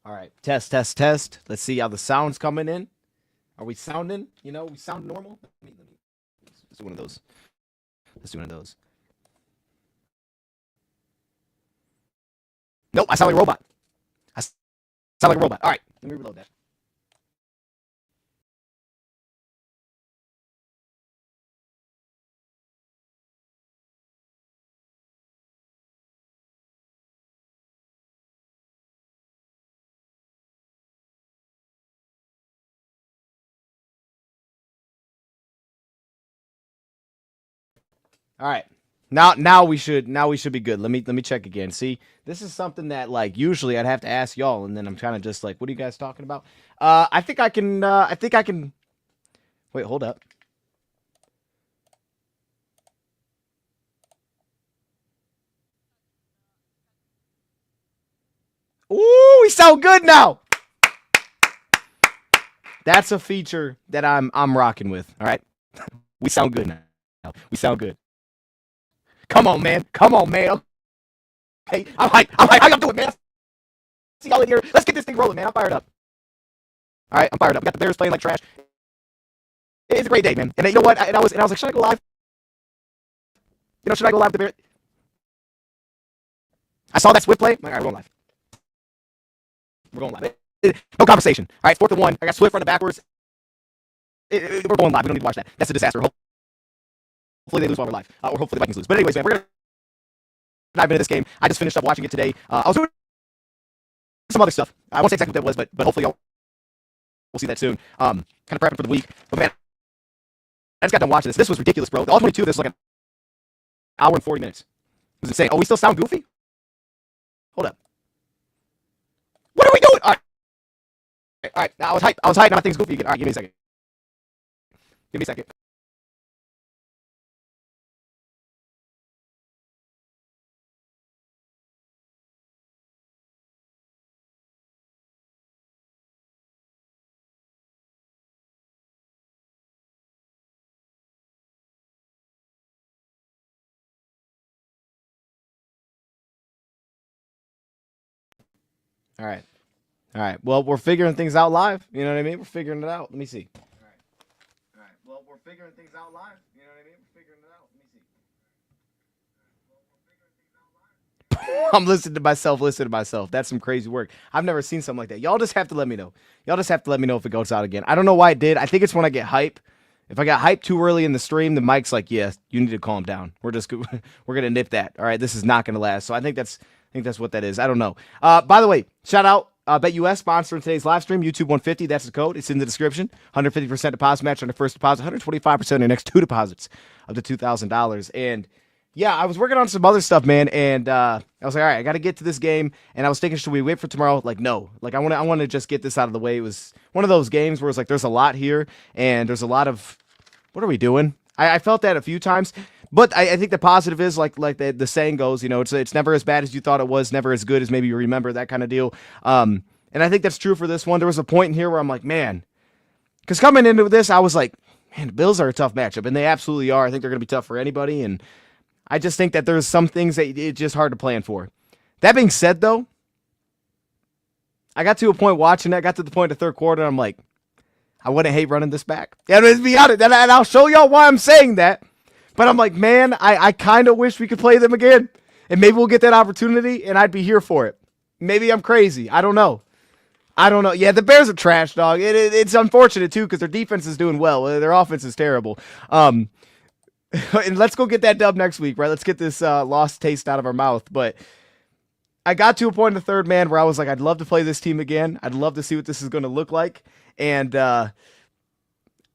All right. Test, test, test. Let's see how the sound's coming in. Are we sounding? We sound normal? Let's do one of those. Let's do one of those. Nope, I sound like a robot. I sound like a robot. All right, let me reload that. All right. Now we should be good. Let me check again. See, this is something that like usually I'd have to ask y'all, and then I'm kind of just like, what are you guys talking about? I think I can. Wait, hold up. Ooh, we sound good now. That's a feature that I'm rocking with. All right, we sound good now. We sound good. Come on, man. Come on, man. Okay, I'm hyped. How y'all doing, man? See y'all in here. Let's get this thing rolling, man. I'm fired up. All right, I'm fired up. We got the Bears playing like trash. It's a great day, man. And you know what? I was like, should I go live? Should I go live with the Bears? I saw that Swift play. All right, we're going live. We're going live. No conversation. All right, 4th and 1. I got Swift running backwards. We're going live. We don't need to watch that. That's a disaster. Hopefully they lose while we're live. Or hopefully the Vikings lose. But anyways, man, we're going to dive into this game. I just finished up watching it today. I was doing some other stuff. I won't say exactly what that was, but hopefully y'all will see that soon. Kind of prepping for the week. But man, I just got done watching this. This was ridiculous, bro. All 22 of this was like an hour and 40 minutes. It was insane. Oh, we still sound goofy? Hold up. What are we doing? All right. All right. Now, I was hyped. Now things goofy again. All right, give me a second. Give me a second. All right. All right. Well, we're figuring things out live. You know what I mean? We're figuring it out. Let me see. All right. All right. Well, we're figuring things out live. You know what I mean? We're figuring it out. Let me see. I'm listening to myself. That's some crazy work. I've never seen something like that. Y'all just have to let me know. Y'all just have to let me know if it goes out again. I don't know why it did. I think it's when I get hype. If I got hyped too early in the stream, the mic's like, yeah, you need to calm down. We're gonna nip that. All right, this is not gonna last. So I think that's what that is. I don't know. By the way, shout out BetUS sponsoring today's live stream. YouTube 150. That's the code. It's in the description. 150% deposit match on the first deposit. 125% on your next 2 deposits up to $2,000. And yeah, I was working on some other stuff, man. And I was like, all right, I got to get to this game. And I was thinking, should we wait for tomorrow? Like, no. Like, I want to just get this out of the way. It was one of those games where it's like, there's a lot here, and there's a lot of, what are we doing? I felt that a few times. But I think the positive is, like the saying goes, it's never as bad as you thought it was, never as good as maybe you remember, that kind of deal. And I think that's true for this one. There was a point in here where I'm like, man, because coming into this, I was like, man, the Bills are a tough matchup, and they absolutely are. I think they're going to be tough for anybody, and I just think that there's some things that it's just hard to plan for. That being said, though, I got to a point watching that, got to the point of the third quarter, and I'm like, I wouldn't hate running this back. Yeah, let's be honest, and I'll show y'all why I'm saying that. But I'm like, man, I kind of wish we could play them again. And maybe we'll get that opportunity, and I'd be here for it. Maybe I'm crazy. I don't know. Yeah, the Bears are trash, dog. It's unfortunate, too, because their defense is doing well. Their offense is terrible. And let's go get that dub next week, right? Let's get this lost taste out of our mouth. But I got to a point in the third, man, where I was like, I'd love to play this team again. I'd love to see what this is going to look like. And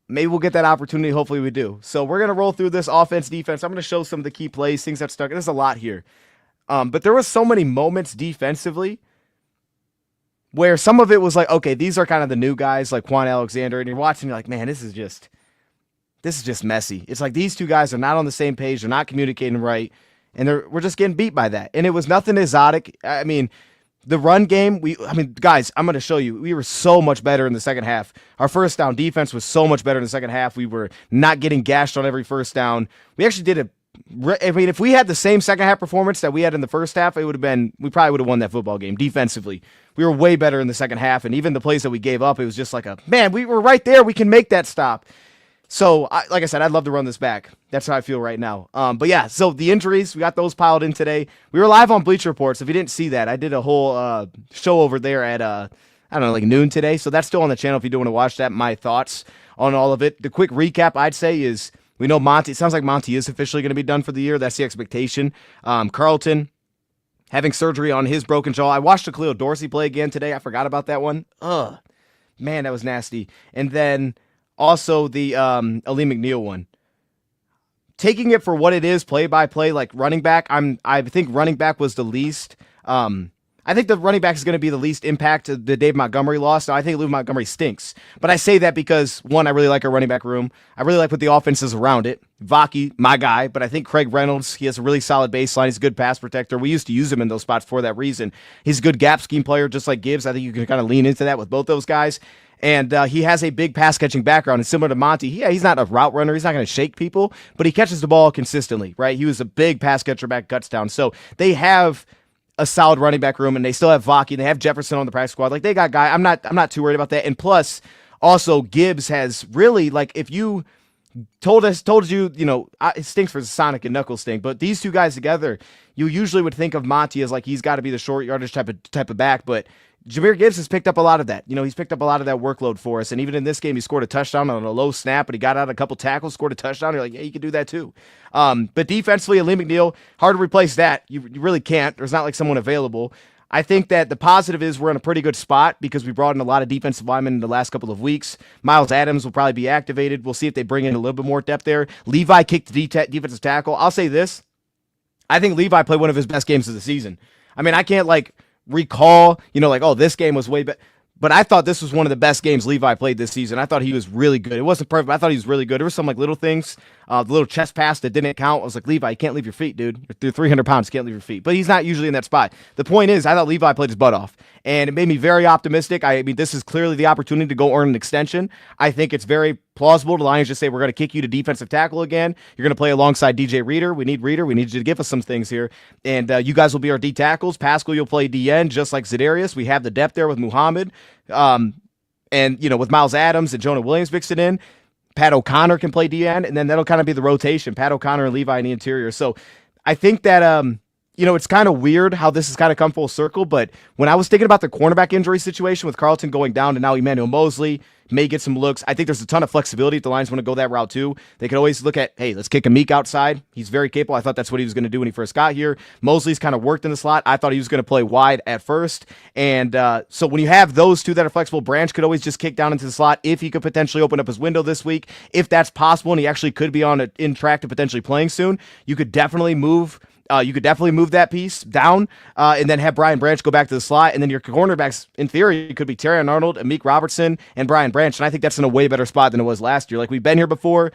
maybe we'll get that opportunity. Hopefully we do. So we're going to roll through this offense, defense. I'm going to show some of the key plays, things that stuck. There's a lot here. But there was so many moments defensively where some of it was like, okay, these are kind of the new guys like Quan Alexander. And you're watching, you're like, man, this is just messy. It's like these two guys are not on the same page. They're not communicating right. And we're just getting beat by that. And it was nothing exotic. I mean, the run game, guys, I'm going to show you. We were so much better in the second half. Our first down defense was so much better in the second half. We were not getting gashed on every first down. We actually did I mean, if we had the same second half performance that we had in the first half, we probably would have won that football game defensively. We were way better in the second half, and even the plays that we gave up, it was just like man, we were right there. We can make that stop. So, like I said, I'd love to run this back. That's how I feel right now. But yeah, so the injuries, we got those piled in today. We were live on Bleacher Report, so if you didn't see that, I did a whole show over there at, I don't know, like noon today. So that's still on the channel if you do want to watch that, my thoughts on all of it. The quick recap, I'd say, is we know Monty. It sounds like Monty is officially going to be done for the year. That's the expectation. Carlton having surgery on his broken jaw. I watched the Khalil Dorsey play again today. I forgot about that one. Ugh. Man, that was nasty. And then also the Ali McNeil one. Taking it for what it is, play by play, like running back. I think running back was the least. I think the running back is going to be the least impact to the Dave Montgomery loss. Now, I think Lou Montgomery stinks. But I say that because, one, I really like our running back room. I really like what the offense is around it. Vaki, my guy. But I think Craig Reynolds, he has a really solid baseline. He's a good pass protector. We used to use him in those spots for that reason. He's a good gap scheme player, just like Gibbs. I think you can kind of lean into that with both those guys. And he has a big pass-catching background. And similar to Monty, he's not a route runner. He's not going to shake people. But he catches the ball consistently, right? He was a big pass-catcher back, guts down. So they have a solid running back room, and they still have Vaki. They have Jefferson on the practice squad. Like, they got guy. I'm not too worried about that. And plus, also Gibbs has really, like, if you told you, it stinks for the Sonic and Knuckles thing, but these two guys together, you usually would think of Monty as like he's got to be the short yardage type of back, but Jahmyr Gibbs has picked up a lot of that. He's picked up a lot of that workload for us. And even in this game, he scored a touchdown on a low snap, but he got out a couple tackles, scored a touchdown. You're like, yeah, you can do that too. But defensively, Ali McNeil, hard to replace that. You really can't. There's not like someone available. I think that the positive is we're in a pretty good spot because we brought in a lot of defensive linemen in the last couple of weeks. Miles Adams will probably be activated. We'll see if they bring in a little bit more depth there. Levi kicked the defensive tackle. I'll say this. I think Levi played one of his best games of the season. I mean, I can't recall, this game was way better. But I thought this was one of the best games Levi played this season. I thought he was really good. It wasn't perfect, but I thought he was really good. There were some little things, the little chest pass that didn't count. I was like, Levi, you can't leave your feet, dude. You're 300 pounds, you can't leave your feet. But he's not usually in that spot. The point is, I thought Levi played his butt off. And it made me very optimistic. I mean, this is clearly the opportunity to go earn an extension. I think it's very plausible. The Lions just say, we're going to kick you to defensive tackle again. You're going to play alongside DJ Reader. We need Reader. We need you to give us some things here. And you guys will be our D tackles. Pascal, you'll play DN, just like Za'Darius. We have the depth there with Muhammad. And, with Miles Adams and Jonah Williams mixed in, Pat O'Connor can play DN, and then that'll kind of be the rotation, Pat O'Connor and Levi in the interior. So I think that, it's kind of weird how this has kind of come full circle, but when I was thinking about the cornerback injury situation with Carlton going down to now Emmanuel Mosley, may get some looks. I think there's a ton of flexibility if the Lions want to go that route too. They could always look at, hey, let's kick Amik outside. He's very capable. I thought that's what he was going to do when he first got here. Mosley's kind of worked in the slot. I thought he was going to play wide at first. And so when you have those two that are flexible, Branch could always just kick down into the slot if he could potentially open up his window this week. If that's possible and he actually could be in track to potentially playing soon, you could definitely move that piece down and then have Brian Branch go back to the slot. And then your cornerbacks, in theory, could be Terrion Arnold, Amik Robertson, and Brian Branch. And I think that's in a way better spot than it was last year. Like, we've been here before.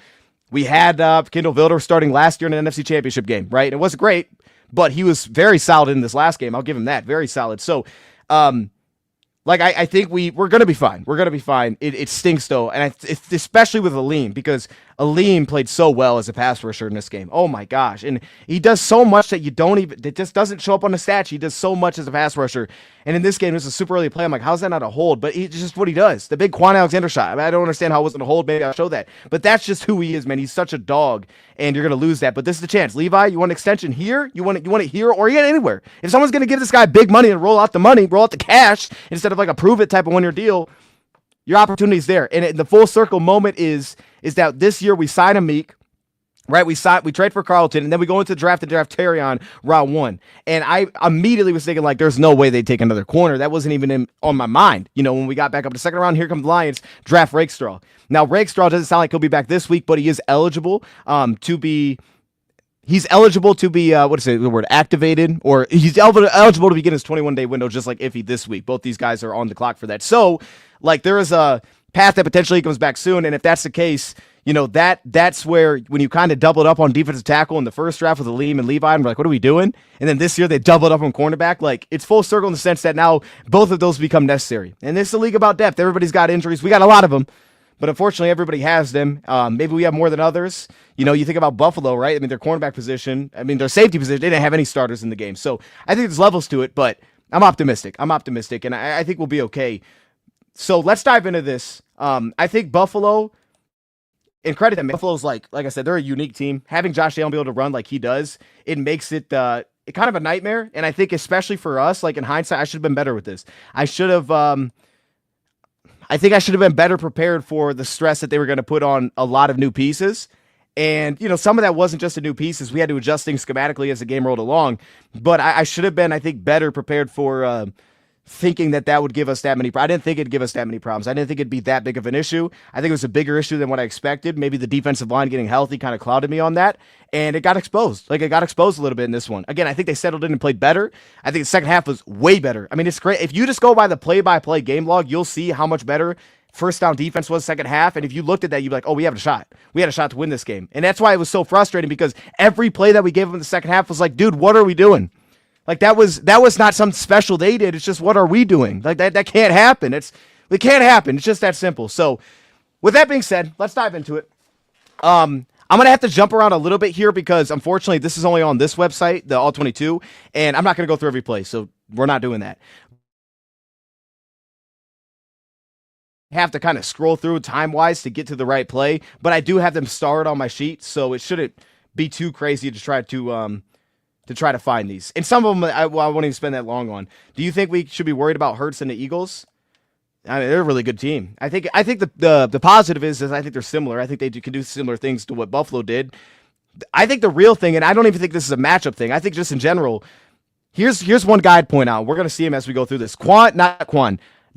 We had Kendall Vilder starting last year in an NFC Championship game, right? It wasn't great, but he was very solid in this last game. I'll give him that. Very solid. So, I think we're going to be fine. We're going to be fine. It stinks, though, and it's especially with Aleem, because Aleem played so well as a pass rusher in this game. Oh, my gosh. And he does so much that it just doesn't show up on the stat sheet. He does so much as a pass rusher. And in this game, it was a super early play. I'm like, how's that not a hold? But it's just what he does. The big Quan Alexander shot. I mean, I don't understand how it wasn't a hold. Maybe I'll show that. But that's just who he is, man. He's such a dog, and you're going to lose that. But this is the chance. Levi, you want an extension here? You want it here or you get anywhere? If someone's going to give this guy big money and roll out the cash instead of a prove it type of one-year deal, your opportunity's there. And the full circle moment is that this year we sign Amik, right? We trade for Carlton, and then we go into the draft and draft Terrion round 1. And I immediately was thinking, there's no way they'd take another corner. That wasn't even on my mind. When we got back up to second round, here comes the Lions, draft Rakestraw. Now, Rakestraw doesn't sound like he'll be back this week, but he is eligible to be... He's eligible to be, activated, or he's eligible to begin his 21-day window, just like Iffy this week. Both these guys are on the clock for that. So, there is a path that potentially comes back soon, and if that's the case, that's where, when you kind of doubled up on defensive tackle in the first draft with Aleem and Levi, and we're like, what are we doing? And then this year they doubled up on cornerback. It's full circle in the sense that now both of those become necessary. And this is a league about depth. Everybody's got injuries. We got a lot of them. but unfortunately everybody has them. Maybe we have more than others. You think about Buffalo, right? I mean, their cornerback position, their safety position, they didn't have any starters in the game. So I think there's levels to it, but I'm optimistic, and I think we'll be okay. So let's dive into this. I think Buffalo, and credit them, Buffalo's like I said, they're a unique team. Having Josh Allen be able to run like he does, it makes it kind of a nightmare. And I think especially for us, like in hindsight, I should have been better with this. I think I should have been better prepared for the stress that they were going to put on a lot of new pieces. And, some of that wasn't just the new pieces. We had to adjust things schematically as the game rolled along. But I should have been, I think, better prepared for thinking that would give us that many. I didn't think it'd give us that many problems. I didn't think it'd be that big of an issue. I think it was a bigger issue than what I expected. Maybe the defensive line getting healthy kind of clouded me on that. And it got exposed. It got exposed a little bit in this one. Again, I think they settled in and played better. I think the second half was way better. It's great. If you just go by the play-by-play game log, you'll see how much better first down defense was second half. And if you looked at that, you'd be like, oh, we have a shot. We had a shot to win this game. And that's why it was so frustrating, because every play that we gave them in the second half was like, dude, what are we doing? That was not something special they did. It's just, what are we doing? That can't happen. It can't happen. It's just that simple. So with that being said, let's dive into it. I'm going to have to jump around a little bit here because unfortunately this is only on this website, the All 22, and I'm not going to go through every play. So we're not doing that. Have to kind of scroll through time-wise to get to the right play, but I do have them starred on my sheet, so it shouldn't be too crazy to try to find these. And some of them I won't even spend that long on. Do you think we should be worried about Hurts and the Eagles? They're a really good team. I think the positive is I think they're similar. I think they can do similar things to what Buffalo did. I think the real thing, and I don't even think this is a matchup thing, I think just in general, here's one guy I'd point out. We're going to see him as we go through this.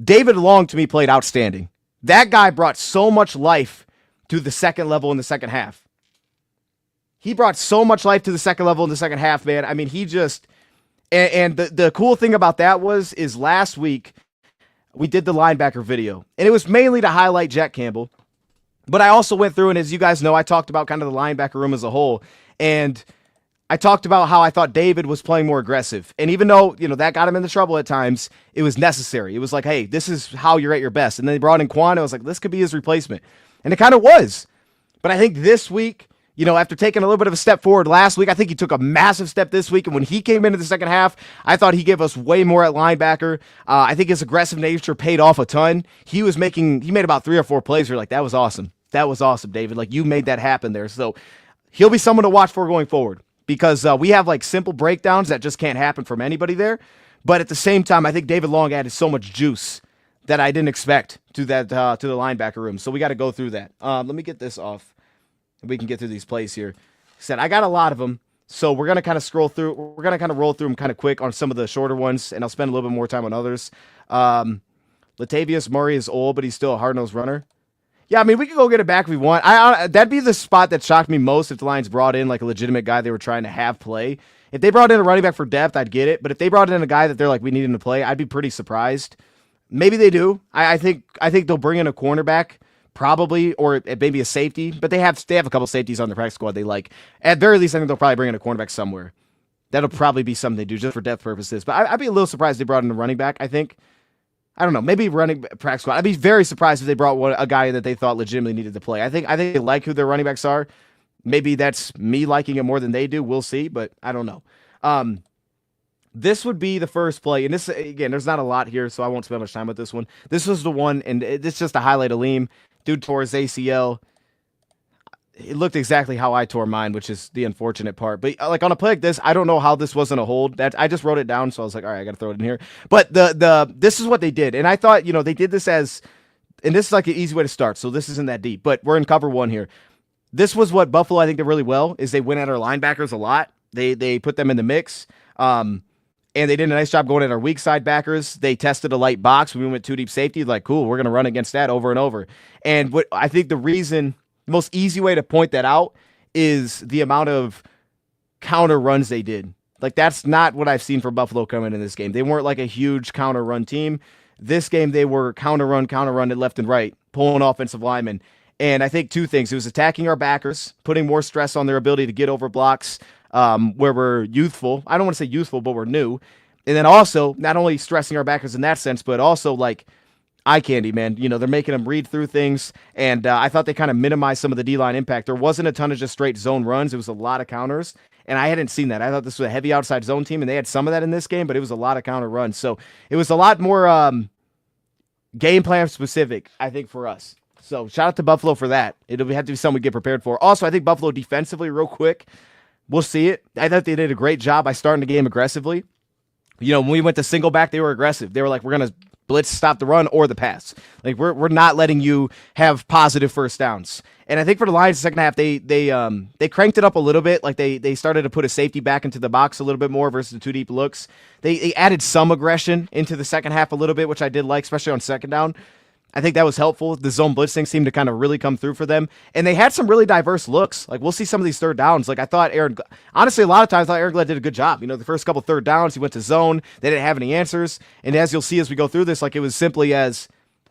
David Long, to me, played outstanding. That guy brought so much life to the second level in the second half. He brought so much life to the second level in the second half, man. He just... And the cool thing about that is last week, we did the linebacker video. And it was mainly to highlight Jack Campbell. But I also went through, and as you guys know, I talked about kind of the linebacker room as a whole. And I talked about how I thought David was playing more aggressive. And even though, that got him into trouble at times, it was necessary. It was like, hey, this is how you're at your best. And then they brought in Quan. I was like, this could be his replacement. And it kind of was. But I think this week, after taking a little bit of a step forward last week, I think he took a massive step this week. And when he came into the second half, I thought he gave us way more at linebacker. I think his aggressive nature paid off a ton. He made about 3 or 4 plays where you're like, that was awesome. That was awesome, David. You made that happen there. So he'll be someone to watch for going forward. Because we have simple breakdowns that just can't happen from anybody there. But at the same time, I think David Long added so much juice that I didn't expect to the linebacker room. So we got to go through that. Let me get this off. We can get through these plays here. I got a lot of them. So we're going to kind of scroll through. We're going to kind of roll through them kind of quick on some of the shorter ones. And I'll spend a little bit more time on others. Latavius Murray is old, but he's still a hard-nosed runner. Yeah, we could go get it back if we want. That'd be the spot that shocked me most if the Lions brought in a legitimate guy they were trying to have play. If they brought in a running back for depth, I'd get it. But if they brought in a guy that they're we need him to play, I'd be pretty surprised. Maybe they do. I think they'll bring in a cornerback probably, or maybe a safety. But they have a couple safeties on their practice squad they like. At very least, I think they'll probably bring in a cornerback somewhere. That'll probably be something they do just for depth purposes. But I'd be a little surprised if they brought in a running back. I don't know, maybe running practice squad. I'd be very surprised if they brought a guy that they thought legitimately needed to play. I think they like who their running backs are. Maybe that's me liking it more than they do. We'll see, but I don't know. This would be the first play, and this, again, there's not a lot here, so I won't spend much time with this one. This was the one, and it's just to highlight Aleem. Dude tore his ACL. It looked exactly how I tore mine, which is the unfortunate part. But on a play like this, I don't know how this wasn't a hold. I just wrote it down, so I was like, all right, I got to throw it in here. But this is what they did, and I thought they did this as, and this is an easy way to start. So this isn't that deep, but we're in cover 1 here. This was what Buffalo I think did really well is they went at our linebackers a lot. They put them in the mix, and they did a nice job going at our weak side backers. They tested a light box when we went 2 deep safety. Cool, we're gonna run against that over and over. And what I think the most easy way to point that out is the amount of counter runs they did. That's not what I've seen from Buffalo coming in this game. They weren't a huge counter run team. This game, they were counter run at left and right, pulling offensive linemen. And I think 2 things. It was attacking our backers, putting more stress on their ability to get over blocks where we're youthful. I don't want to say youthful, but we're new. And then also, not only stressing our backers in that sense, but also eye candy, man. You know, they're making them read through things, and I thought they kind of minimized some of the D-line impact. There wasn't a ton of just straight zone runs. It was a lot of counters, and I hadn't seen that. I thought this was a heavy outside zone team, and they had some of that in this game, but it was a lot of counter runs. So it was a lot more game plan specific, I think, for us. So shout out to Buffalo for that. It'll have to be something we get prepared for. Also, I think Buffalo defensively, real quick, we'll see it. I thought they did a great job by starting the game aggressively. You know, when we went to single back, they were aggressive. They were like, we're going to blitz, stop the run, or the pass. Like, we're not letting you have positive first downs. And I think for the Lions, the second half, they cranked it up a little bit. Like, they started to put a safety back into the box a little bit more versus the two deep looks. They added some aggression into the second half a little bit, which I did like, especially on second down. I think that was helpful. The zone blitzing seemed to kind of really come through for them. And they had some really diverse looks. Like, we'll see some of these third downs. Like, I thought honestly, a lot of times I thought Aaron Glenn did a good job. You know, the first couple third downs, he went to zone. They didn't have any answers. And as you'll see as we go through this, like, it was simply as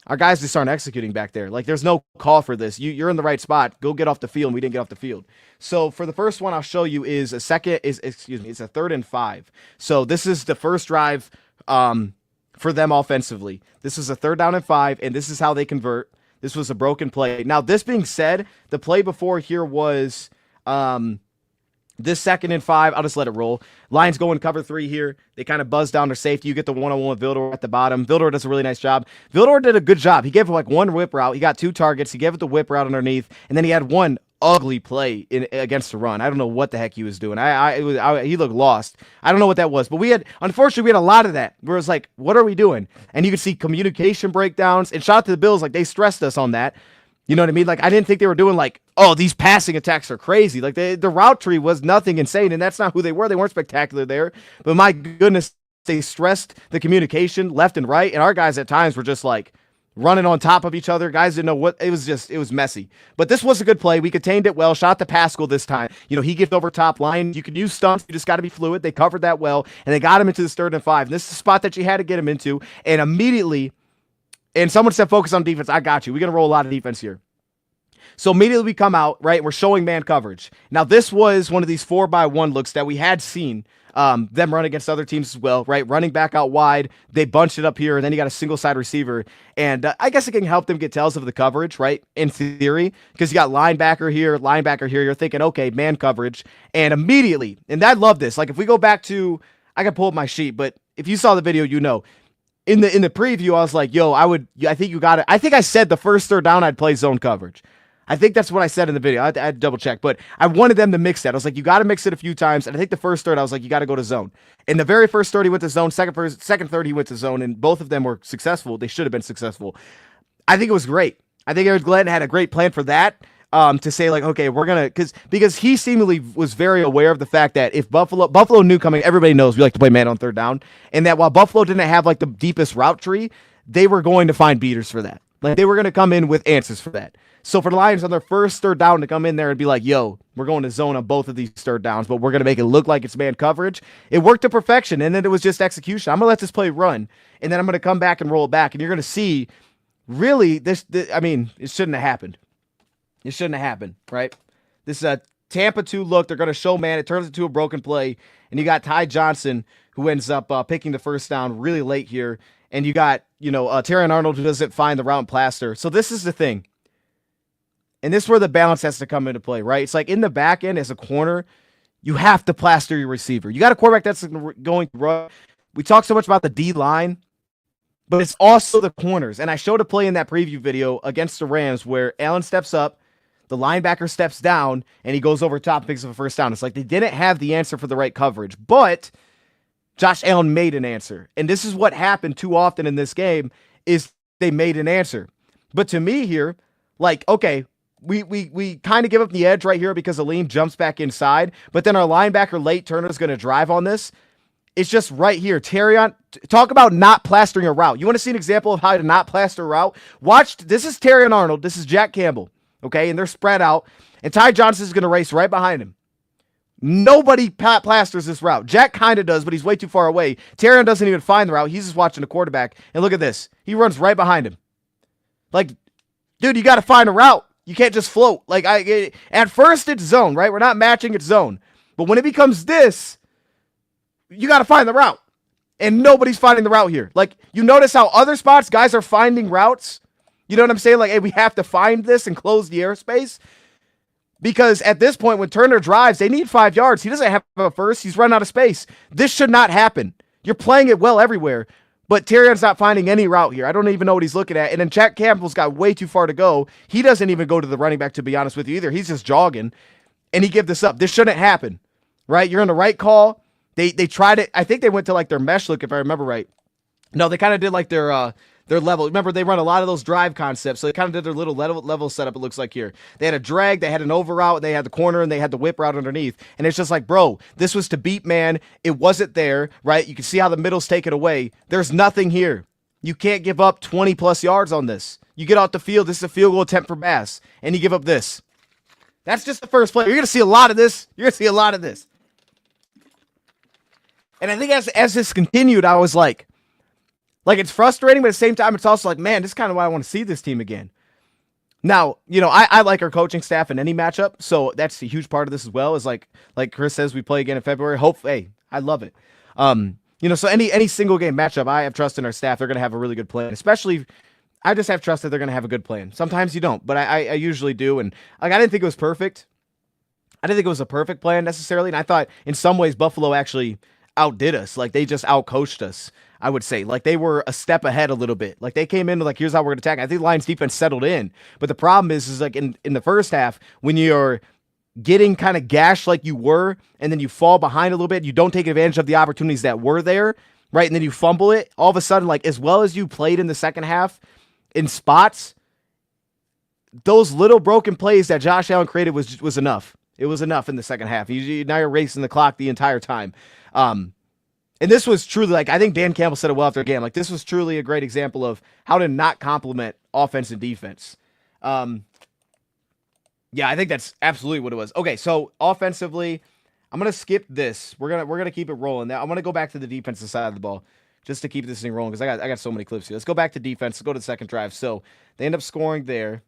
our guys just aren't executing back there. Like, there's no call for this. You're in the right spot. Go get off the field. And we didn't get off the field. So for the first one I'll show you is it's a 3rd and 5. So this is the first drive, for them offensively. This is a 3rd down and 5, and this is how they convert. This was a broken play. Now, this being said, the play before here was this 2nd and 5. I'll just let it roll. Lions go in cover 3 here. They kind of buzz down their safety. You get the one-on-one with Vildor at the bottom. Vildor does a really nice job. Vildor did a good job. He gave like one whip route. He got 2 targets. He gave it the whip route underneath, and then he had one ugly play against the run. I don't know what the heck he was doing. He looked lost. I don't know what that was, but unfortunately we had a lot of that where it's like, what are we doing? And you could see communication breakdowns, and shout out to the Bills. Like, they stressed us on that. You know what I mean? Like, I didn't think they were doing like, oh, these passing attacks are crazy. Like, the route tree was nothing insane, and that's not who they were. They weren't spectacular there, but my goodness, they stressed the communication left and right. And our guys at times were just like, running on top of each other. Guys didn't know what it was messy. But this was a good play. We contained it well. Shot to Pascal this time. You know, he gets over top line. You can use stunts. You just got to be fluid. They covered that well, and they got him into this 3rd and 5. And this is the spot that you had to get him into. And immediately, and someone said focus on defense. I got you. We're going to roll a lot of defense here. So immediately we come out, right? We're showing man coverage. Now, this was one of these 4x1 looks that we had seen them run against other teams as well, right? Running back out wide, they bunched it up here, and then you got a single side receiver. And I guess it can help them get tells of the coverage, right? In theory, because you got linebacker here. You're thinking, okay, man coverage. And immediately, and I love this. Like, if we go back to, I can pull up my sheet, but if you saw the video, you know. In the preview, I was like, yo, I think you got it. I think I said the first 3rd down I'd play zone coverage. I think that's what I said in the video. I had to double check, but I wanted them to mix that. I was like, you got to mix it a few times. And I think the first third, I was like, you got to go to zone. In the very first third, he went to zone. Second third, he went to zone, and both of them were successful. They should have been successful. I think it was great. I think Aaron Glenn had a great plan for that. To say like, okay, we're gonna because he seemingly was very aware of the fact that if Buffalo knew coming, everybody knows we like to play man on 3rd down, and that while Buffalo didn't have like the deepest route tree, they were going to find beaters for that. Like, they were going to come in with answers for that. So for the Lions on their first 3rd down to come in there and be like, yo, we're going to zone on both of these 3rd downs, but we're going to make it look like it's man coverage. It worked to perfection, and then it was just execution. I'm going to let this play run, and then I'm going to come back and roll it back, and you're going to see, really, it shouldn't have happened. It shouldn't have happened, right? This is a Tampa 2 look. They're going to show man. It turns into a broken play, and you got Ty Johnson, who ends up picking the first down really late here, and you got, Terrion Arnold, who doesn't find the route and plaster. So this is the thing. And this is where the balance has to come into play, right? It's like in the back end as a corner, you have to plaster your receiver. You got a quarterback that's going to run. We talk so much about the D-line, but it's also the corners. And I showed a play in that preview video against the Rams where Allen steps up, the linebacker steps down, and he goes over top, picks up a first down. It's like they didn't have the answer for the right coverage, but Josh Allen made an answer. And this is what happened too often in this game is they made an answer. But to me here, like, okay, we kind of give up the edge right here because Aleem jumps back inside, but then our linebacker late Turner is going to drive on this. It's just right here. Terrion, talk about not plastering a route. You want to see an example of how to not plaster a route? Watch, this is Terrion Arnold. This is Jack Campbell, okay? And they're spread out, and Ty Johnson is going to race right behind him. Nobody plasters this route. Jack kind of does, but he's way too far away. Terrion doesn't even find the route. He's just watching the quarterback, and look at this. He runs right behind him. Like, dude, you got to find a route. You can't just float. Like, at first it's zone, right? We're not matching, it's zone. But when it becomes this, you got to find the route. And nobody's finding the route here. Like, you notice how other spots, guys are finding routes. You know what I'm saying? Like, hey, we have to find this and close the airspace. Because at this point, when Turner drives, they need 5 yards. He doesn't have a first. He's running out of space. This should not happen. You're playing it well everywhere. But Terrion's not finding any route here. I don't even know what he's looking at. And then Jack Campbell's got way too far to go. He doesn't even go to the running back, to be honest with you, either. He's just jogging. And he gives this up. This shouldn't happen. Right? You're in the right call. They tried it. I think they went to like their mesh look, if I remember right. No, they kind of did like their level. Remember, they run a lot of those drive concepts, so they kind of did their little level setup, it looks like here. They had a drag, they had an over route, they had the corner, and they had the whip route underneath. And it's just like, bro, this was to beat man. It wasn't there, right? You can see how the middle's taken away. There's nothing here. You can't give up 20-plus yards on this. You get off the field, this is a field goal attempt for Bass, and you give up this. That's just the first play. You're going to see a lot of this. You're going to see a lot of this. And I think as this continued, I was like, it's frustrating, but at the same time, it's also like, man, this is kind of why I want to see this team again. Now, you know, I like our coaching staff in any matchup, so that's a huge part of this as well, is like Chris says, we play again in February. Hey, I love it. You know, so any single game matchup, I have trust in our staff. They're going to have a really good plan, especially I just have trust that they're going to have a good plan. Sometimes you don't, but I usually do. And like, I didn't think it was perfect. I didn't think it was a perfect plan necessarily. And I thought in some ways Buffalo actually outdid us. Like, they just outcoached us, I would say. Like, they were a step ahead a little bit. Like, they came in like, here's how we're going to attack. I think the Lions defense settled in. But the problem is like in the first half, when you're getting kind of gashed like you were, and then you fall behind a little bit, you don't take advantage of the opportunities that were there, right? And then you fumble it. All of a sudden, like, as well as you played in the second half in spots, those little broken plays that Josh Allen created was enough. It was enough in the second half. Now you're racing the clock the entire time. And this was truly, like, I think Dan Campbell said it well after the game. Like, this was truly a great example of how to not complement offense and defense. Yeah, I think that's absolutely what it was. Okay, so offensively, I'm gonna skip this. We're gonna keep it rolling. Now I'm gonna go back to the defensive side of the ball just to keep this thing rolling, because I got so many clips here. Let's go back to defense. Let's go to the second drive. So they end up scoring there.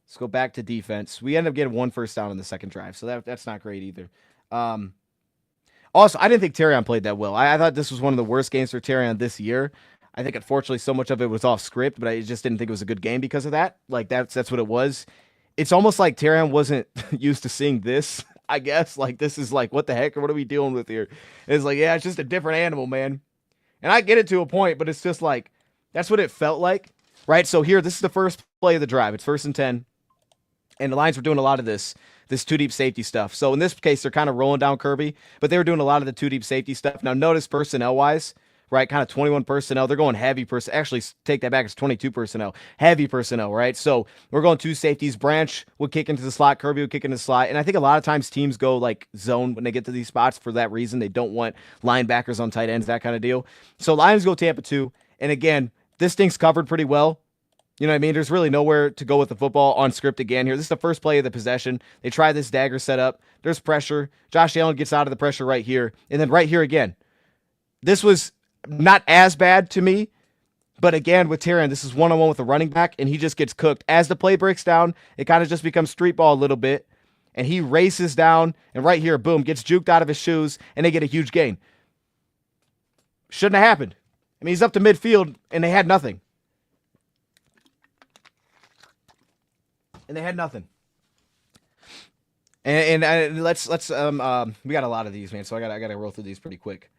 Let's go back to defense. We end up getting one first down in the second drive, so that's not great either. Also, I didn't think Terrion played that well. I thought this was one of the worst games for Terrion this year. I think, unfortunately, so much of it was off script, but I just didn't think it was a good game because of that. Like, that's what it was. It's almost like Terrion wasn't used to seeing this, I guess. Like, this is like, what the heck? Or what are we dealing with here? It's like, yeah, it's just a different animal, man. And I get it to a point, but it's just like, that's what it felt like, right? So here, this is the first play of the drive. It's 1st and 10. And the Lions were doing a lot of this two-deep safety stuff. So in this case, they're kind of rolling down Kirby, but they were doing a lot of the two-deep safety stuff. Now, notice personnel-wise, right, kind of 21 personnel. They're going heavy personnel. Actually, take that back. It's 22 personnel. Heavy personnel, right? So we're going 2 safeties. Branch would kick into the slot. Kirby would kick into the slot. And I think a lot of times teams go, like, zone when they get to these spots for that reason. They don't want linebackers on tight ends, that kind of deal. So Lions go Tampa 2. And again, this thing's covered pretty well. You know what I mean? There's really nowhere to go with the football on script again here. This is the first play of the possession. They try this dagger setup. There's pressure. Josh Allen gets out of the pressure right here. And then right here again. This was not as bad to me. But again, with Terrion, this is one-on-one with the running back, and he just gets cooked. As the play breaks down, it kind of just becomes street ball a little bit. And he races down, and right here, boom, gets juked out of his shoes, and they get a huge gain. Shouldn't have happened. I mean, he's up to midfield, and they had nothing. And they had nothing. And let's we got a lot of these, man. So I gotta roll through these pretty quick.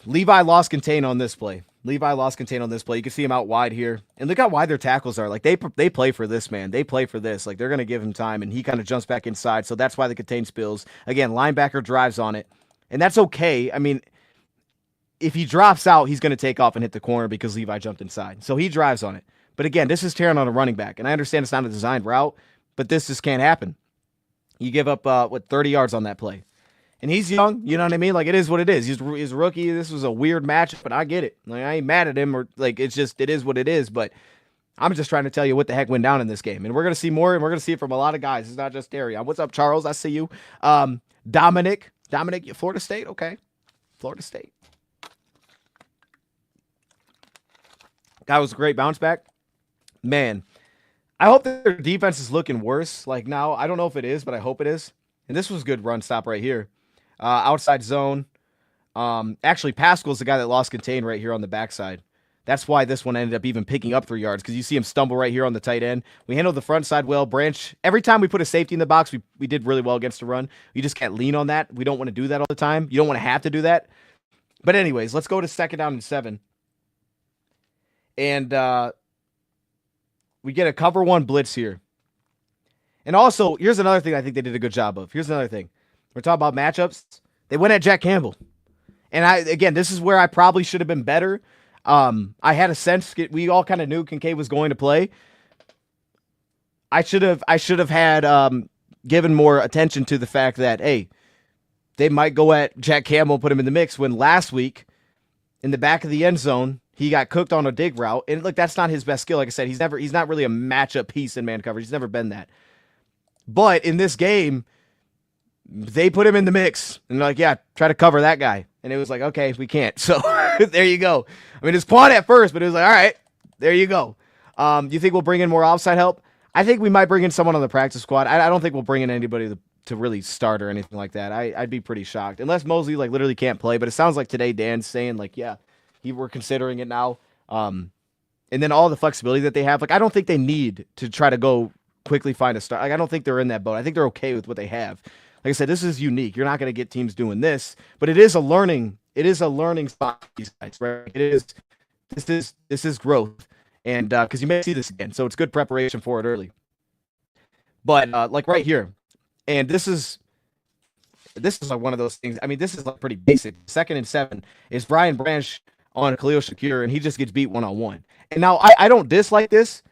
Levi lost contain on this play. You can see him out wide here, and look how wide their tackles are. Like, they play for this, man. They play for this. Like, they're gonna give him time, and he kind of jumps back inside. So that's why the contain spills. Again, linebacker drives on it, and that's okay. I mean, if he drops out, he's gonna take off and hit the corner because Levi jumped inside. So he drives on it. But again, this is Terrion on a running back. And I understand it's not a designed route, but this just can't happen. You give up, 30 yards on that play. And he's young, you know what I mean? Like, it is what it is. He's a rookie. This was a weird match, but I get it. Like, I ain't mad at him, or like, it is what it is. But I'm just trying to tell you what the heck went down in this game. And we're going to see more, and we're going to see it from a lot of guys. It's not just Terrion. What's up, Charles? I see you. Dominic, Florida State? Okay. Florida State. That was a great bounce back. Man, I hope that their defense is looking worse. Like, now, I don't know if it is, but I hope it is. And this was a good run stop right here. outside zone. Actually, Pascal's the guy that lost contain right here on the backside. That's why this one ended up even picking up 3 yards, because you see him stumble right here on the tight end. We handled the front side well. Branch, every time we put a safety in the box, we did really well against the run. You just can't lean on that. We don't want to do that all the time. You don't want to have to do that. But anyways, let's go to 2nd down and 7. And we get a cover 1 blitz here. And also, here's another thing I think they did a good job of. Here's another thing. We're talking about matchups. They went at Jack Campbell. And again, this is where I probably should have been better. I had a sense, we all kind of knew Kincaid was going to play. I should have had given more attention to the fact that, hey, they might go at Jack Campbell, put him in the mix, when last week in the back of the end zone, he got cooked on a dig route. And look, that's not his best skill. Like I said, he's not really a matchup piece in man coverage. He's never been that. But in this game, they put him in the mix and they're like, yeah, try to cover that guy. And it was like, okay, we can't. So there you go. I mean, it's quad at first, but it was like, all right, there you go. Do you think we'll bring in more offside help? I think we might bring in someone on the practice squad. I don't think we'll bring in anybody to really start or anything like that. I'd be pretty shocked. Unless Mosley like literally can't play. But it sounds like today Dan's saying like, yeah, we're considering it now. And then all the flexibility that they have. Like, I don't think they need to try to go quickly find a start. Like, I don't think they're in that boat. I think they're okay with what they have. Like I said, this is unique. You're not going to get teams doing this, but it is a learning spot for these guys, right? This is growth. And because you may see this again. So it's good preparation for it early. But like right here, and this is like one of those things. I mean, this is like pretty basic. 2nd and 7 is Brian Branch on Khalil Shakir, and he just gets beat 1-on-1. And now I don't dislike this,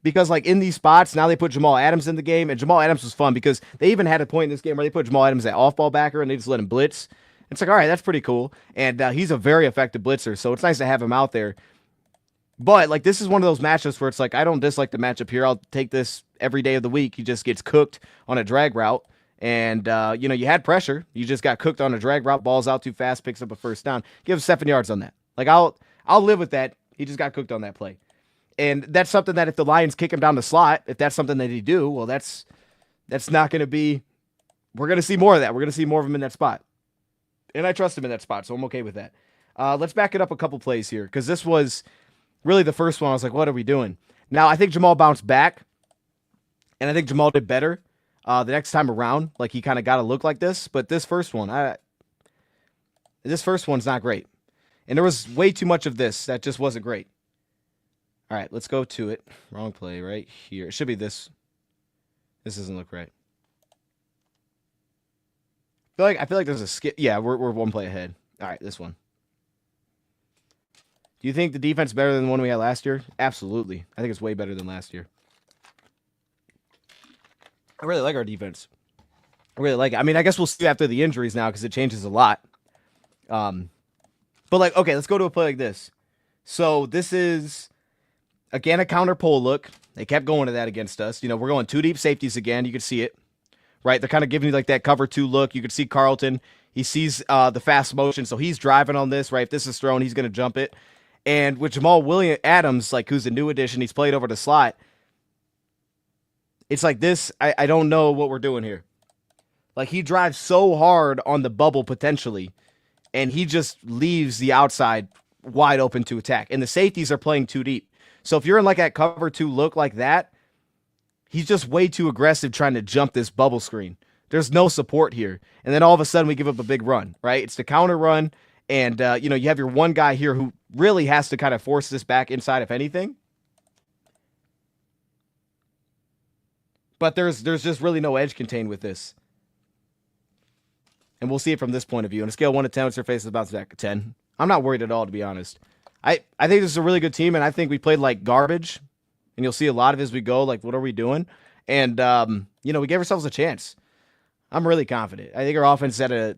because like in these spots, now they put Jamal Adams in the game, and Jamal Adams was fun because they even had a point in this game where they put Jamal Adams at off-ball backer and they just let him blitz. It's like, all right, that's pretty cool. And he's a very effective blitzer, so it's nice to have him out there. But like, this is one of those matchups where it's like, I don't dislike the matchup here. I'll take this every day of the week. He just gets cooked on a drag route. And, you had pressure. You just got cooked on a drag route. Ball's out too fast, picks up a first down. Give us 7 yards on that. Like, I'll live with that. He just got cooked on that play. And that's something that if the Lions kick him down the slot, if that's something that they do, well, that's not going to be – we're going to see more of that. We're going to see more of him in that spot. And I trust him in that spot, so I'm okay with that. Let's back it up a couple plays here, because this was really the first one. I was like, what are we doing? Now, I think Jamal bounced back, and I think Jamal did better the next time around. Like, he kind of got to look like this. But this first one's not great. And there was way too much of this that just wasn't great. All right, let's go to it. Wrong play right here. It should be this. This doesn't look right. I feel like there's a skip. Yeah, we're 1 play ahead. All right, this one. Do you think the defense is better than the one we had last year? Absolutely. I think it's way better than last year. I really like our defense. I really like it. I mean, I guess we'll see after the injuries now, because it changes a lot. But like, okay, let's go to a play like this. So this is, again, a counter pull look. They kept going to that against us. We're going 2 deep safeties again. You can see it, right? They're kind of giving you like that cover 2 look. You can see Carlton. He sees the fast motion, so he's driving on this, right? If this is thrown, he's going to jump it. And with Jamal Adams, like, who's a new addition, he's played over the slot. It's like this. I don't know what we're doing here. Like, he drives so hard on the bubble potentially, and he just leaves the outside wide open to attack. And the safeties are playing too deep. So if you're in like that cover 2 look like that, he's just way too aggressive trying to jump this bubble screen. There's no support here. And then all of a sudden we give up a big run, right? It's the counter run. And, you have your one guy here who really has to kind of force this back inside, if anything. But there's just really no edge contained with this. And we'll see it from this point of view. On a scale of 1 to 10, what's your face about back 10? I'm not worried at all, to be honest. I think this is a really good team, and I think we played like garbage. And you'll see a lot of it as we go, like, what are we doing? And, we gave ourselves a chance. I'm really confident. I think our offense is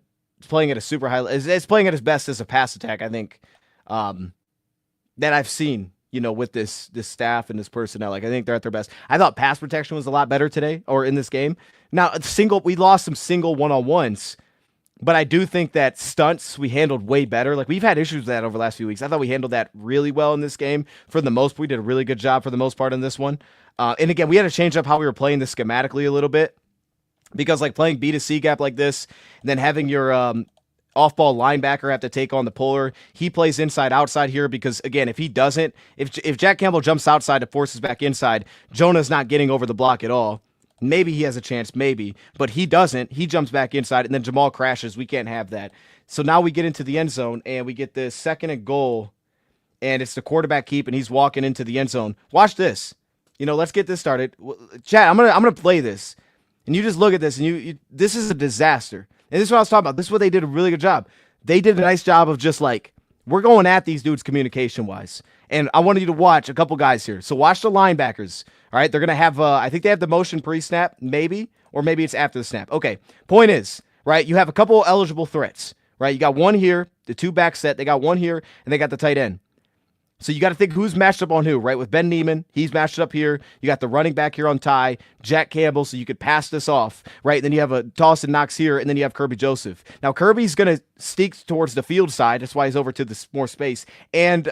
playing at a super high level. It's playing at its best as a pass attack, I think, that I've seen, with this staff and this personnel. Like, I think they're at their best. I thought pass protection was a lot better today, or in this game. Now, we lost some single one-on-ones, but I do think that stunts we handled way better. Like, we've had issues with that over the last few weeks. I thought we handled that really well in this game. For the most part, we did a really good job for the most part in this one. And again, we had to change up how we were playing this schematically a little bit. because like playing B to C gap like this, and then having your off-ball linebacker have to take on the puller. He plays inside outside here because, again, if he doesn't, if Jack Campbell jumps outside to forces back inside, Jonah's not getting over the block at all. Maybe he has a chance, maybe, but he doesn't. He jumps back inside, and then Jamal crashes. We can't have that. So now we get into the end zone, and we get this 2nd and goal, and it's the quarterback keep, and he's walking into the end zone. Watch this. Let's get this started. Chat, I'm gonna play this, and you just look at this, and you this is a disaster. And this is what I was talking about. This is what they did a really good job. They did a nice job of just like, we're going at these dudes communication-wise. And I wanted you to watch a couple guys here. So watch the linebackers. All right, they're going to have, I think they have the motion pre-snap, maybe, or maybe it's after the snap. Okay, point is, right, you have a couple eligible threats, right? You got one here, the 2 back set. They got one here, and they got the tight end. So you got to think who's matched up on who, right? With Ben Neiman, he's matched up here. You got the running back here on Ty, Jack Campbell, so you could pass this off, right? Then you have a Dawson Knox here, and then you have Kirby Joseph. Now, Kirby's going to sneak towards the field side. That's why he's over to the more space. And,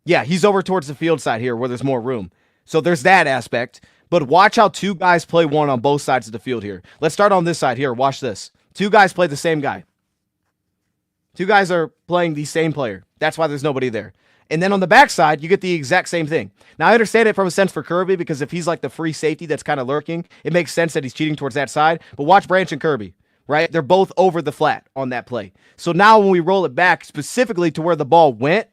yeah, he's over towards the field side here where there's more room. So there's that aspect. But watch how 2 guys play one on both sides of the field here. Let's start on this side here. Watch this. 2 guys play the same guy. 2 guys are playing the same player. That's why there's nobody there. And then on the backside, you get the exact same thing. Now, I understand it from a sense for Kirby because if he's like the free safety that's kind of lurking, it makes sense that he's cheating towards that side. But watch Branch and Kirby, right? They're both over the flat on that play. So now when we roll it back specifically to where the ball went,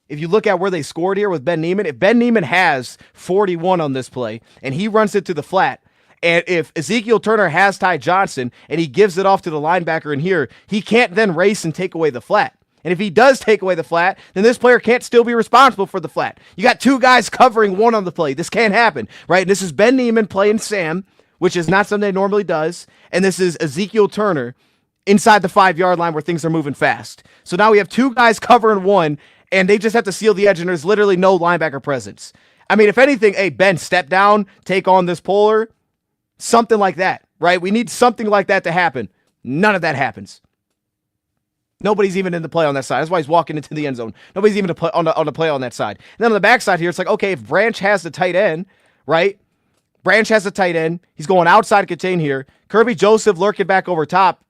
if you look at where they scored here with Ben Neiman, if Ben Neiman has 41 on this play and he runs it to the flat, and if Ezekiel Turner has Ty Johnson and he gives it off to the linebacker in here, he can't then race and take away the flat. And if he does take away the flat, then this player can't still be responsible for the flat. You got 2 guys covering one on the play. This can't happen, right? And this is Ben Neiman playing Sam, which is not something he normally does. And this is Ezekiel Turner inside the 5-yard line where things are moving fast. So now we have 2 guys covering one, and they just have to seal the edge, and there's literally no linebacker presence. I mean, if anything, hey, Ben, step down, take on this puller, something like that, right? We need something like that to happen. None of that happens. Nobody's even in the play on that side. That's why he's walking into the end zone. Nobody's even on the play on that side. And then on the backside here, it's like, okay, if Branch has the tight end, right? Branch has the tight end. He's going outside to contain here. Kirby Joseph lurking back over top.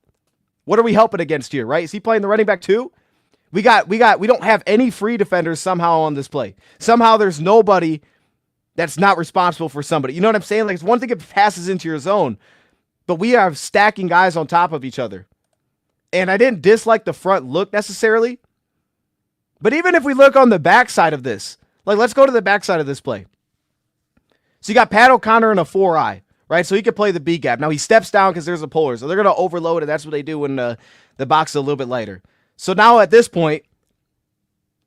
What are we helping against here, right? Is he playing the running back too? We don't have any free defenders somehow on this play. Somehow there's nobody that's not responsible for somebody. You know what I'm saying? Like, it's one thing if it passes into your zone, but we are stacking guys on top of each other. And I didn't dislike the front look necessarily. But even if we look on the backside of this, like, let's go to the backside of this play. So you got Pat O'Connor in a 4-eye, right? So he could play the B gap. Now he steps down because there's a puller. So they're going to overload it. That's what they do when the box is a little bit lighter. So now at this point,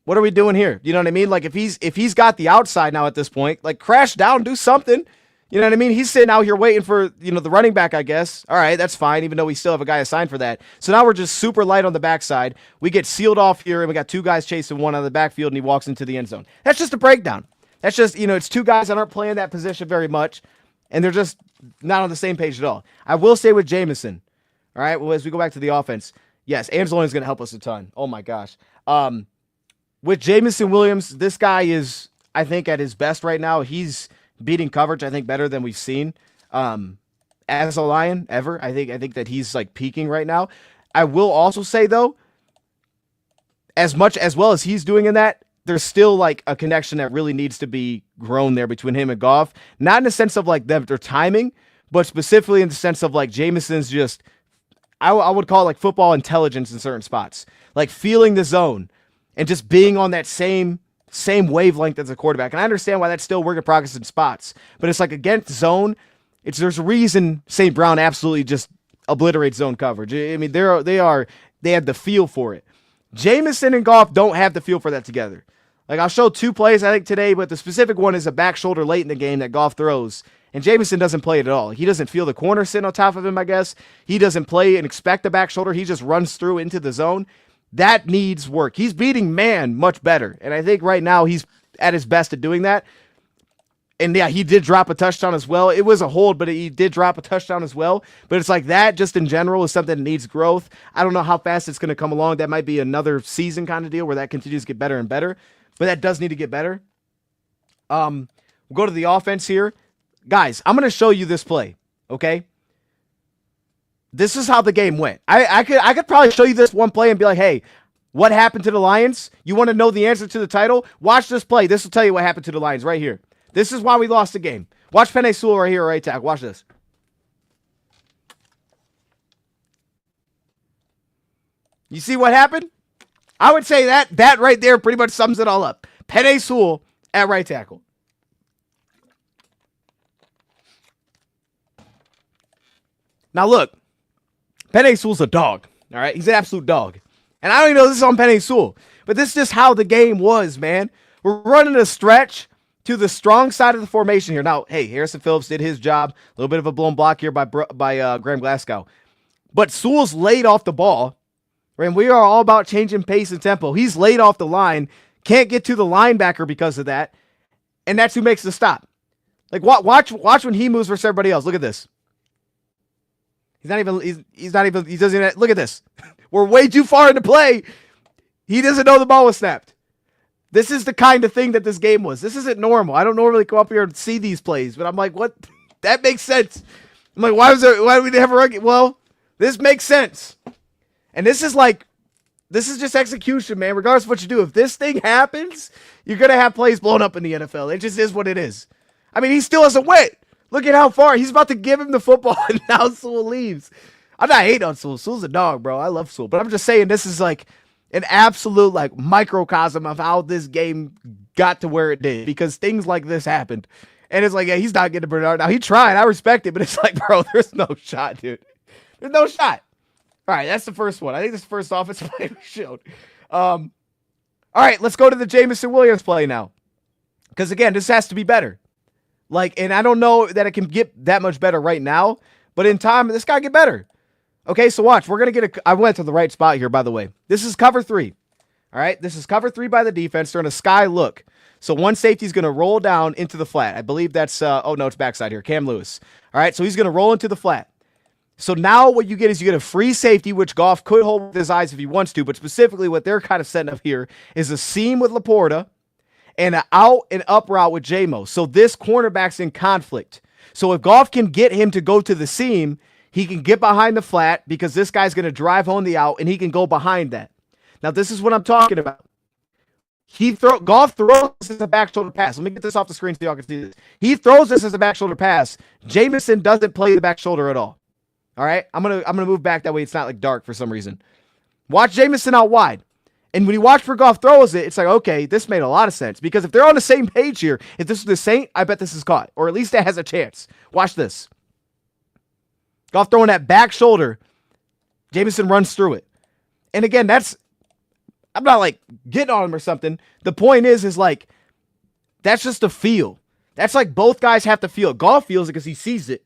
what are we doing here? You know what I mean? Like, if he's got the outside now at this point, like, crash down, do something. You know what I mean? He's sitting out here waiting for, the running back, I guess. All right, that's fine, even though we still have a guy assigned for that. So now we're just super light on the backside. We get sealed off here, and we got 2 guys chasing one out of the backfield, and he walks into the end zone. That's just a breakdown. That's just, it's 2 guys that aren't playing that position very much, and they're just not on the same page at all. I will say with Jamison, all right, well, as we go back to the offense, yes, Anzalone is going to help us a ton. Oh, my gosh. With Jamison Williams, this guy is, I think, at his best right now. He's beating coverage, I think, better than we've seen as a Lion ever. I think that he's like peaking right now. I will also say though, as well as he's doing in that, there's still like a connection that really needs to be grown there between him and Goff. Not in the sense of like their timing, but specifically in the sense of like Jamison's just, I would call it like football intelligence in certain spots, like feeling the zone and just being on that same wavelength as a quarterback. And I understand why that's still work in progress in spots, but it's like against zone, there's a reason St. Brown absolutely just obliterates zone coverage. I mean, they have the feel for it. Jamison and Goff don't have the feel for that together. Like, I'll show 2 plays, I think, today, but the specific one is a back shoulder late in the game that Goff throws, and Jamison doesn't play it at all. He doesn't feel the corner sitting on top of him, I guess. He doesn't play and expect the back shoulder. He just runs through into the zone. That needs work. He's beating man much better. And I think right now he's at his best at doing that. And yeah, he did drop a touchdown as well. It was a hold, but he did drop a touchdown as well. But it's like that just in general is something that needs growth. I don't know how fast it's going to come along. That might be another season kind of deal where that continues to get better and better. But that does need to get better. We'll go to the offense here. guys, I'm going to show you this play, okay? This is how the game went. I could probably show you this one play and be like, hey, what happened to the Lions? You want to know the answer to the title? Watch this play. This will tell you what happened to the Lions right here. This is why we lost the game. Watch Penei Sewell right here, right tackle. Watch this. You see what happened? I would say that right there pretty much sums it all up. Penei Sewell at right tackle. Now look, Penei Sewell's a dog. All right, he's an absolute dog. And I don't even know this is on Penei Sewell, but this is just how the game was, man. We're running a stretch to the strong side of the formation here. Now, hey, Harrison Phillips did his job. A little bit of a blown block here by Graham Glasgow. But Sewell's laid off the ball. And we are all about changing pace and tempo. He's laid off the line. Can't get to the linebacker because of that. And that's who makes the stop. Like, watch when he moves versus everybody else. Look at this. He doesn't even, look at this. We're way too far into play. He doesn't know the ball was snapped. This is the kind of thing that this game was. This isn't normal. I don't normally come up here and see these plays, but I'm like, what? That makes sense. I'm like, why do we have a run? Well, this makes sense. And this is just execution, man. Regardless of what you do, if this thing happens, you're going to have plays blown up in the NFL. It just is what it is. I mean, he still hasn't went. Look at how far. He's about to give him the football, and now Sewell leaves. I'm not hating on Sewell. Sewell's a dog, bro. I love Sewell. But I'm just saying this is like an absolute like microcosm of how this game got to where it did. Because things like this happened. And it's like, yeah, he's not getting Bernard. Now, he tried. I respect it. But it's like, bro, there's no shot, dude. There's no shot. All right, that's the first one. I think this first offensive play we showed. All right, let's go to the Jameson Williams play now. Because, again, this has to be better. Like, and I don't know that it can get that much better right now. But in time, this got to get better. Okay, so watch. We're going to get I went to the right spot here, by the way. This is cover 3. All right, this is cover 3 by the defense. They're in a sky look. So one safety is going to roll down into the flat. I believe that's, oh, no, it's backside here. Cam Lewis. All right, so he's going to roll into the flat. So now what you get is you get a free safety, which Goff could hold with his eyes if he wants to, but specifically what they're kind of setting up here is a seam with Laporta and an out and up route with J-Mo. So this cornerback's in conflict. So if Goff can get him to go to the seam, he can get behind the flat because this guy's going to drive home the out and he can go behind that. Now this is what I'm talking about. Goff throws this as a back shoulder pass. Let me get this off the screen so y'all can see this. He throws this as a back shoulder pass. Jameson doesn't play the back shoulder at all. All right, I'm gonna move back that way. It's not like dark for some reason. Watch Jameson out wide, and when you watch where Goff throws it, it's like, okay, this made a lot of sense because if they're on the same page here, if this is the Saint, I bet this is caught, or at least it has a chance. Watch this. Goff throwing that back shoulder, Jameson runs through it, and again, I'm not like getting on him or something. The point is like that's just a feel. That's like both guys have to feel it. Goff feels it because he sees it.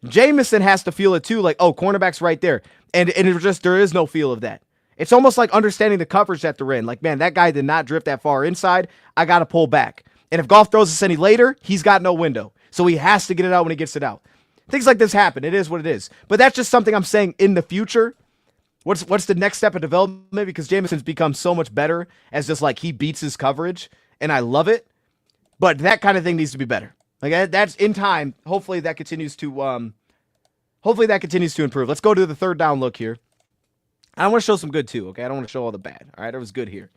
Jameson has to feel it too, like, oh, cornerback's right there. And there is no feel of that. It's almost like understanding the coverage that they're in. Like, man, that guy did not drift that far inside. I got to pull back. And if Goff throws this any later, he's got no window. So he has to get it out when he gets it out. Things like this happen. It is what it is. But that's just something I'm saying in the future. What's the next step of development? Because Jameson's become so much better as just like he beats his coverage. And I love it. But that kind of thing needs to be better. Like that's in time. Hopefully that continues to improve. Let's go to the third down look here. I want to show some good too. Okay, I don't want to show all the bad. All right, it was good here.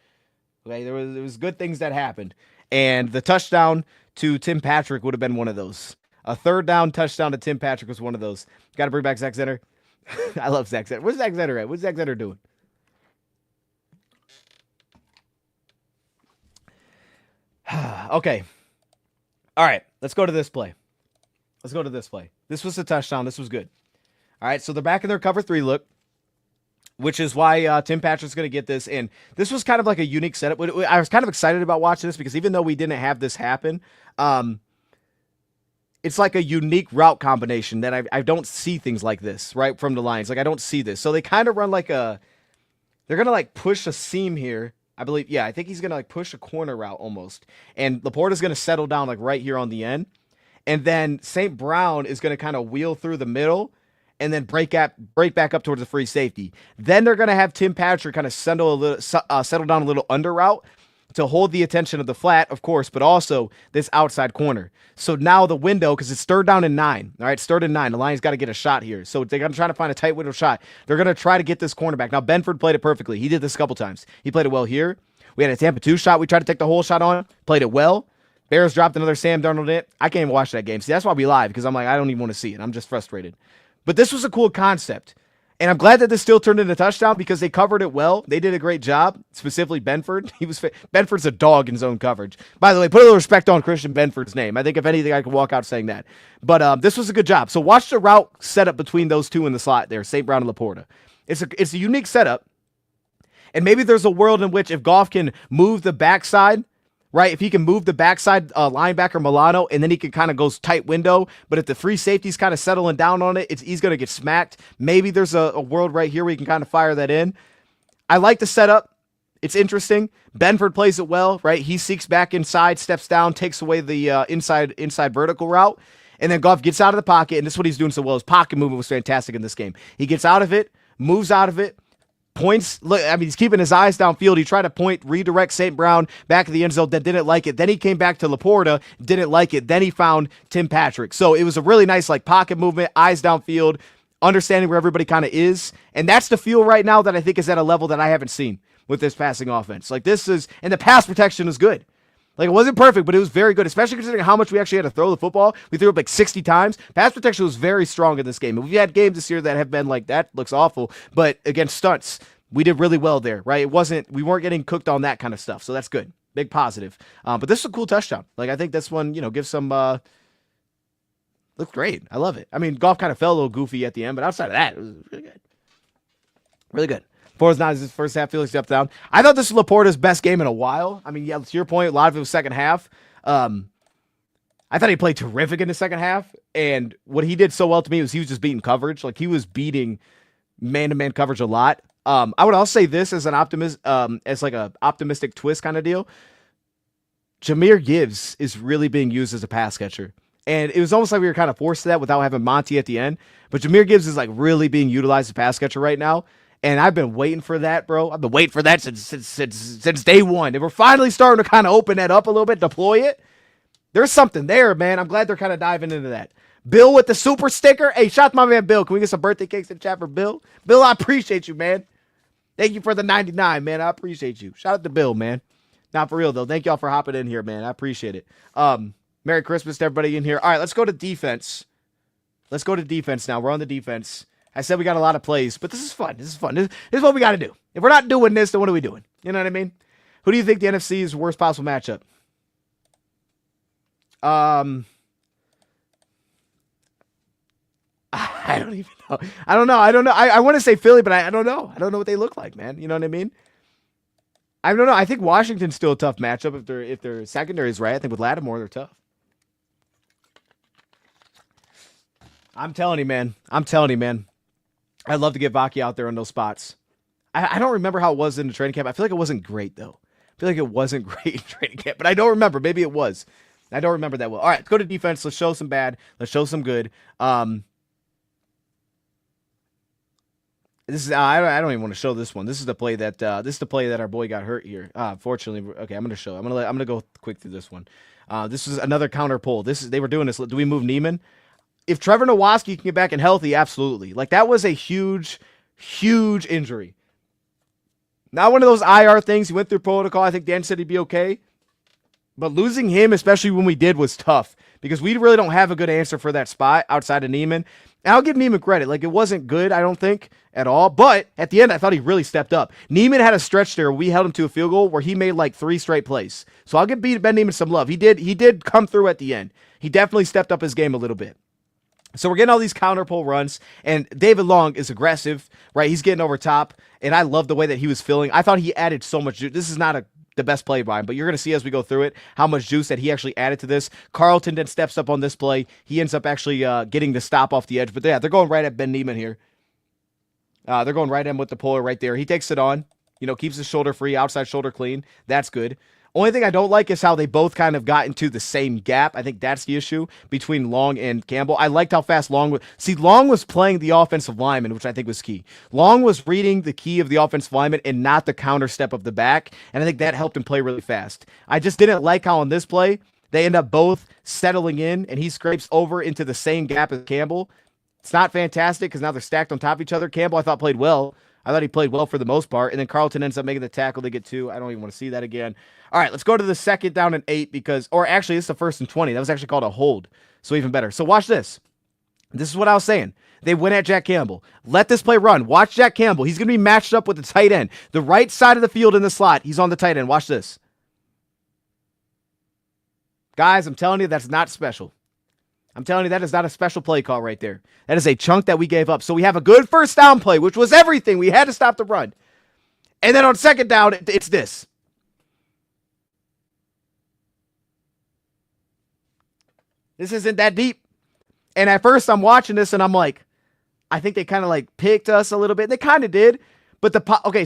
Okay, there was good things that happened, and the touchdown to Tim Patrick would have been one of those. A third down touchdown to Tim Patrick was one of those. Got to bring back Zach Zenner. I love Zach Zenner. Where's Zach Zenner at? What's Zach Zenner doing? Okay. All right, let's go to this play. This was a touchdown. This was good. All right, so they're back in their cover 3 look, which is why Tim Patrick's going to get this. And this was kind of like a unique setup. I was kind of excited about watching this because even though we didn't have this happen, it's like a unique route combination that I don't see things like this, right, from the Lions. Like, I don't see this. So they kind of run like they're going to like push a seam here. I believe, yeah, I think he's going to like push a corner route almost. And Laporta's going to settle down like right here on the end. And then St. Brown is going to kind of wheel through the middle and then break back up towards the free safety. Then they're going to have Tim Patrick kind of settle down a little under route. to hold the attention of the flat, of course, but also this outside corner. So now the window, because it's 3rd down and 9. All right, it's 3rd and 9. The Lions got to get a shot here. So they're going to try to find a tight window shot. They're going to try to get this cornerback. Now, Benford played it perfectly. He did this a couple times. He played it well here. We had a Tampa 2 shot. We tried to take the whole shot on. Played it well. Bears dropped another Sam Darnold in. I can't even watch that game. See, that's why we live, because I'm like, I don't even want to see it. I'm just frustrated. But this was a cool concept. And I'm glad that this still turned into a touchdown because they covered it well. They did a great job, specifically Benford. Benford's a dog in zone coverage. By the way, put a little respect on Christian Benford's name. I think if anything, I could walk out saying that. But this was a good job. So watch the route setup between those two in the slot there, St. Brown and Laporta. It's a unique setup. And maybe there's a world in which if Goff can move the backside, right? If he can move the backside linebacker Milano, and then he can kind of go tight window. But if the free safety's kind of settling down on it, he's going to get smacked. Maybe there's a world right here where you can kind of fire that in. I like the setup. It's interesting. Benford plays it well, right? He seeks back inside, steps down, takes away the inside vertical route. And then Goff gets out of the pocket, and this is what he's doing so well. His pocket movement was fantastic in this game. He gets out of it, moves out of it, points. Look, I mean, he's keeping his eyes downfield. He tried to redirect St. Brown back of the end zone, that didn't like it. Then he came back to Laporta, didn't like it. Then he found Tim Patrick. So it was a really nice pocket movement, eyes downfield, understanding where everybody kind of is. And that's the feel right now that I think is at a level that I haven't seen with this passing offense. And the pass protection is good. It wasn't perfect, but it was very good, especially considering how much we actually had to throw the football. We threw it 60 times. Pass protection was very strong in this game. And we've had games this year that have been that looks awful, but against stunts, we did really well there, right? We weren't getting cooked on that kind of stuff, so that's good. Big positive. But this is a cool touchdown. I think this one, gives some, looked great. I love it. I mean, Goff kind of fell a little goofy at the end, but outside of that, it was really good. Really good. 4-9 is his first half. Felix stepped down. I thought this was Laporta's best game in a while. I mean, yeah, to your point, a lot of it was second half. I thought he played terrific in the second half, and what he did so well to me was he was just beating coverage. He was beating man-to-man coverage a lot. I would also say this as an optimist, as a optimistic twist kind of deal. Jahmyr Gibbs is really being used as a pass catcher. And it was almost like we were kind of forced to that without having Monty at the end. But Jahmyr Gibbs is really being utilized as a pass catcher right now. And I've been waiting for that, bro. I've been waiting for that since day one. And we're finally starting to kind of open that up a little bit, deploy it. There's something there, man. I'm glad they're kind of diving into that. Bill with the super sticker. Hey, shout out to my man Bill. Can we get some birthday cakes in chat for Bill? Bill, I appreciate you, man. Thank you for the 99, man. I appreciate you. Shout out to Bill, man. Now, for real, though. Thank y'all for hopping in here, man. I appreciate it. Merry Christmas to everybody in here. All right, let's go to defense. Let's go to defense now. We're on the defense. I said we got a lot of plays, but this is fun. This is fun. This is what we got to do. If we're not doing this, then what are we doing? You know what I mean? Who do you think the NFC's worst possible matchup? I don't even know. I don't know. I want to say Philly, but I don't know. I don't know what they look like, man. You know what I mean? I don't know. I think Washington's still a tough matchup if their secondary is right. I think with Lattimore, they're tough. I'm telling you, man. I'd love to get Vaki out there on those spots. I don't remember how it was in the training camp. I feel like it wasn't great, though. I feel like it wasn't great in training camp, but I don't remember. Maybe it was. I don't remember that well. All right, let's go to defense. Let's show some bad. Let's show some good. This is I don't even want to show this one. This is the play that our boy got hurt here. Fortunately, okay, I'm gonna go quick through this one. This is another counter pull. They were doing this. Do we move Neiman? If Trevor Nowatzki can get back and healthy, absolutely. That was a huge, huge injury. Not one of those IR things. He went through protocol. I think Dan said he'd be okay. But losing him, especially when we did, was tough because we really don't have a good answer for that spot outside of Neiman. And I'll give Neiman credit. It wasn't good, I don't think, at all. But at the end, I thought he really stepped up. Neiman had a stretch there. We held him to a field goal where he made 3 straight plays. So I'll give Ben Neiman some love. He did come through at the end. He definitely stepped up his game a little bit. So we're getting all these counter pull runs, and David Long is aggressive, right? He's getting over top, and I love the way that he was filling. I thought he added so much juice. This is not the best play by him, but you're going to see as we go through it how much juice that he actually added to this. Carlton then steps up on this play. He ends up actually getting the stop off the edge, but yeah, they're going right at Ben Neiman here. They're going right in with the puller right there. He takes it on, keeps his shoulder free, outside shoulder clean. That's good. Only thing I don't like is how they both kind of got into the same gap. I think that's the issue between Long and Campbell. I liked how fast Long was. See, Long was playing the offensive lineman, which I think was key. Long was reading the key of the offensive lineman and not the counter step of the back, and I think that helped him play really fast. I just didn't like how on this play, they end up both settling in, and he scrapes over into the same gap as Campbell. It's not fantastic because now they're stacked on top of each other. Campbell, I thought, played well. I thought he played well for the most part. And then Carlton ends up making the tackle. They get 2. I don't even want to see that again. All right, let's go to the 2nd down and 8 because, or actually, this is the 1st and 20. That was actually called a hold. So even better. So watch this. This is what I was saying. They went at Jack Campbell. Let this play run. Watch Jack Campbell. He's going to be matched up with the tight end. The right side of the field in the slot. He's on the tight end. Watch this. Guys, I'm telling you, that's not special. I'm telling you, that is not a special play call right there. That is a chunk that we gave up. So we have a good 1st down play, which was everything. We had to stop the run. And then on 2nd down, it's this. This isn't that deep. And at first, I'm watching this, and I'm like, I think they kind of like picked us a little bit. They kind of did. But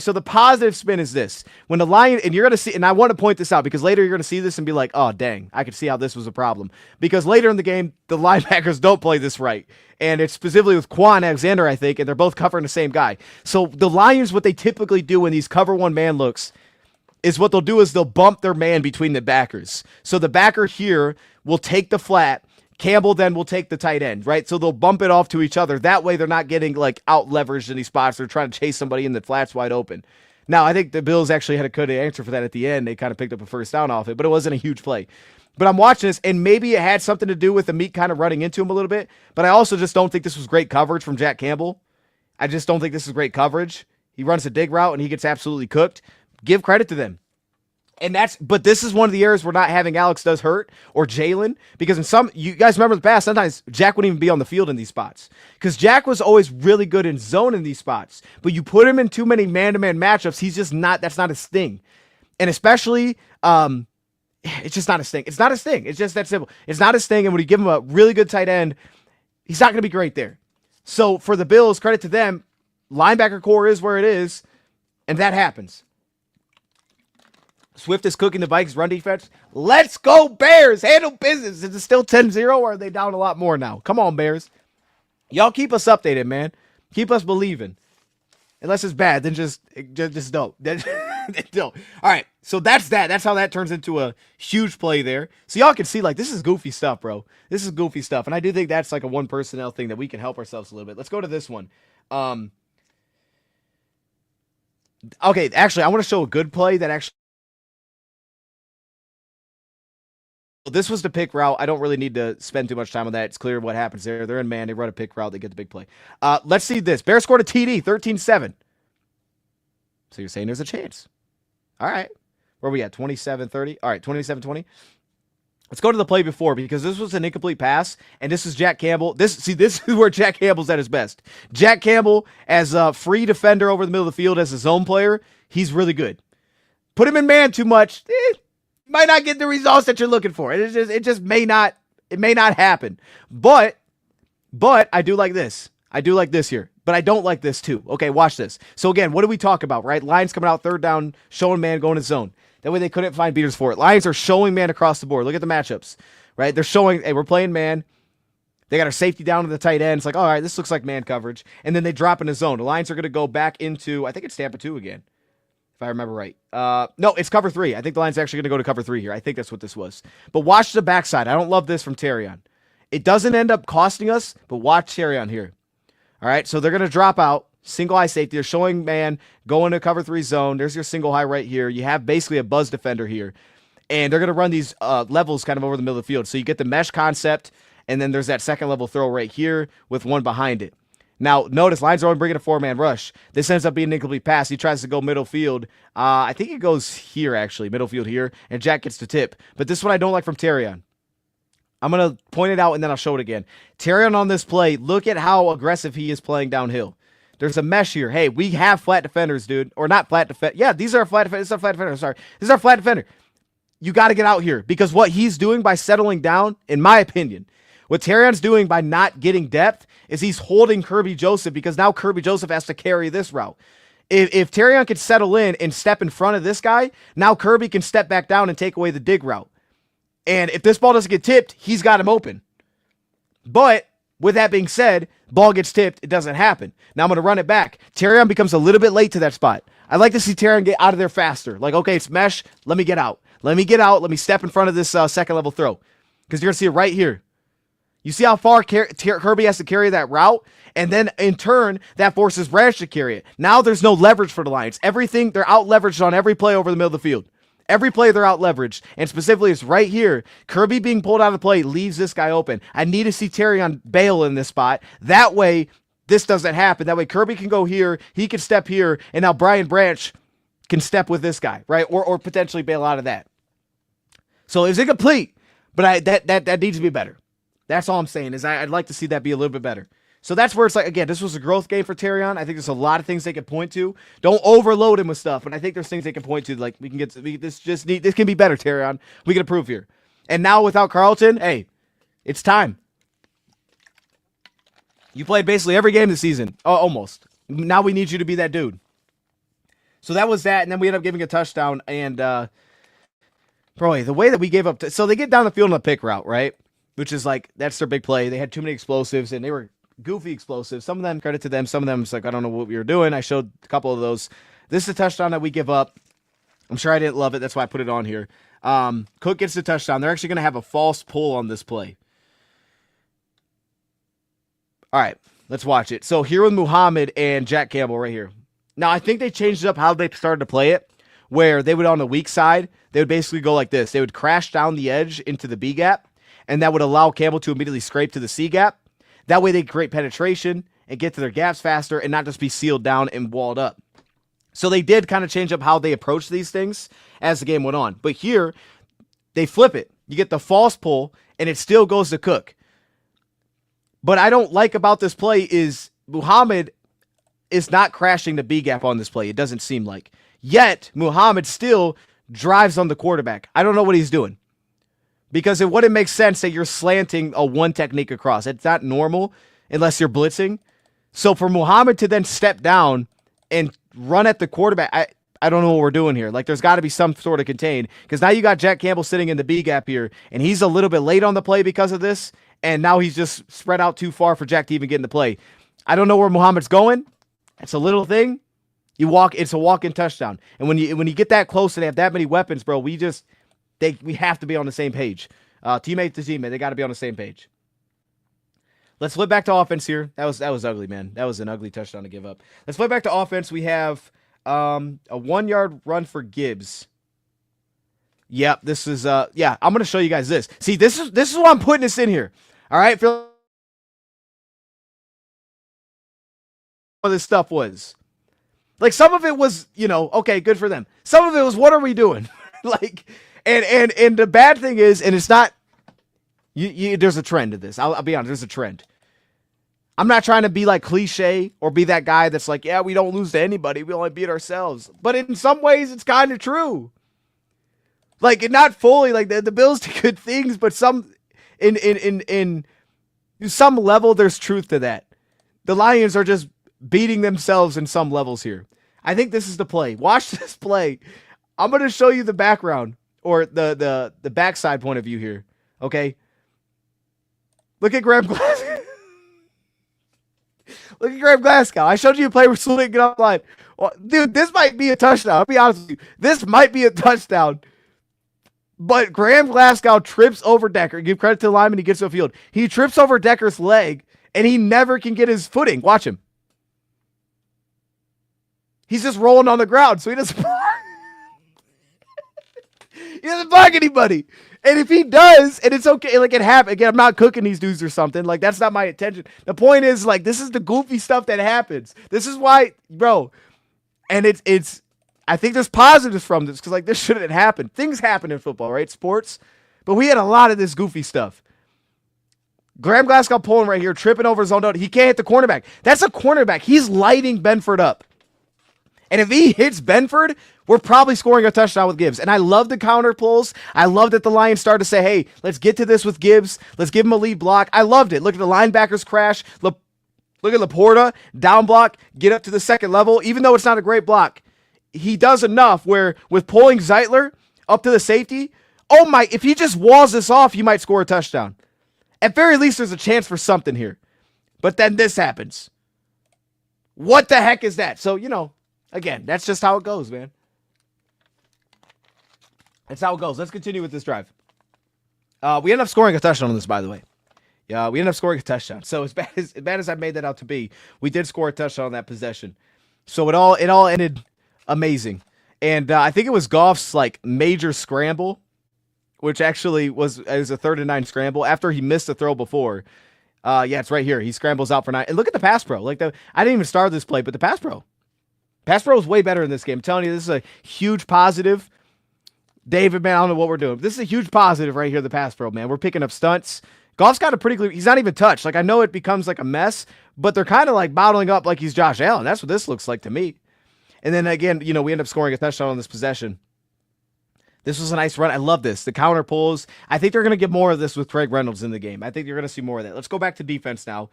so the positive spin is this. When the Lion, and you're going to see, and I want to point this out because later you're going to see this and be like, oh, dang, I could see how this was a problem. Because later in the game, the linebackers don't play this right. And it's specifically with Quan Alexander, I think, and they're both covering the same guy. So the Lions, what they typically do in these cover one man looks is what they'll do is they'll bump their man between the backers. So the backer here will take the flat. Campbell then will take the tight end, right? So they'll bump it off to each other. That way they're not getting like out leveraged in these spots. They're trying to chase somebody in the flats wide open. Now, I think the Bills actually had a good answer for that at the end. They kind of picked up a 1st down off it, but it wasn't a huge play. But I'm watching this, and maybe it had something to do with the meat kind of running into him a little bit, but I also just don't think this was great coverage from Jack Campbell. I just don't think this is great coverage. He runs a dig route, and he gets absolutely cooked. Give credit to them. But this is one of the areas where not having Alex does hurt, or Jalen, because you guys remember in the past, sometimes Jack wouldn't even be on the field in these spots because Jack was always really good in zone in these spots, but you put him in too many man-to-man matchups, he's just not, that's not his thing. And especially, it's just not his thing. It's not his thing. It's just that simple. It's not his thing. And when you give him a really good tight end, he's not going to be great there. So for the Bills, credit to them, linebacker core is where it is, and that happens. Swift is cooking the Vikings run defense. Let's go, Bears. Handle business. Is it still 10-0 or are they down a lot more now? Come on, Bears. Y'all keep us updated, man. Keep us believing. Unless it's bad, then just don't. Don't. All right, so that's that. That's how that turns into a huge play there. So y'all can see, like, this is goofy stuff, bro. This is goofy stuff. And I do think that's like a one personnel thing that we can help ourselves a little bit. Let's go to this one. Okay, actually, I want to show a good play that actually. This was the pick route. I don't really need to spend too much time on that. It's clear what happens there. They're in man. They run a pick route. They get the big play. Let's see this. Bears scored a TD, 13-7. So you're saying there's a chance. All right. Where are we at? 27-30? All right, 27-20. Let's go to the play before because this was an incomplete pass, and this is Jack Campbell. This is where Jack Campbell's at his best. Jack Campbell, as a free defender over the middle of the field as a zone player, he's really good. Put him in man too much, might not get the results that you're looking for. It just may not happen. But I do like this. I do like this here. But I don't like this too. Okay, watch this. So again, what do we talk about, right? Lions coming out 3rd down, showing man, going to zone. That way they couldn't find beaters for it. Lions are showing man across the board. Look at the matchups, right? They're showing, hey, we're playing man. They got our safety down to the tight end. It's like, all right, this looks like man coverage. And then they drop in the zone. The Lions are going to go back into, I think it's Tampa 2 again, if I remember right. No, it's cover 3. I think the Lions are actually going to go to cover 3 here. I think that's what this was. But watch the backside. I don't love this from Terrion. It doesn't end up costing us, but watch Terrion here. All right, so they're going to drop out. Single high safety. They're showing man going to cover 3 zone. There's your single high right here. You have basically a buzz defender here. And they're going to run these levels kind of over the middle of the field. So you get the mesh concept, and then there's that second level throw right here with one behind it. Now, notice Lions are only bringing a 4-man rush. This ends up being an incomplete pass. He tries to go middle field. I think it goes here, actually, middle field here, and Jack gets the tip. But this is what I don't like from Terrion. I'm going to point it out, and then I'll show it again. Terrion on this play, look at how aggressive he is playing downhill. There's a mesh here. Hey, we have flat defenders, dude. Or not flat defender. Yeah, these are flat defenders. This is a flat defender. Sorry. This is our flat defender. You got to get out here because what he's doing by settling down, in my opinion, what Terrion's doing by not getting depth is he's holding Kirby Joseph because now Kirby Joseph has to carry this route. If Terrion can settle in and step in front of this guy, now Kirby can step back down and take away the dig route. And if this ball doesn't get tipped, he's got him open. But with that being said, ball gets tipped, it doesn't happen. Now I'm going to run it back. Terrion becomes a little bit late to that spot. I'd like to see Terrion get out of there faster. Like, okay, it's mesh. Let me get out. Let me get out. Let me step in front of this second level throw. Because you're going to see it right here. You see how far Kirby has to carry that route? And then, in turn, that forces Branch to carry it. Now there's no leverage for the Lions. Everything, they're out-leveraged on every play over the middle of the field. Every play, they're out-leveraged. And specifically, it's right here. Kirby being pulled out of the play leaves this guy open. I need to see Terrion bail in this spot. That way, this doesn't happen. That way, Kirby can go here, he can step here, and now Brian Branch can step with this guy, right? Or potentially bail out of that. So, it was incomplete, but that needs to be better. That's all I'm saying, is I'd like to see that be a little bit better. So that's where it's like, again, this was a growth game for Terrion. I think there's a lot of things they can point to. Don't overload him with stuff, but I think there's things they can point to. Like, this can be better, Terrion. We can improve here. And now without Carlton, hey, it's time. You played basically every game this season. Oh, almost. Now we need you to be that dude. So that was that, and then we ended up giving a touchdown, and bro, the way that we gave up, so they get down the field on a pick route, right? Which is like, that's their big play. They had too many explosives, and they were goofy explosives. Some of them, credit to them. Some of them, it's like, I don't know what we were doing. I showed a couple of those. This is a touchdown that we give up. I'm sure I didn't love it. That's why I put it on here. Cook gets the touchdown. They're actually going to have a false pull on this play. All right, let's watch it. So here with Muhammad and Jack Campbell right here. Now, I think they changed up how they started to play it, where they would, on the weak side, they would basically go like this. They would crash down the edge into the B gap, and that would allow Campbell to immediately scrape to the C gap. That way they create penetration and get to their gaps faster and not just be sealed down and walled up. So they did kind of change up how they approach these things as the game went on. But here, they flip it. You get the false pull, and it still goes to Cook. But I don't like about this play is Muhammad is not crashing the B gap on this play. It doesn't seem like. Yet, Muhammad still drives on the quarterback. I don't know what he's doing. Because it wouldn't make sense that you're slanting a one technique across. It's not normal unless you're blitzing. So for Muhammad to then step down and run at the quarterback, I don't know what we're doing here. Like, there's got to be some sort of contain. Because now you got Jack Campbell sitting in the B gap here, and he's a little bit late on the play because of this, and now he's just spread out too far for Jack to even get in the play. I don't know where Muhammad's going. It's a little thing. It's a walk-in touchdown. And when you get that close and they have that many weapons, bro, we have to be on the same page. Teammate to teammate, they got to be on the same page. Let's flip back to offense here. That was ugly, man. That was an ugly touchdown to give up. Let's flip back to offense. We have a 1-yard run for Gibbs. Yep, this is I'm going to show you guys this. See, this is why I'm putting this in here. All right, Phil. What this stuff was. Like, some of it was, okay, good for them. Some of it was, what are we doing? Like, and the bad thing is, and it's not, there's a trend to this. I'll be honest, there's a trend. I'm not trying to be like cliche or be that guy that's like, yeah, we don't lose to anybody. We only beat ourselves. But in some ways, it's kind of true. Like, not fully, like the Bills do good things, but in some level, there's truth to that. The Lions are just beating themselves in some levels here. I think this is the play. Watch this play. I'm going to show you the background or the backside point of view here. Okay. Look at Graham Glasgow. Look at Graham Glasgow. I showed you a play where Slick get up line. Well, dude, this might be a touchdown. I'll be honest with you. This might be a touchdown. But Graham Glasgow trips over Decker. Give credit to the lineman. He gets to the field. He trips over Decker's leg, and he never can get his footing. Watch him. He's just rolling on the ground, so he doesn't block. He doesn't block anybody. And if he does, and it's okay, like, it happened. Again, I'm not cooking these dudes or something. Like, that's not my intention. The point is, like, this is the goofy stuff that happens. This is why, bro. And it's I think there's positives from this, because, like, this shouldn't happen. Things happen in football, right? Sports. But we had a lot of this goofy stuff. Graham Glasgow pulling right here, tripping over his own note. He can't hit the cornerback. That's a cornerback. He's lighting Benford up. And if he hits Benford, we're probably scoring a touchdown with Gibbs. And I love the counter pulls. I love that the Lions started to say, hey, let's get to this with Gibbs. Let's give him a lead block. I loved it. Look at the linebackers crash. Look, Look at Laporta, down block, get up to the second level. Even though it's not a great block, he does enough where with pulling Zeitler up to the safety, oh my, if he just walls this off, you might score a touchdown. At very least, there's a chance for something here. But then this happens. What the heck is that? So, again, that's just how it goes, man. That's how it goes. Let's continue with this drive. We ended up scoring a touchdown on this, by the way. Yeah, we ended up scoring a touchdown. So as bad as I made that out to be, we did score a touchdown on that possession. So it all ended amazing. And I think it was Goff's major scramble, which actually was a 3rd and 9 scramble after he missed the throw before. Yeah, it's right here. He scrambles out for 9. And look at the pass pro. I didn't even start this play, but the pass pro. Pass pro is way better in this game. I'm telling you, this is a huge positive. David, man, I don't know what we're doing. This is a huge positive right here, the pass pro, man. We're picking up stunts. Goff's got a pretty clear. He's not even touched. I know it becomes a mess, but they're kind of bottling up like he's Josh Allen. That's what this looks like to me. And then again, we end up scoring a touchdown on this possession. This was a nice run. I love this. The counter pulls. I think they're going to get more of this with Craig Reynolds in the game. I think you're going to see more of that. Let's go back to defense now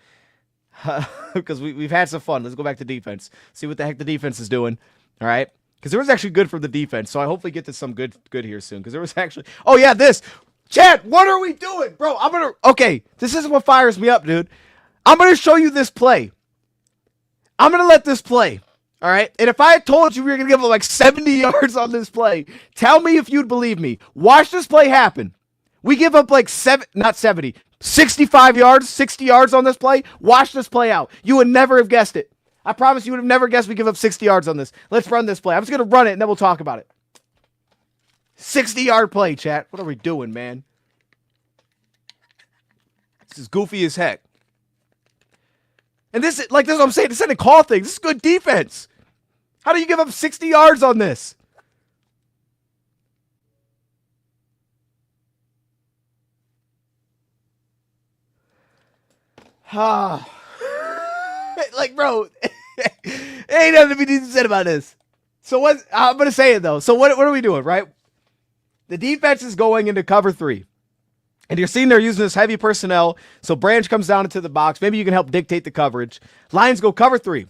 because we've had some fun. Let's go back to defense. See what the heck the defense is doing. All right. Because there was actually good for the defense. So I hopefully get to some good here soon. Because there was actually, oh yeah, this. Chad, what are we doing? Bro, okay, this is what fires me up, dude. I'm going to show you this play. I'm going to let this play. All right. And if I had told you we were going to give up 70 yards on this play, tell me if you'd believe me. Watch this play happen. We give up 65 yards, 60 yards on this play. Watch this play out. You would never have guessed it. I promise you would have never guessed we give up 60 yards on this. Let's run this play. I'm just going to run it and then we'll talk about it. 60-yard play, chat. What are we doing, man? This is goofy as heck. And this is what I'm saying. This isn't a call thing. This is good defense. How do you give up 60 yards on this? Bro, ain't nothing to be said about this. So what? I'm gonna say it though. So what are we doing, right? The defense is going into cover 3. And you're seeing they're using this heavy personnel. So Branch comes down into the box. Maybe you can help dictate the coverage. Lions go cover 3.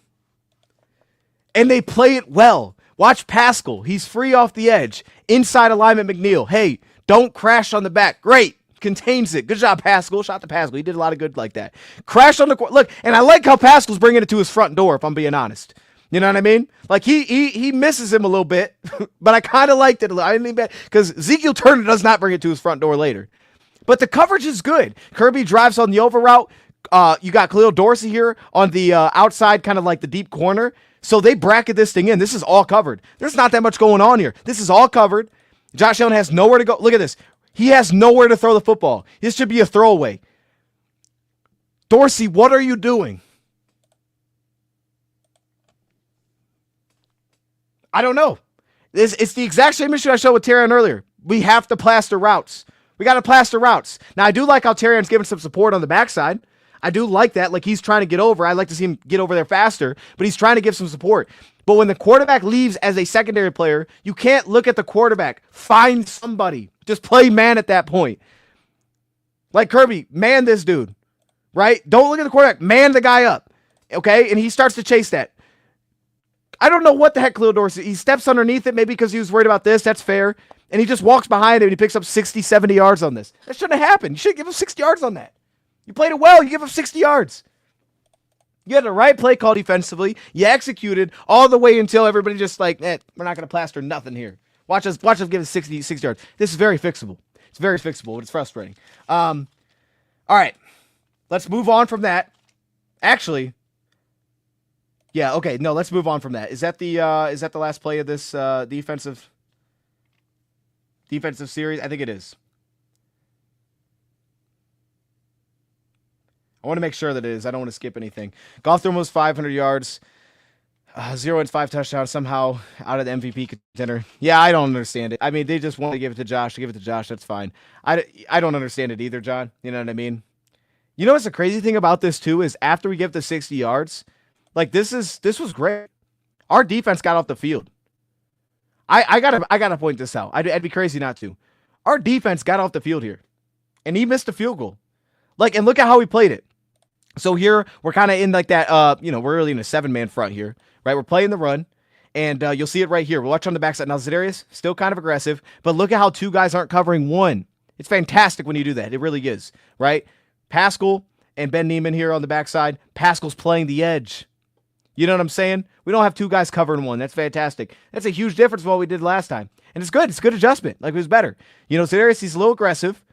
And they play it well. Watch Pascal. He's free off the edge. Inside alignment, McNeil. Hey, don't crash on the back. Great. Contains it. Good job, Pascal. Shout out to Pascal. He did a lot of good like that. Crash on the court. Look, and I like how Pascal's bringing it to his front door, if I'm being honest. You know what I mean? He misses him a little bit, but I kind of liked it a little. I didn't even because Ezekiel Turner does not bring it to his front door later. But the coverage is good. Kirby drives on the over route. You got Khalil Dorsey here on the outside, kind of the deep corner. So they bracket this thing in. This is all covered. There's not that much going on here. This is all covered. Josh Allen has nowhere to go. Look at this. He has nowhere to throw the football. This should be a throwaway. Dorsey, what are you doing? I don't know. It's the exact same issue I showed with Terrion earlier. We have to plaster routes. We got to plaster routes. Now, I do like how Terrion's giving some support on the backside. I do like that. He's trying to get over. I'd like to see him get over there faster, but he's trying to give some support. But when the quarterback leaves as a secondary player, you can't look at the quarterback. Find somebody. Just play man at that point. Kirby, man this dude, right? Don't look at the quarterback. Man the guy up, okay? And he starts to chase that. I don't know what the heck Khalil Dorsey. He steps underneath it, maybe because he was worried about this. That's fair. And he just walks behind him and he picks up 60, 70 yards on this. That shouldn't have happened. You should give him 60 yards on that. You played it well. You give him 60 yards. You had the right play call defensively. You executed all the way until everybody just we're not going to plaster nothing here. Watch us give it 60 yards. This is very fixable. It's very fixable, but it's frustrating. All right. Let's move on from that. Actually, yeah, okay. No, let's move on from that. Is that the last play of this defensive series? I think it is. I want to make sure that it is. I don't want to skip anything. Goff threw almost 500 yards, 0 and 5 touchdowns, somehow out of the MVP contender. Yeah, I don't understand it. I mean, they just want to give it to Josh. To give it to Josh, that's fine. I don't understand it either, John. You know what I mean? You know what's the crazy thing about this too is after we give the 60 yards, this was great. Our defense got off the field. I gotta point this out. I'd be crazy not to. Our defense got off the field here, and he missed a field goal. And look at how he played it. So here we're kind of in like that, we're really in a 7-man front here, right? We're playing the run, and you'll see it right here. We'll watch on the backside. Now, Za'Darius, still kind of aggressive, but look at how 2 guys aren't covering 1. It's fantastic when you do that. It really is, right? Pascal and Ben Neiman here on the backside. Pascal's playing the edge. You know what I'm saying? We don't have 2 guys covering 1. That's fantastic. That's a huge difference from what we did last time. And it's good. It's a good adjustment. Like, it was better. Za'Darius, he's a little aggressive.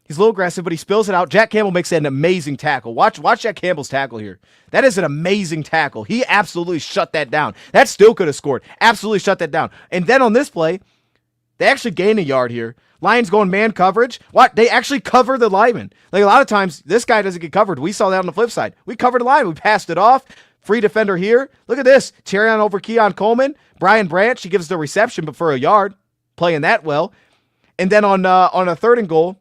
But he spills it out. Jack Campbell makes an amazing tackle. Watch Jack Campbell's tackle here. That is an amazing tackle. He absolutely shut that down. That still could have scored. Absolutely shut that down. And then on this play, they actually gain a yard here. Lions going man coverage. What? They actually cover the lineman. Like, a lot of times, this guy doesn't get covered. We saw that on the flip side. We covered the line. We passed it off. Free defender here. Look at this. Terrion over Keon Coleman. Brian Branch, he gives the reception, but for a yard. Playing that well. And then on a 3rd and goal,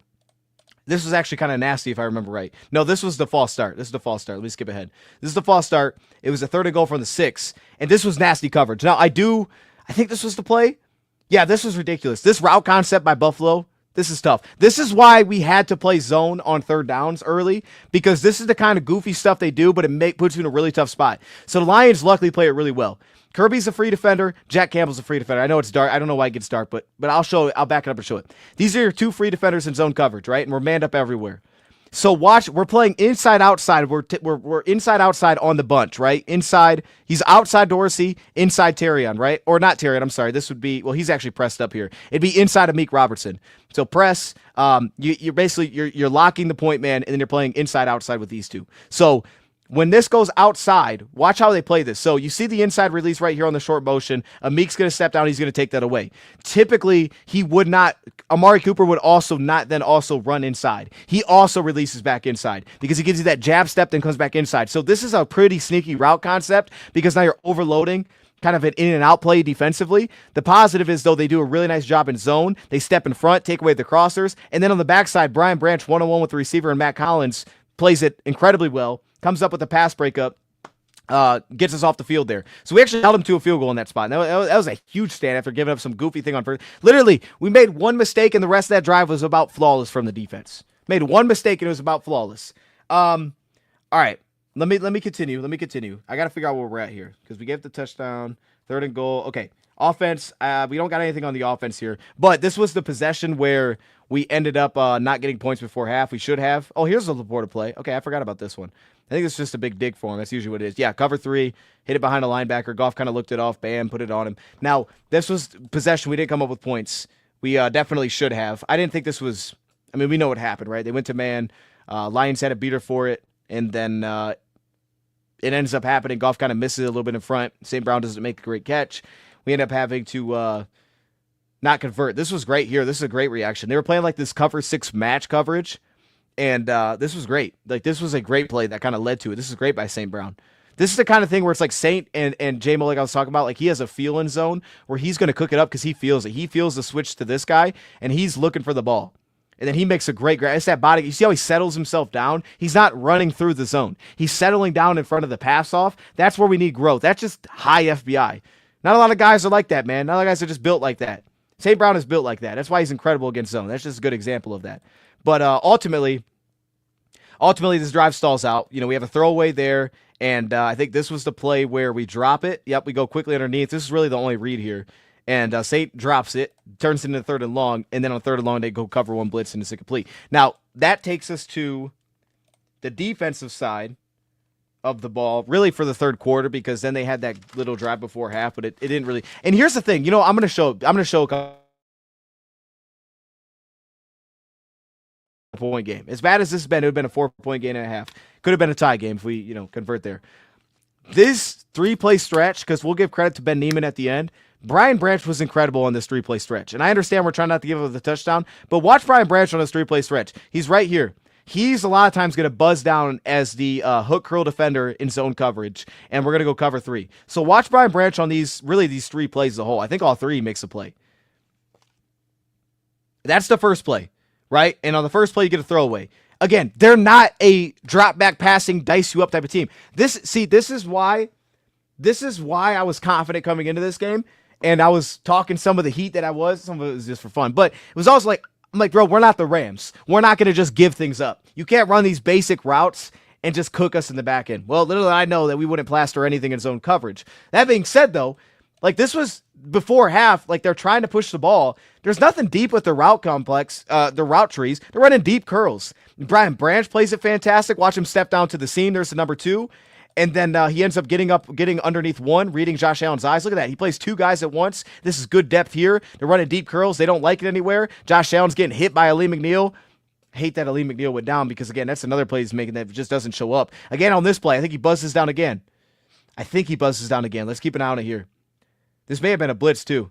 this was actually kind of nasty if I remember right. No, this was the false start. Let me skip ahead. This is the false start. It was a 3rd and goal from the 6. And this was nasty coverage. Now, I think this was the play. Yeah, this was ridiculous. This route concept by Buffalo, this is tough. This is why we had to play zone on 3rd downs early, because this is the kind of goofy stuff they do, but it puts you in a really tough spot. So the Lions luckily play it really well. Kirby's a free defender. Jack Campbell's a free defender. I know it's dark. I don't know why it gets dark, but I'll back it up and show it. These are your 2 free defenders in zone coverage, right? And we're manned up everywhere. So watch, we're playing inside outside. We're inside outside on the bunch, right? Inside, he's outside Dorsey, inside Terrion, right? Or not Terrion, I'm sorry. This would be, well, he's actually pressed up here. It'd be inside of Meek Robertson. So press, you're basically you're locking the point man, and then you're playing inside outside with these 2. So when this goes outside, watch how they play this. So you see the inside release right here on the short motion. Meek's going to step down. He's going to take that away. Typically, he would not. Amari Cooper would also not then also run inside. He also releases back inside because he gives you that jab step, then comes back inside. So this is a pretty sneaky route concept because now you're overloading kind of an in and out play defensively. The positive is, though, they do a really nice job in zone. They step in front, take away the crossers. And then on the backside, Brian Branch, one-on-one with the receiver, and Matt Collins plays it incredibly well. Comes up with a pass breakup, gets us off the field there. So we actually held him to a field goal in that spot. That was a huge stand after giving up some goofy thing on first. Literally, we made one mistake, and the rest of that drive was about flawless from the defense. Made one mistake, and it was about flawless. All right, let me continue. I got to figure out where we're at here because we gave the touchdown, 3rd and goal. Okay, offense. We don't got anything on the offense here, but this was the possession where we ended up not getting points before half. We should have. Oh, here's the Laporta play. Okay, I forgot about this one. I think it's just a big dig for him. That's usually what it is. Yeah, cover 3, hit it behind a linebacker. Goff kind of looked it off. Bam, put it on him. Now, this was possession. We didn't come up with points. We definitely should have. I didn't think this was – I mean, we know what happened, right? They went to man. Lions had a beater for it, and then it ends up happening. Goff kind of misses it a little bit in front. St. Brown doesn't make a great catch. We end up having to not convert. This was great here. This is a great reaction. They were playing like this cover 6 match coverage. And this was great. Like, this was a great play that kind of led to it. This is great by St. Brown. This is the kind of thing where it's like Saint and J-Mo, like I was talking about, like he has a feel in zone where he's going to cook it up because he feels it. He feels the switch to this guy, and he's looking for the ball. And then he makes a great grab. It's that body. You see how he settles himself down? He's not running through the zone. He's settling down in front of the pass off. That's where we need growth. That's just high FBI. Not a lot of guys are like that, man. Not a lot of guys are just built like that. St. Brown is built like that. That's why he's incredible against zone. That's just a good example of that. But ultimately, this drive stalls out. We have a throwaway there, and I think this was the play where we drop it. Yep, we go quickly underneath. This is really the only read here. And Saint drops it, turns it into 3rd and long, and then on 3rd and long, they go cover 1 blitz and it's incomplete. Now, that takes us to the defensive side of the ball, really for the 3rd quarter, because then they had that little drive before half, but it didn't really. And here's the thing, I'm going to show a couple point game. As bad as this has been, it would have been a 4-point game and a half. Could have been a tie game if we, convert there. This 3-play stretch, because we'll give credit to Ben Neiman at the end, Brian Branch was incredible on this 3-play stretch. And I understand we're trying not to give him the touchdown, but watch Brian Branch on this 3-play stretch. He's right here. He's a lot of times going to buzz down as the hook curl defender in zone coverage, and we're going to go cover 3. So watch Brian Branch on these 3 plays as a whole. I think all 3 makes a play. That's the first play, right? And on the first play, you get a throwaway. Again, they're not a drop back passing, dice you up type of team. This is why I was confident coming into this game, and I was talking some of the heat that I was. Some of it was just for fun, but it was also like, I'm like, bro, we're not the Rams. We're not going to just give things up. You can't run these basic routes and just cook us in the back end. Well, little did I know that we wouldn't plaster anything in zone coverage. That being said, though, like this was before half, like they're trying to push the ball. There's nothing deep with the route complex, the route trees. They're running deep curls. Brian Branch plays it fantastic. Watch him step down to the seam. There's the number 2. And then he ends up getting underneath 1, reading Josh Allen's eyes. Look at that. He plays 2 guys at once. This is good depth here. They're running deep curls. They don't like it anywhere. Josh Allen's getting hit by Ali McNeil. Hate that Ali McNeil went down because, again, that's another play he's making that just doesn't show up. Again, on this play, I think he buzzes down again. Let's keep an eye on it here. This may have been a blitz, too.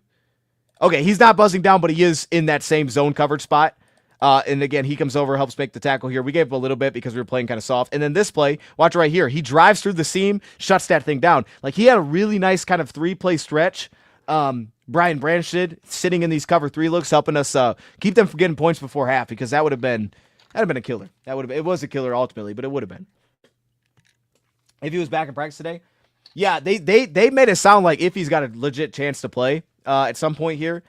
Okay, he's not buzzing down, but he is in that same zone coverage spot. And again, he comes over, helps make the tackle here. We gave him a little bit because we were playing kind of soft. And then this play, watch right here. He drives through the seam, shuts that thing down. Like, he had a really nice kind of 3-play stretch. Brian Branch did, sitting in these cover 3 looks, helping us keep them from getting points before half, because that would have been a killer. It was a killer ultimately, but it would have been. If he was back in practice today, yeah, they made it sound like if he's got a legit chance to play at some point here.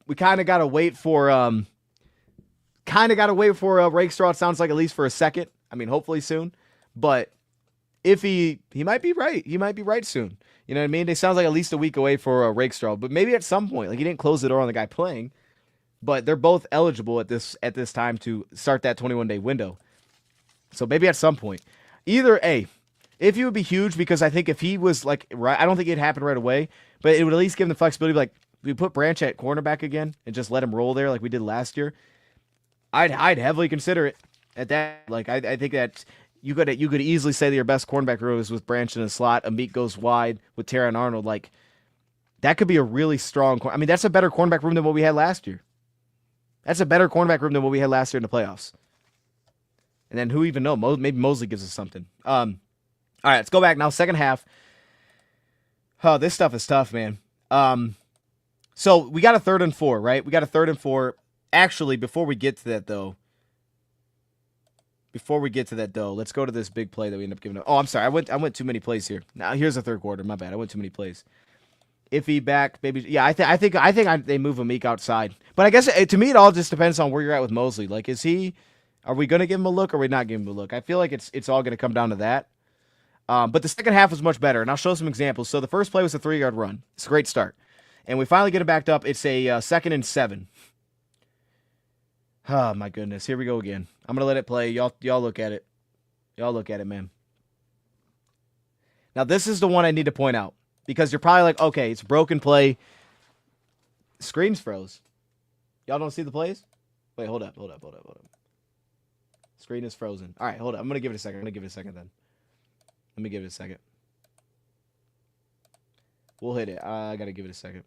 We kind of got to wait for Rakestraw, it sounds like, at least for a second. I mean, hopefully soon. But if he might be right. He might be right soon. You know what I mean? It sounds like at least a week away for Rakestraw. But maybe at some point. Like, he didn't close the door on the guy playing. But they're both eligible at this time to start that 21-day window. So maybe at some point. Either A, if he would be huge, because I think if he was like, right, I don't think it'd happen right away. But it would at least give him the flexibility of, like, we put Branch at cornerback again and just let him roll there like we did last year. I'd heavily consider it at that. Like, I think that you could easily say that your best cornerback room is with Branch in the slot. Amit goes wide with Terran Arnold. Like, that could be a really strong. I mean, that's a better cornerback room than what we had last year. That's a better cornerback room than what we had last year in the playoffs. And then who even know? Maybe Mosley gives us something. All right, let's go back now. Second half. Oh, this stuff is tough, man. So we got a 3rd and 4, right? We got a 3rd and 4. Actually, before we get to that, though, let's go to this big play that we end up giving up. Oh, I'm sorry. I went too many plays here. Now, here's the third quarter. My bad. I went too many plays. Iffy back, maybe. Yeah, I think they move Amik outside. But I guess to me, it all just depends on where you're at with Mosley. Like, are we going to give him a look or are we not giving him a look? I feel like it's all going to come down to that. But the second half was much better, and I'll show some examples. So the first play was a 3-yard run. It's a great start. And we finally get it backed up. It's a 2nd and 7. Oh, my goodness. Here we go again. I'm going to let it play. Y'all look at it. Y'all look at it, man. Now, this is the one I need to point out. Because you're probably like, okay, it's a broken play. Screen's froze. Y'all don't see the plays? Wait, hold up. Screen is frozen. All right, hold up. I'm going to give it a second. Then. Let me give it a second. We'll hit it. I got to give it a second.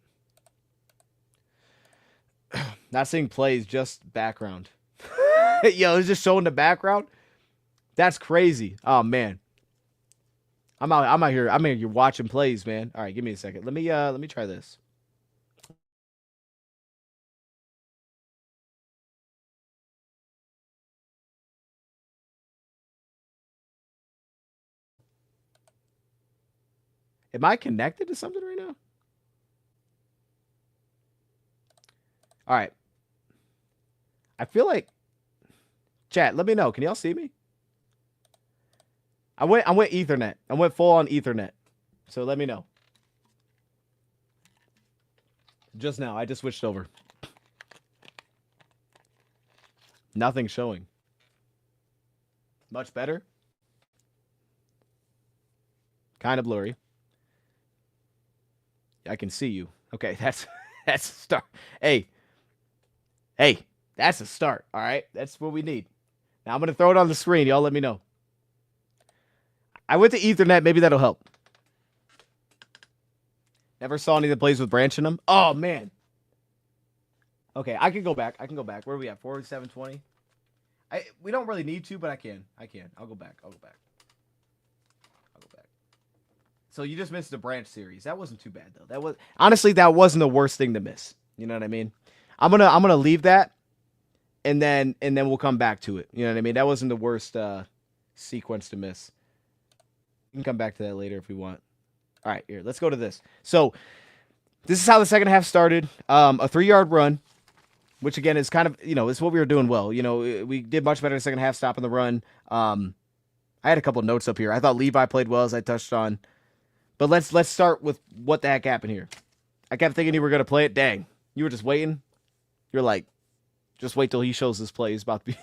Not seeing plays, just background. Yo, it's just showing the background. That's crazy. Oh man, I'm out here watching plays, man. All right, give me a second. Let me try this. Am I connected to something right now? All right. I feel like, chat, let me know. Can y'all see me? I went Ethernet. I went full on Ethernet. So let me know. Just now, I just switched over. Nothing showing. Much better. Kind of blurry. I can see you. Okay, that's a start. Hey, that's a start. All right, that's what we need. Now I'm gonna throw it on the screen. Y'all, let me know. I went to Ethernet. Maybe that'll help. Never saw any of the plays with Branch in them. Oh man. Okay, I can go back. Where are we at? 4720. We don't really need to, but I can. I'll go back. So you just missed the Branch series. That wasn't too bad though. That wasn't the worst thing to miss. You know what I mean? I'm gonna leave that, and then we'll come back to it. You know what I mean? That wasn't the worst sequence to miss. We can come back to that later if we want. All right, here, let's go to this. So this is how the second half started. A 3-yard run, which again is kind of, it's what we were doing well. We did much better in the second half, stopping the run. I had a couple notes up here. I thought Levi played well, as I touched on. But let's start with what the heck happened here. I kept thinking you were going to play it. Dang. You were just waiting. You're like, just wait till he shows this play. He's about to be...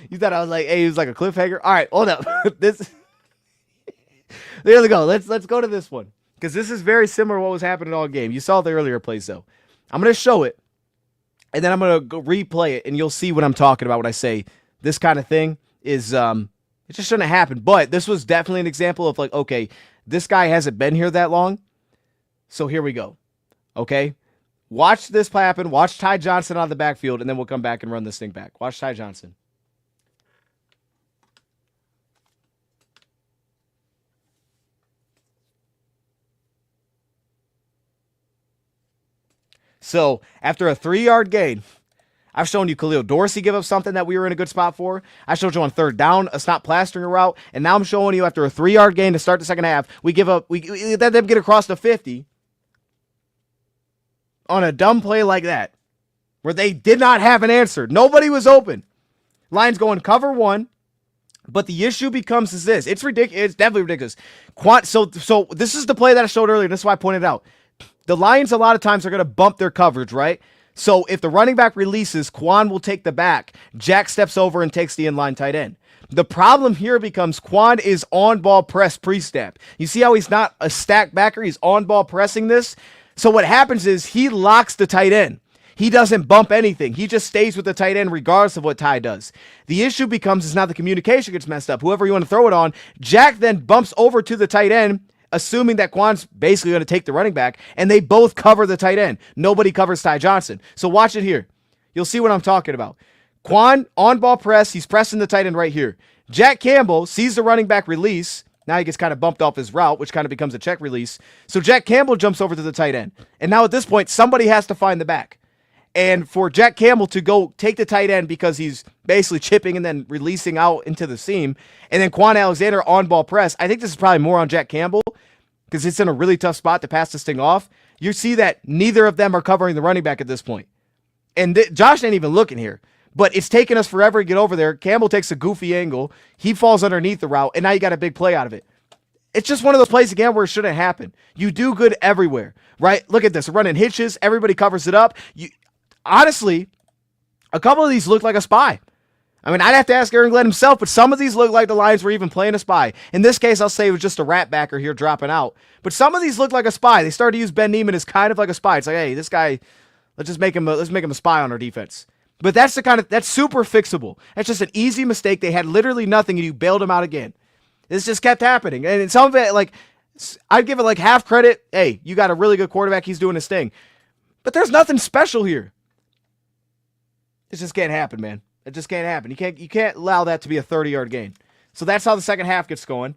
you thought I was like, hey, he was like a cliffhanger? All right, hold up. There we go. Let's go to this one. Because this is very similar to what was happening all game. You saw the earlier plays, though. I'm going to show it. And then I'm going to go replay it. And you'll see what I'm talking about when I say this kind of thing is... It just shouldn't happen. But this was definitely an example of like, okay, this guy hasn't been here that long. So here we go. Okay? Watch this play happen. Watch Ty Johnson on the backfield, and then we'll come back and run this thing back. Watch Ty Johnson. So, after a 3-yard gain, I've shown you Khalil Dorsey give up something that we were in a good spot for. I showed you on 3rd down, a stop plastering a route. And now I'm showing you after a 3-yard gain to start the second half, we let them get across the 50 on a dumb play like that where they did not have an answer. Nobody was open. Lions going cover 1. But the issue becomes is this. It's ridiculous. It's definitely ridiculous. So this is the play that I showed earlier. This is why I pointed out. The Lions a lot of times are going to bump their coverage, right? So if the running back releases, Quan will take the back. Jack steps over and takes the inline tight end. The problem here becomes Quan is on-ball press pre-snap. You see how he's not a stack backer? He's on-ball pressing this. So what happens is he locks the tight end. He doesn't bump anything. He just stays with the tight end regardless of what Ty does. The issue becomes is now the communication gets messed up. Whoever you want to throw it on, Jack then bumps over to the tight end, assuming that Quan's basically going to take the running back, and they both cover the tight end. Nobody covers Ty Johnson. So watch it here. You'll see what I'm talking about. Quan, on-ball press, he's pressing the tight end right here. Jack Campbell sees the running back release. Now he gets kind of bumped off his route, which kind of becomes a check release. So Jack Campbell jumps over to the tight end. And now at this point, somebody has to find the back. And for Jack Campbell to go take the tight end because he's basically chipping and then releasing out into the seam, and then Quan Alexander on-ball press, I think this is probably more on Jack Campbell because it's in a really tough spot to pass this thing off. You see that neither of them are covering the running back at this point. And Josh ain't even looking here. But it's taken us forever to get over there. Campbell takes a goofy angle. He falls underneath the route, and now you got a big play out of it. It's just one of those plays, again, where it shouldn't happen. You do good everywhere, right? Look at this. Running hitches. Everybody covers it up. Honestly, a couple of these look like a spy. I mean, I'd have to ask Aaron Glenn himself, but some of these look like the Lions were even playing a spy. In this case, I'll say it was just a rat backer here dropping out. But some of these look like a spy. They started to use Ben Neiman as kind of like a spy. It's like, hey, this guy, let's make him a spy on our defense. But that's super fixable. That's just an easy mistake. They had literally nothing, and you bailed them out again. This just kept happening. And some of it, like, I'd give it like half credit. Hey, you got a really good quarterback. He's doing his thing. But there's nothing special here. It just can't happen, man. It just can't happen. You can't allow that to be a 30-yard gain. So that's how the second half gets going.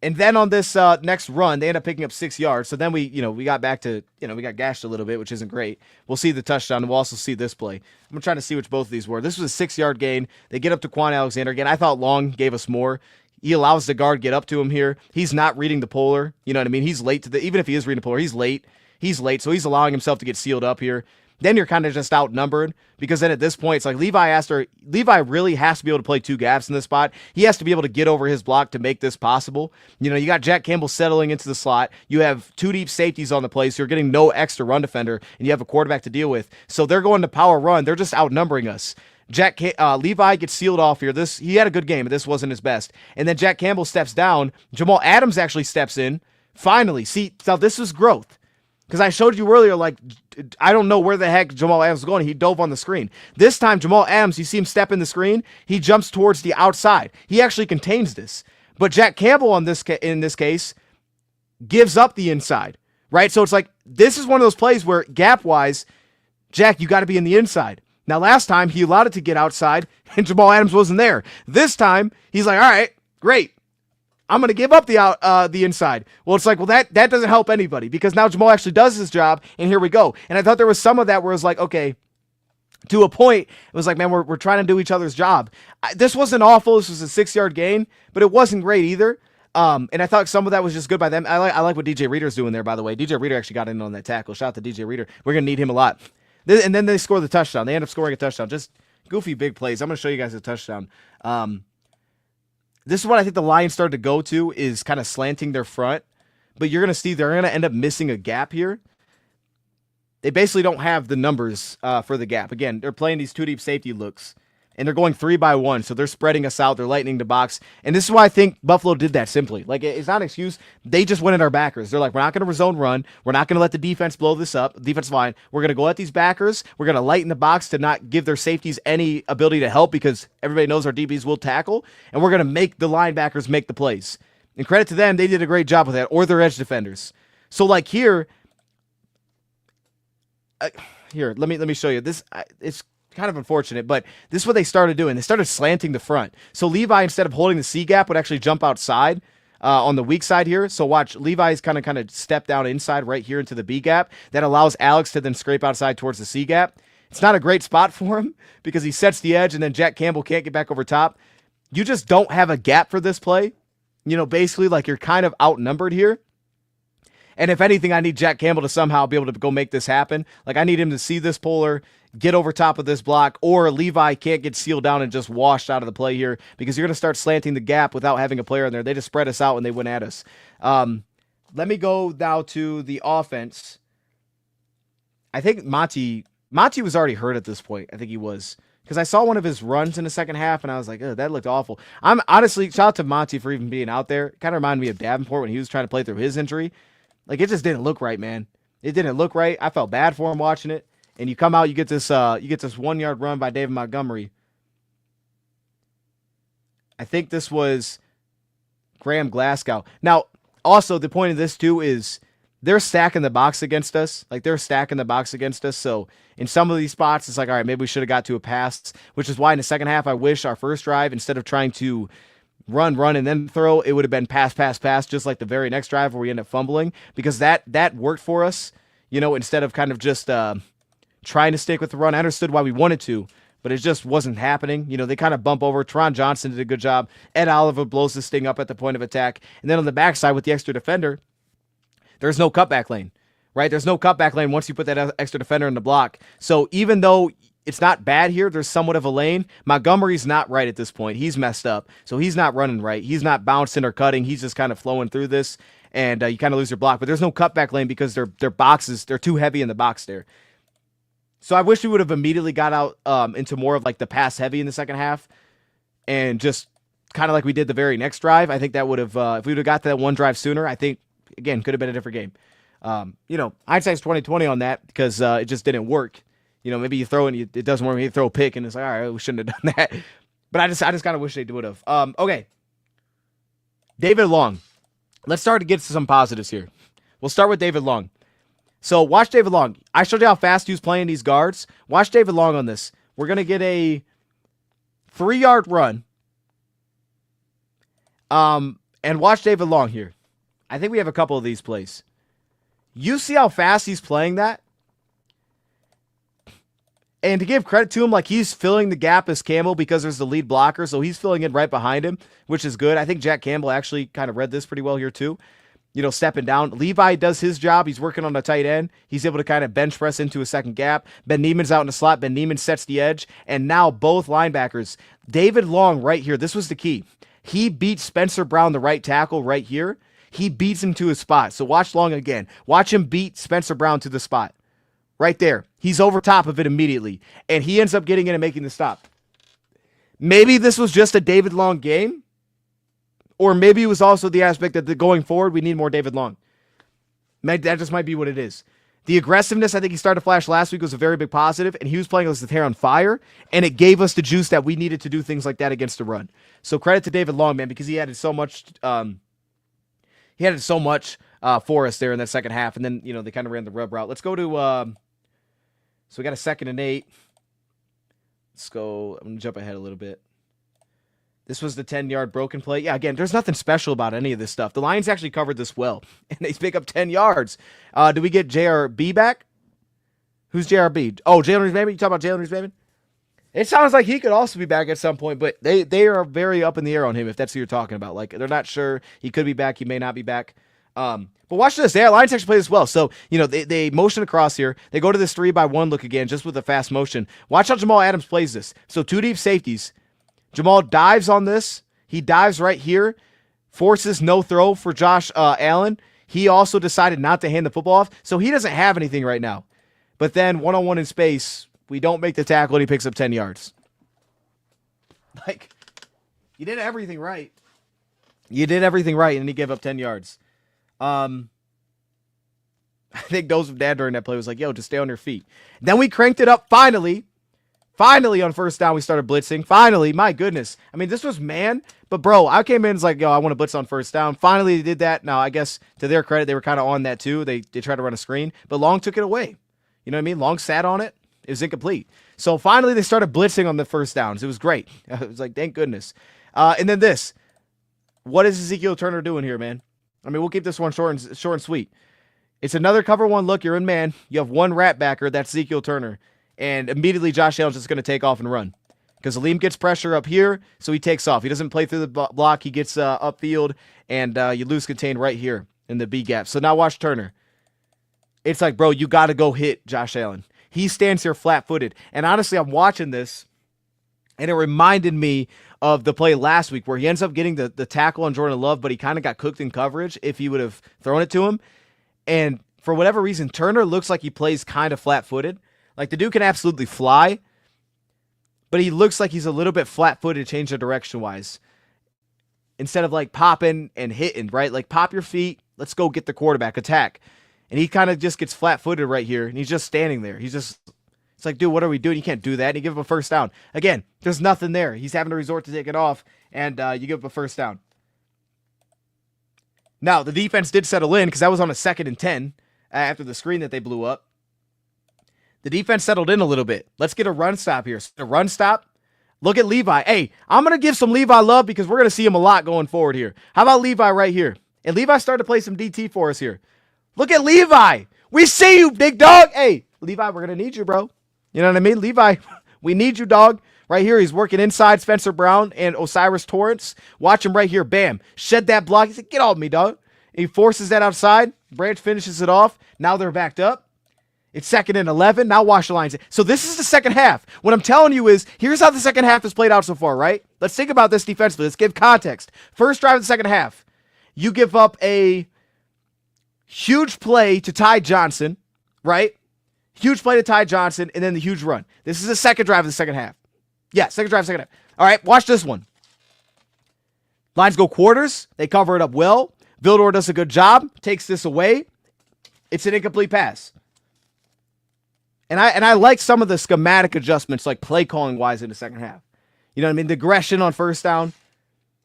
And then on this next run, they end up picking up 6 yards. So then we got back to, we got gashed a little bit, which isn't great. We'll see the touchdown, and we'll also see this play. I'm trying to see which both of these were. This was a 6-yard gain. They get up to Quan Alexander again. I thought Long gave us more. He allows the guard get up to him here. He's not reading the polar. You know what I mean? He's late even if he is reading the polar, he's late. He's late, so he's allowing himself to get sealed up here. Then you're kind of just outnumbered because then at this point, it's like Levi really has to be able to play 2 gaps in this spot. He has to be able to get over his block to make this possible. You got Jack Campbell settling into the slot. You have 2 deep safeties on the play, so you're getting no extra run defender, and you have a quarterback to deal with. So they're going to power run. They're just outnumbering us. Levi gets sealed off here. He had a good game, but this wasn't his best. And then Jack Campbell steps down. Jamal Adams actually steps in. Finally, see, now this is growth. Because I showed you earlier, like, I don't know where the heck Jamal Adams was going. He dove on the screen. This time, Jamal Adams, you see him step in the screen. He jumps towards the outside. He actually contains this. But Jack Campbell in this case gives up the inside, right? So it's like, this is one of those plays where gap-wise, Jack, you got to be in the inside. Now, last time, he allowed it to get outside, and Jamal Adams wasn't there. This time, he's like, all right, great. I'm going to give up the inside. Well, it's like, well, that doesn't help anybody because now Jamal actually does his job, and here we go. And I thought there was some of that where it was like, okay, to a point, it was like, man, we're trying to do each other's job. This wasn't awful. This was a 6-yard gain, but it wasn't great either. And I thought some of that was just good by them. I like what DJ Reader's doing there, by the way. DJ Reader actually got in on that tackle. Shout out to DJ Reader. We're going to need him a lot. And then they score the touchdown. They end up scoring a touchdown. Just goofy big plays. I'm going to show you guys a touchdown. This is what I think the Lions started to go to, is kind of slanting their front. But you're going to see they're going to end up missing a gap here. They basically don't have the numbers for the gap. Again, they're playing these two deep safety looks, and they're going 3-by-1, so they're spreading us out. They're lightening the box, and this is why I think Buffalo did that simply. Like, it's not an excuse. They just went at our backers. They're like, we're not going to zone run. We're not going to let the defense blow this up, defensive line. We're going to go at these backers. We're going to lighten the box to not give their safeties any ability to help, because everybody knows our DBs will tackle, and we're going to make the linebackers make the plays. And credit to them, they did a great job with that, or their edge defenders. So, like, here, let me show you. This it's kind of unfortunate, but this is what they started doing. They started slanting the front. So Levi, instead of holding the C gap, would actually jump outside on the weak side here. So watch, Levi's kind of step down inside right here into the B gap. That allows Alex to then scrape outside towards the C gap. It's not a great spot for him because he sets the edge, and then Jack Campbell can't get back over top. You just don't have a gap for this play. You know, basically, like, you're kind of outnumbered here. And if anything, I need Jack Campbell to somehow be able to go make this happen. Like, I need him to see this puller, get over top of this block, or Levi can't get sealed down and just washed out of the play here, because you're going to start slanting the gap without having a player in there. They just spread us out and they went at us. Let me go now to the offense. I think Monty was already hurt at this point. I think he was. Because I saw one of his runs in the second half, and I was like, oh, that looked awful. I'm honestly, shout out to Monty for even being out there. Kind of reminded me of Davenport when he was trying to play through his injury. Like, it just didn't look right, man. It didn't look right. I felt bad for him watching it. And you come out, you get this 1-yard run by David Montgomery. I think this was Graham Glasgow. Now, also, the point of this, too, is they're stacking the box against us. Like, they're stacking the box against us. So, in some of these spots, it's like, all right, maybe we should have got to a pass, which is why in the second half, I wish our first drive, instead of trying to run, and then throw, it would have been pass, just like the very next drive where we end up fumbling, because that worked for us, you know, instead of kind of just trying to stick with the run. I understood why we wanted to, but it just wasn't happening. You know, they kind of bump over. Teron Johnson did a good job. Ed Oliver blows this thing up at the point of attack. And then on the backside with the extra defender, there's no cutback lane, right? There's no cutback lane once you put that extra defender in the block. So even though it's not bad here, there's somewhat of a lane, Montgomery's not right at this point. He's messed up. So he's not running right. He's not bouncing or cutting. He's just kind of flowing through this, and you kind of lose your block. But there's no cutback lane because their boxes, they're too heavy in the box there. So I wish we would have immediately got out into more of like the pass heavy in the second half, and just kind of like we did the very next drive. I think that would have, if we would have got to that one drive sooner, I think, again, could have been a different game. You know, hindsight's 20/20 on that, because it just didn't work. You know, maybe you throw and it doesn't work. Maybe you throw a pick and it's like, all right, we shouldn't have done that. But I just kind of wish they would have. Okay. David Long. Let's start to get to some positives here. We'll start with David Long. So watch David Long. I showed you how fast he was playing these guards. Watch David Long on this. We're going to get a 3-yard run. And watch David Long here. I think we have a couple of these plays. You see how fast he's playing that? And to give credit to him, like, he's filling the gap as Campbell because there's the lead blocker, so he's filling in right behind him, which is good. I think Jack Campbell actually kind of read this pretty well here too. You know, stepping down. Levi does his job. He's working on the tight end. He's able to kind of bench press into a second gap. Ben Neiman's out in the slot. Ben Neiman sets the edge. And now both linebackers. David Long right here. This was the key. He beats Spencer Brown, the right tackle, right here. He beats him to his spot. So watch Long again. Watch him beat Spencer Brown to the spot. Right there. He's over top of it immediately. And he ends up getting in and making the stop. Maybe this was just a David Long game. Or maybe it was also the aspect that going forward, we need more David Long. That just might be what it is. The aggressiveness, I think he started to flash last week, was a very big positive. And he was playing with his hair on fire. And it gave us the juice that we needed to do things like that against the run. So credit to David Long, man, because he added so much. He added so much for us there in that second half. And then, you know, they kind of ran the rub route. Let's go to... So we got a 2nd and 8. Let's go. I'm going to jump ahead a little bit. This was the 10-yard broken play. Yeah, again, there's nothing special about any of this stuff. The Lions actually covered this well, and they pick up 10 yards. Do we get JRB back? Who's JRB? Oh, Jalen Reese-Maybin? You talking about Jalen Reese-Maybin? It sounds like he could also be back at some point, but they are very up in the air on him, if that's who you're talking about. Like, they're not sure. He could be back. He may not be back. But watch this. Lions actually play this well. So, they motion across here. They go to this 3-by-1 look again, just with a fast motion. Watch how Jamal Adams plays this. So 2 deep safeties. Jamal dives on this. He dives right here. Forces no throw for Josh Allen. He also decided not to hand the football off. So he doesn't have anything right now. But then one-on-one in space, we don't make the tackle and he picks up 10 yards. Like, you did everything right. You did everything right, and he gave up 10 yards. I think DoseOfDion during that play was like, yo, just stay on your feet. Then we cranked it up finally. Finally, on first down, we started blitzing. Finally, my goodness. I mean, this was man. But, bro, I came in and was like, yo, I want to blitz on first down. Finally, they did that. Now, I guess to their credit, they were kind of on that too. They tried to run a screen. But Long took it away. You know what I mean? Long sat on it. It was incomplete. So, finally, they started blitzing on the first downs. It was great. It was like, thank goodness. And then this. What is Ezekiel Turner doing here, man? I mean, we'll keep this one short and sweet. It's another cover one look. You're in man. You have one rat backer. That's Ezekiel Turner. And immediately Josh Allen's just going to take off and run. Because Aleem gets pressure up here, so he takes off. He doesn't play through the block. He gets upfield, and you lose contain right here in the B gap. So now watch Turner. It's like, bro, you got to go hit Josh Allen. He stands here flat-footed. And honestly, I'm watching this, and it reminded me of the play last week where he ends up getting the tackle on Jordan Love, but he kind of got cooked in coverage if he would have thrown it to him. And for whatever reason, Turner looks like he plays kind of flat-footed. Like, the dude can absolutely fly, but he looks like he's a little bit flat-footed, change of direction-wise. Instead of, like, popping and hitting, right? Like, pop your feet, let's go get the quarterback, attack. And he kind of just gets flat-footed right here, and he's just standing there. It's like, dude, what are we doing? You can't do that. And you give him a first down. Again, there's nothing there. He's having to resort to take it off, and you give him a first down. Now, the defense did settle in because that was on a 2nd and 10 after the screen that they blew up. The defense settled in a little bit. Let's get a run stop here. A run stop. Look at Levi. Hey, I'm going to give some Levi love because we're going to see him a lot going forward here. How about Levi right here? And Levi started to play some DT for us here. Look at Levi. We see you, big dog. Hey, Levi, we're going to need you, bro. You know what I mean? Levi, we need you, dog. Right here, he's working inside Spencer Brown and Osiris Torrance. Watch him right here. Bam. Shed that block. He said, get off me, dog. And he forces that outside. Branch finishes it off. Now they're backed up. It's 2nd and 11. Now watch the Lions. So this is the second half. What I'm telling you is, here's how the second half has played out so far, right? Let's think about this defensively. Let's give context. First drive of the second half. You give up a huge play to Ty Johnson, right? Huge play to Ty Johnson, and then the huge run. This is the second drive of the second half. Yeah, second drive, second half. All right, watch this one. Lions go quarters. They cover it up well. Vildor does a good job. Takes this away. It's an incomplete pass. And I like some of the schematic adjustments, like play calling wise in the second half. You know what I mean? The aggression on first down.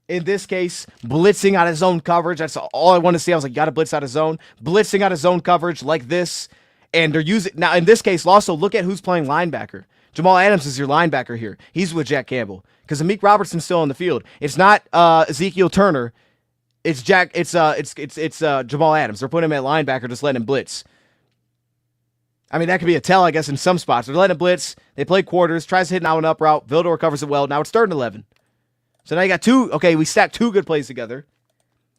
In this case, blitzing out of zone coverage. That's all I want to see. I was like, got to blitz out of zone. Blitzing out of zone coverage like this. And they're using, now in this case, also look at who's playing linebacker. Jamal Adams is your linebacker here. He's with Jack Campbell. Because Amik Robertson's still on the field. It's not Ezekiel Turner. It's Jamal Adams. They're putting him at linebacker, just letting him blitz. I mean, that could be a tell, I guess, in some spots. They're letting it blitz. They play quarters. Tries to hit now and up route. Vildor covers it well. Now it's 3rd and 11. So now you got two. Okay, we stacked 2 good plays together.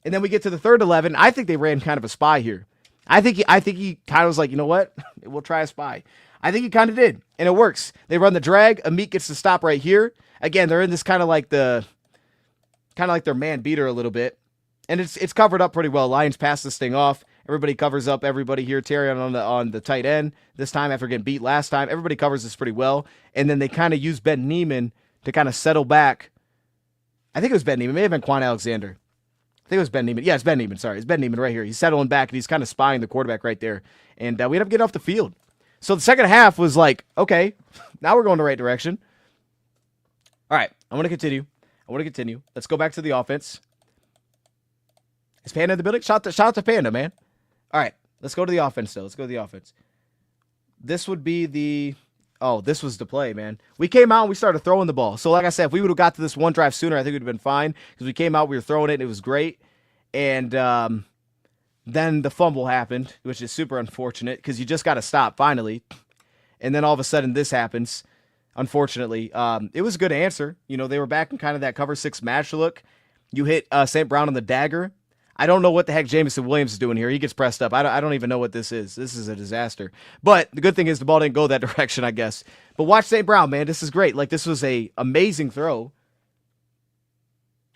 And then we get to the 3rd and 11. I think they ran kind of a spy here. I think he kind of was like, you know what? We'll try a spy. I think he kind of did. And it works. They run the drag. Amik gets to stop right here. Again, they're in this kind of like their man beater a little bit. And it's covered up pretty well. Lions pass this thing off. Everybody covers up everybody here. Terry on the tight end this time after getting beat last time. Everybody covers this pretty well. And then they kind of use Ben Neiman to kind of settle back. I think it was Ben Neiman. It may have been Quan Alexander. I think it was Ben Neiman. Yeah, it's Ben Neiman. Sorry, it's Ben Neiman right here. He's settling back, and he's kind of spying the quarterback right there. And we end up getting off the field. So the second half was like, okay, now we're going the right direction. All right, I want to continue. Let's go back to the offense. Is Panda in the building? Shout out to Panda, man. All right, let's go to the offense, though. Let's go to the offense. This would be this was the play, man. We came out and we started throwing the ball. So, like I said, if we would have got to this one drive sooner, I think it would have been fine. Because we came out, we were throwing it, and it was great. And then the fumble happened, which is super unfortunate because you just got to stop, finally. And then all of a sudden, this happens, unfortunately. It was a good answer. You know, they were back in kind of that cover 6 match look. You hit St. Brown on the dagger. I don't know what the heck Jameson Williams is doing here. He gets pressed up. I don't even know what this is. This is a disaster. But the good thing is the ball didn't go that direction, I guess. But watch St. Brown, man. This is great. Like, this was a amazing throw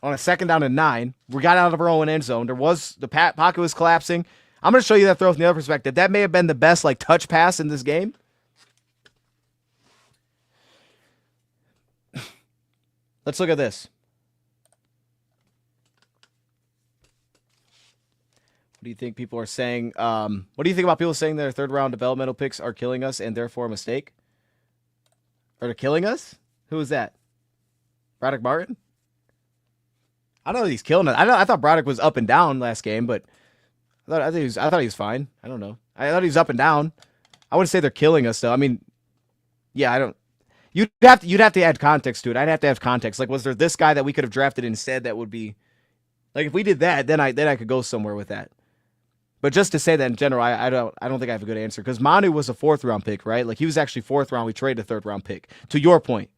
on a 2nd down and 9. We got out of our own end zone. The pocket was collapsing. I'm going to show you that throw from the other perspective. That may have been the best, like, touch pass in this game. Let's look at this. What do you think people are saying? What do you think about people saying their 3rd-round developmental picks are killing us and therefore a mistake? Or they're killing us? Who is that? Braddock Martin? I don't know if he's killing us. I thought Braddock was up and down last game, but I thought he was fine. I don't know. I thought he was up and down. I wouldn't say they're killing us though. I mean, yeah, I don't. You'd have to add context to it. I'd have to have context. Like, was there this guy that we could have drafted instead that would be, like, if we did that, then I could go somewhere with that. But just to say that in general, I don't think I have a good answer because Manu was a 4th-round pick, right? Like, he was actually 4th round. We traded a 3rd-round pick. To your point.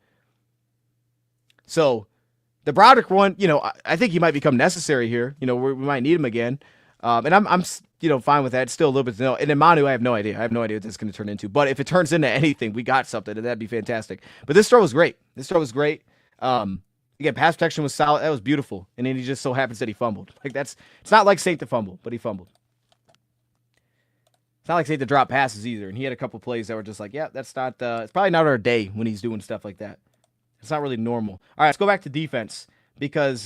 So the Broderick one, I think he might become necessary here. We might need him again. And I'm fine with that. It's still a little bit to know. And then Manu, I have no idea. I have no idea what this is going to turn into. But if it turns into anything, we got something, and that'd be fantastic. But this throw was great. Again, pass protection was solid. That was beautiful. And then he just so happens that he fumbled. It's not like Saint to fumble, but he fumbled. It's not like Saint to drop passes either. And he had a couple plays that were just like, yeah, that's not, it's probably not our day when he's doing stuff like that. It's not really normal. All right, let's go back to defense because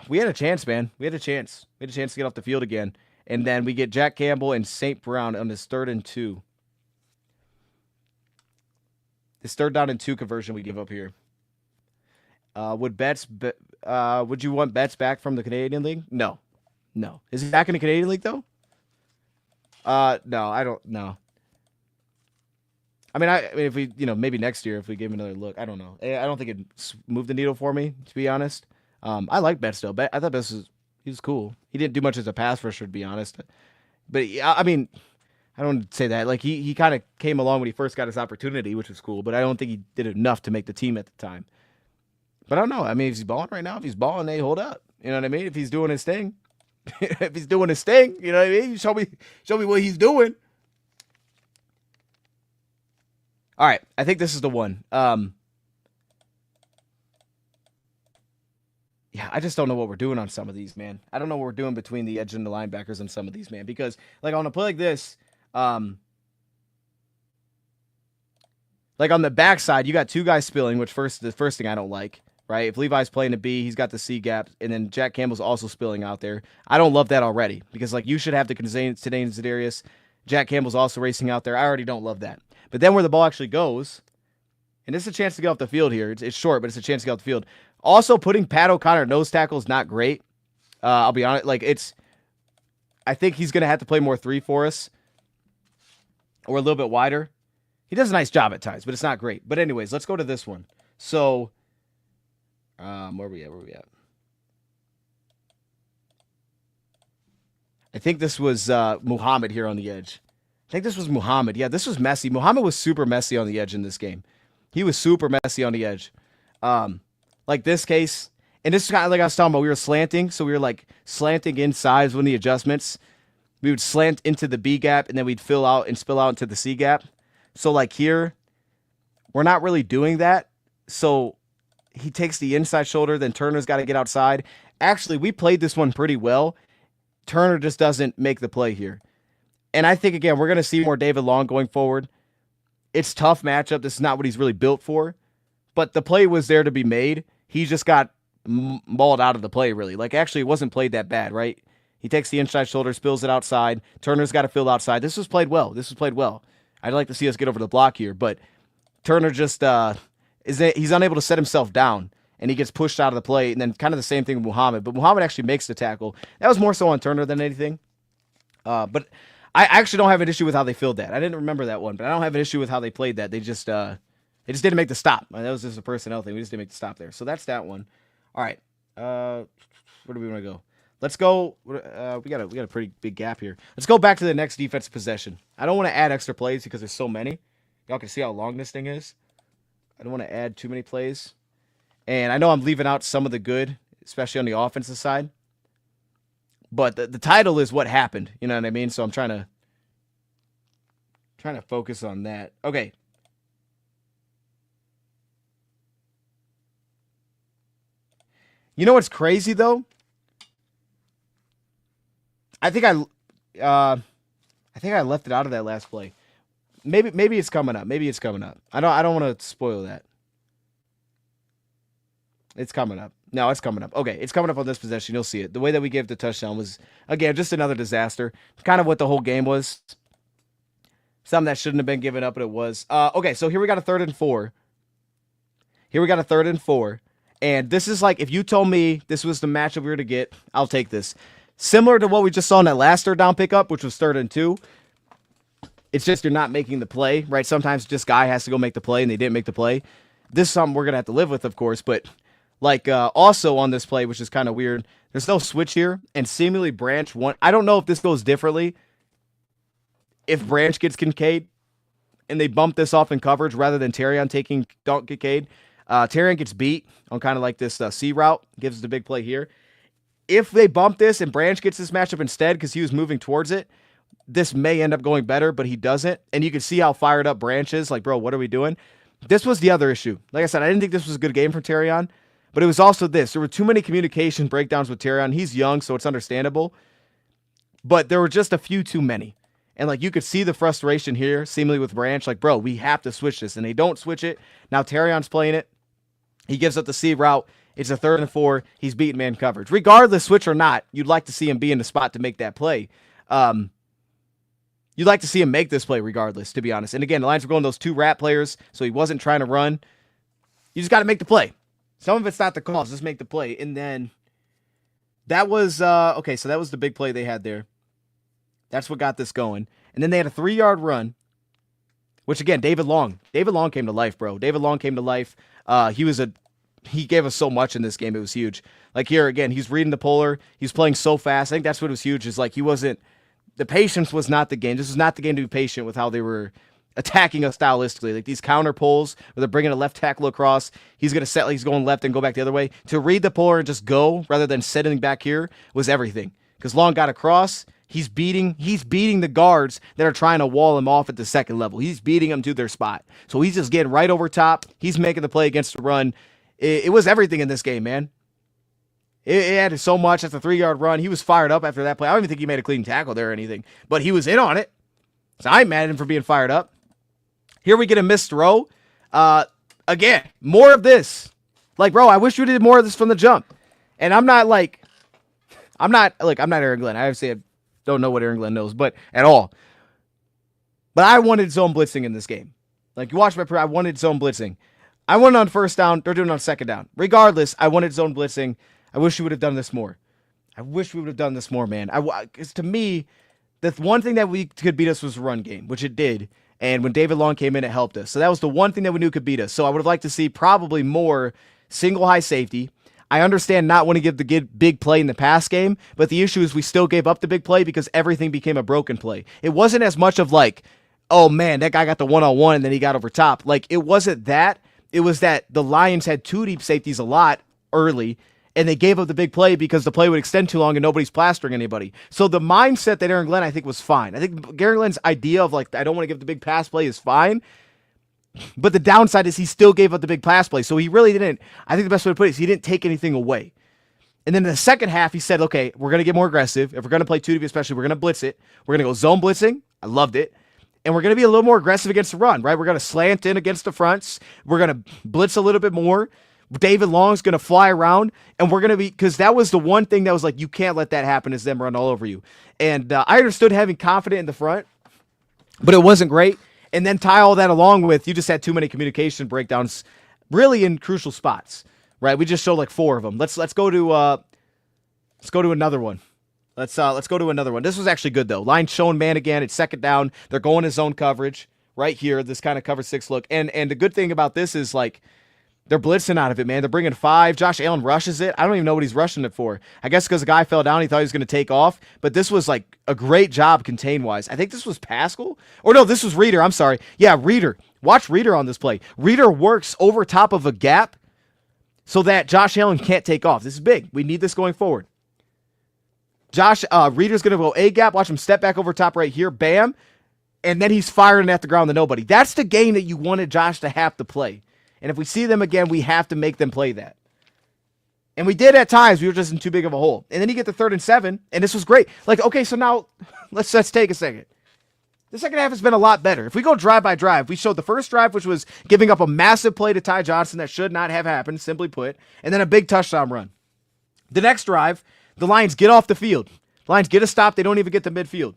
we had a chance, man. We had a chance. We had a chance to get off the field again. And then we get Jack Campbell and St. Brown on this 3rd and 2. This 3rd down and 2 conversion we give up here. Would you want Betts back from the Canadian League? No. Is he back in the Canadian League though? No, I don't know. I mean, if we, maybe next year if we give him another look, I don't know. I don't think it moved the needle for me, to be honest. I like Betts though. I thought he was cool. He didn't do much as a pass rusher, to be honest. But I mean, I don't say that. Like he kind of came along when he first got his opportunity, which was cool. But I don't think he did enough to make the team at the time. But I don't know. I mean, if he's balling right now, if he's balling, hey, hold up. You know what I mean? If he's doing his thing, you know what I mean? Show me what he's doing. All right, I think this is the one. Yeah, I just don't know what we're doing on some of these, man. I don't know what we're doing between the edge and the linebackers on some of these, man. Because, like, on a play like this, like, on the backside, you got 2 guys spilling, which the first thing I don't like, right? If Levi's playing a B, he's got the C gap, and then Jack Campbell's also spilling out there. I don't love that already because, like, you should have the Zidane Zedarius. Jack Campbell's also racing out there. I already don't love that. But then where the ball actually goes, and this is a chance to get off the field here. It's short, but it's a chance to get off the field. Also, putting Pat O'Connor nose tackle is not great. I'll be honest. Like, I think he's going to have to play more 3 for us or a little bit wider. He does a nice job at times, but it's not great. But anyways, let's go to this one. So, where are we at? I think this was Muhammad here on the edge. I think this was Muhammad. Yeah, this was messy. Muhammad was super messy on the edge in this game. He was super messy on the edge. Like this case, and this is kind of like I was talking about, we were slanting, so we were like slanting inside when the adjustments. We would slant into the B gap, and then we'd fill out and spill out into the C gap. So like here, we're not really doing that. So he takes the inside shoulder, then Turner's got to get outside. Actually, we played this one pretty well. Turner just doesn't make the play here. And I think, again, we're going to see more David Long going forward. It's tough matchup. This is not what he's really built for. But the play was there to be made. He just got mauled out of the play, really. Like, actually, it wasn't played that bad, right? He takes the inside shoulder, spills it outside. Turner's got to fill outside. This was played well. I'd like to see us get over the block here. But Turner just he's unable to set himself down. And he gets pushed out of the play. And then kind of the same thing with Muhammad. But Muhammad actually makes the tackle. That was more so on Turner than anything. But I actually don't have an issue with how they filled that. I didn't remember that one, but I don't have an issue with how they played that. They just didn't make the stop. That was just a personnel thing. We just didn't make the stop there. So that's that one. All right. Where do we want to go? Let's go. We got a pretty big gap here. Let's go back to the next defensive possession. I don't want to add extra plays because there's so many. Y'all can see how long this thing is. I don't want to add too many plays. And I know I'm leaving out some of the good, especially on the offensive side. But the title is what happened. You know what I mean? So I'm trying to focus on that. Okay. You know what's crazy though? I think I think I left it out of that last play. Maybe it's coming up. Maybe it's coming up. I don't want to spoil that. It's coming up. No, it's coming up. Okay, it's coming up on this possession. You'll see it. The way that we gave the touchdown was, again, just another disaster. Kind of what the whole game was. Something that shouldn't have been given up, but it was. Okay, so here we got a 3rd and 4. Here we got a 3rd and 4. And this is like, if you told me this was the matchup we were to get, I'll take this. Similar to what we just saw in that last 3rd down pickup, which was 3rd and 2. It's just you're not making the play, right? Sometimes just guy has to go make the play, and they didn't make the play. This is something we're going to have to live with, of course, but like also on this play, which is kind of weird, there's no switch here, and seemingly Branch won. I don't know if this goes differently. If Branch gets Kincaid, and they bump this off in coverage rather than Terrion taking Kincaid, Terrion gets beat on kind of like this C route, gives the big play here. If they bump this and Branch gets this matchup instead because he was moving towards it, this may end up going better, but he doesn't. And you can see how fired up Branch is. Like, bro, what are we doing? This was the other issue. Like I said, I didn't think this was a good game from Terrion, but it was also this. There were too many communication breakdowns with Terrion. He's young, so it's understandable. But there were just a few too many. And, like, you could see the frustration here, seemingly with Branch. Like, bro, we have to switch this. And they don't switch it. Now Terrion's playing it. He gives up the C route. It's a 3rd and 4. He's beating man coverage. Regardless, switch or not, you'd like to see him be in the spot to make that play. You'd like to see him make this play regardless, to be honest. And again, the Lions were going those 2 rat players, so he wasn't trying to run. You just got to make the play. Some of it's not the calls. Just make the play. And then that was, okay, so that was the big play they had there. That's what got this going. And then they had a 3-yard run, which again, David Long came to life, bro. David Long came to life. He gave us so much in this game. It was huge. Like here again, he's reading the polar. He's playing so fast. I think that's what was huge. Is like the patience was not the game. This was not the game to be patient with how they were attacking us stylistically. Like these counter pulls where they're bringing a left tackle across. He's going to set like he's going left and go back the other way. To read the polar and just go rather than sitting back here was everything. Because Long got across. He's beating the guards that are trying to wall him off at the second level. He's beating them to their spot. So he's just getting right over top. He's making the play against the run. It was everything in this game, man. It added so much. That's a 3-yard run. He was fired up after that play. I don't even think he made a clean tackle there or anything. But he was in on it. So I'm mad at him for being fired up. Here we get a missed throw. Again, more of this. Like, bro, I wish we did more of this from the jump. And I'm not Aaron Glenn. I obviously don't know what Aaron Glenn knows, but at all. But I wanted zone blitzing in this game. Like, you watch my I wanted zone blitzing. I wanted on 1st down. They're doing it on 2nd down. Regardless, I wanted zone blitzing. I wish we would have done this more. Man. Because to me, the one thing that we could beat us was the run game, which it did. And when David Long came in, it helped us. So that was the one thing that we knew could beat us. So I would have liked to see probably more single high safety. I understand not wanting to give the big play in the pass game, but the issue is we still gave up the big play because everything became a broken play. It wasn't as much of like, oh man, that guy got the one-on-one and then he got over top. Like, it wasn't that. It was that the Lions had 2 deep safeties a lot early, and they gave up the big play because the play would extend too long and nobody's plastering anybody. So the mindset that Aaron Glenn, I think, was fine. I think Aaron Glenn's idea of like, I don't want to give the big pass play is fine. But the downside is he still gave up the big pass play. So he really didn't. I think the best way to put it is he didn't take anything away. And then in the second half, he said, okay, we're going to get more aggressive. If we're going to play 2 deep especially, we're going to blitz it. We're going to go zone blitzing. I loved it. And we're going to be a little more aggressive against the run, right? We're going to slant in against the fronts. We're going to blitz a little bit more. David Long's going to fly around. And we're going to be, because that was the one thing that was like, you can't let that happen, is them run all over you. And I understood having confidence in the front, but it wasn't great. And then tie all that along with, you just had too many communication breakdowns really in crucial spots, right? We just showed like 4 of them. Let's go to another one. Let's go to another one. This was actually good though. Line showing man again. It's 2nd down. They're going to zone coverage right here. This kind of cover 6 look. And the good thing about this is like they're blitzing out of it, man. They're bringing 5. Josh Allen rushes it. I don't even know what he's rushing it for. I guess because the guy fell down, he thought he was going to take off. But this was like a great job contain-wise. I think this was Pascal. Or no, this was Reader. I'm sorry. Yeah, Reader. Watch Reader on this play. Reader works over top of a gap so that Josh Allen can't take off. This is big. We need this going forward. Josh Reader's going to go A-gap. Watch him step back over top right here. Bam. And then he's firing at the ground to nobody. That's the game that you wanted Josh to have to play. And if we see them again, we have to make them play that. And we did at times. We were just in too big of a hole. And then you get the 3rd and 7, and this was great. Like, okay, so now let's take a second. The second half has been a lot better. If we go drive by drive, we showed the first drive, which was giving up a massive play to Ty Johnson that should not have happened, simply put, and then a big touchdown run. The next drive, the Lions get off the field. The Lions get a stop. They don't even get to midfield.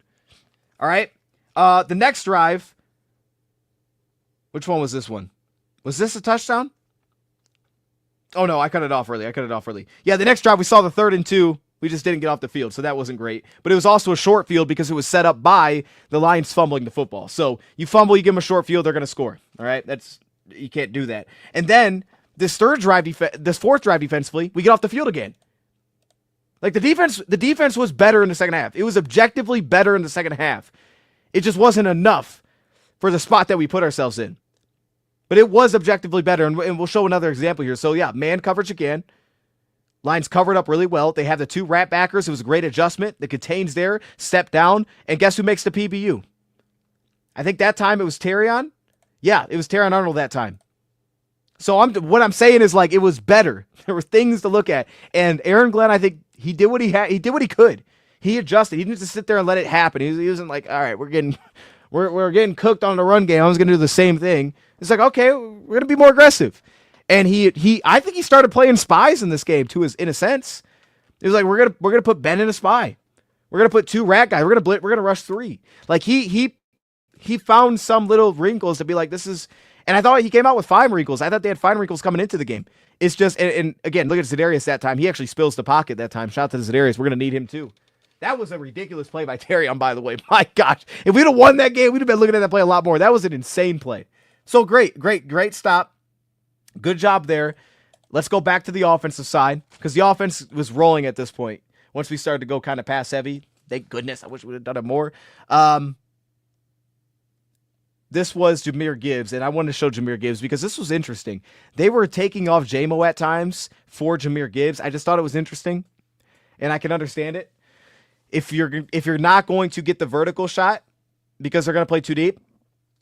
All right? The next drive, which one was this one? Was this a touchdown? Oh, no, I cut it off early. Yeah, the next drive, we saw the 3rd and 2. We just didn't get off the field, so that wasn't great. But it was also a short field because it was set up by the Lions fumbling the football. So you fumble, you give them a short field, they're going to score. All right? You can't do that. And then this 4th drive defensively, we get off the field again. Like the defense was better in the second half. It was objectively better in the second half. It just wasn't enough for the spot that we put ourselves in. But it was objectively better, and we'll show another example here. So, yeah, man coverage again. Lions covered up really well. They have the 2 rat backers. It was a great adjustment. The contains there, step down, and guess who makes the PBU? I think that time it was Terrion. Yeah, it was Terrion Arnold that time. So what I'm saying is, like, it was better. There were things to look at. And Aaron Glenn, I think he did what he had. He did what he could. He adjusted. He didn't just sit there and let it happen. He wasn't like, all right, we're getting cooked on the run game. I was going to do the same thing. It's like, okay, we're going to be more aggressive. And I think he started playing spies in this game too, in a sense. It was like, we're gonna put Ben in a spy. We're gonna put 2 rat guys. We're gonna rush 3. Like he found some little wrinkles to be like, this is. And I thought he came out with fine wrinkles. I thought they had fine wrinkles coming into the game. It's just, and again, look at Za'Darius that time. He actually spills the pocket that time. Shout out to Za'Darius. We're gonna need him too. That was a ridiculous play by Terrion, by the way. My gosh, if we'd have won that game, we'd have been looking at that play a lot more. That was an insane play. So great stop. Good job there. Let's go back to the offensive side because the offense was rolling at this point. Once we started to go kind of pass heavy, thank goodness. I wish we would have done it more. This was Jahmyr Gibbs, and I wanted to show Jahmyr Gibbs because this was interesting. They were taking off J-Mo at times for Jahmyr Gibbs. I just thought it was interesting, and I can understand it. If you're not going to get the vertical shot because they're going to play too deep,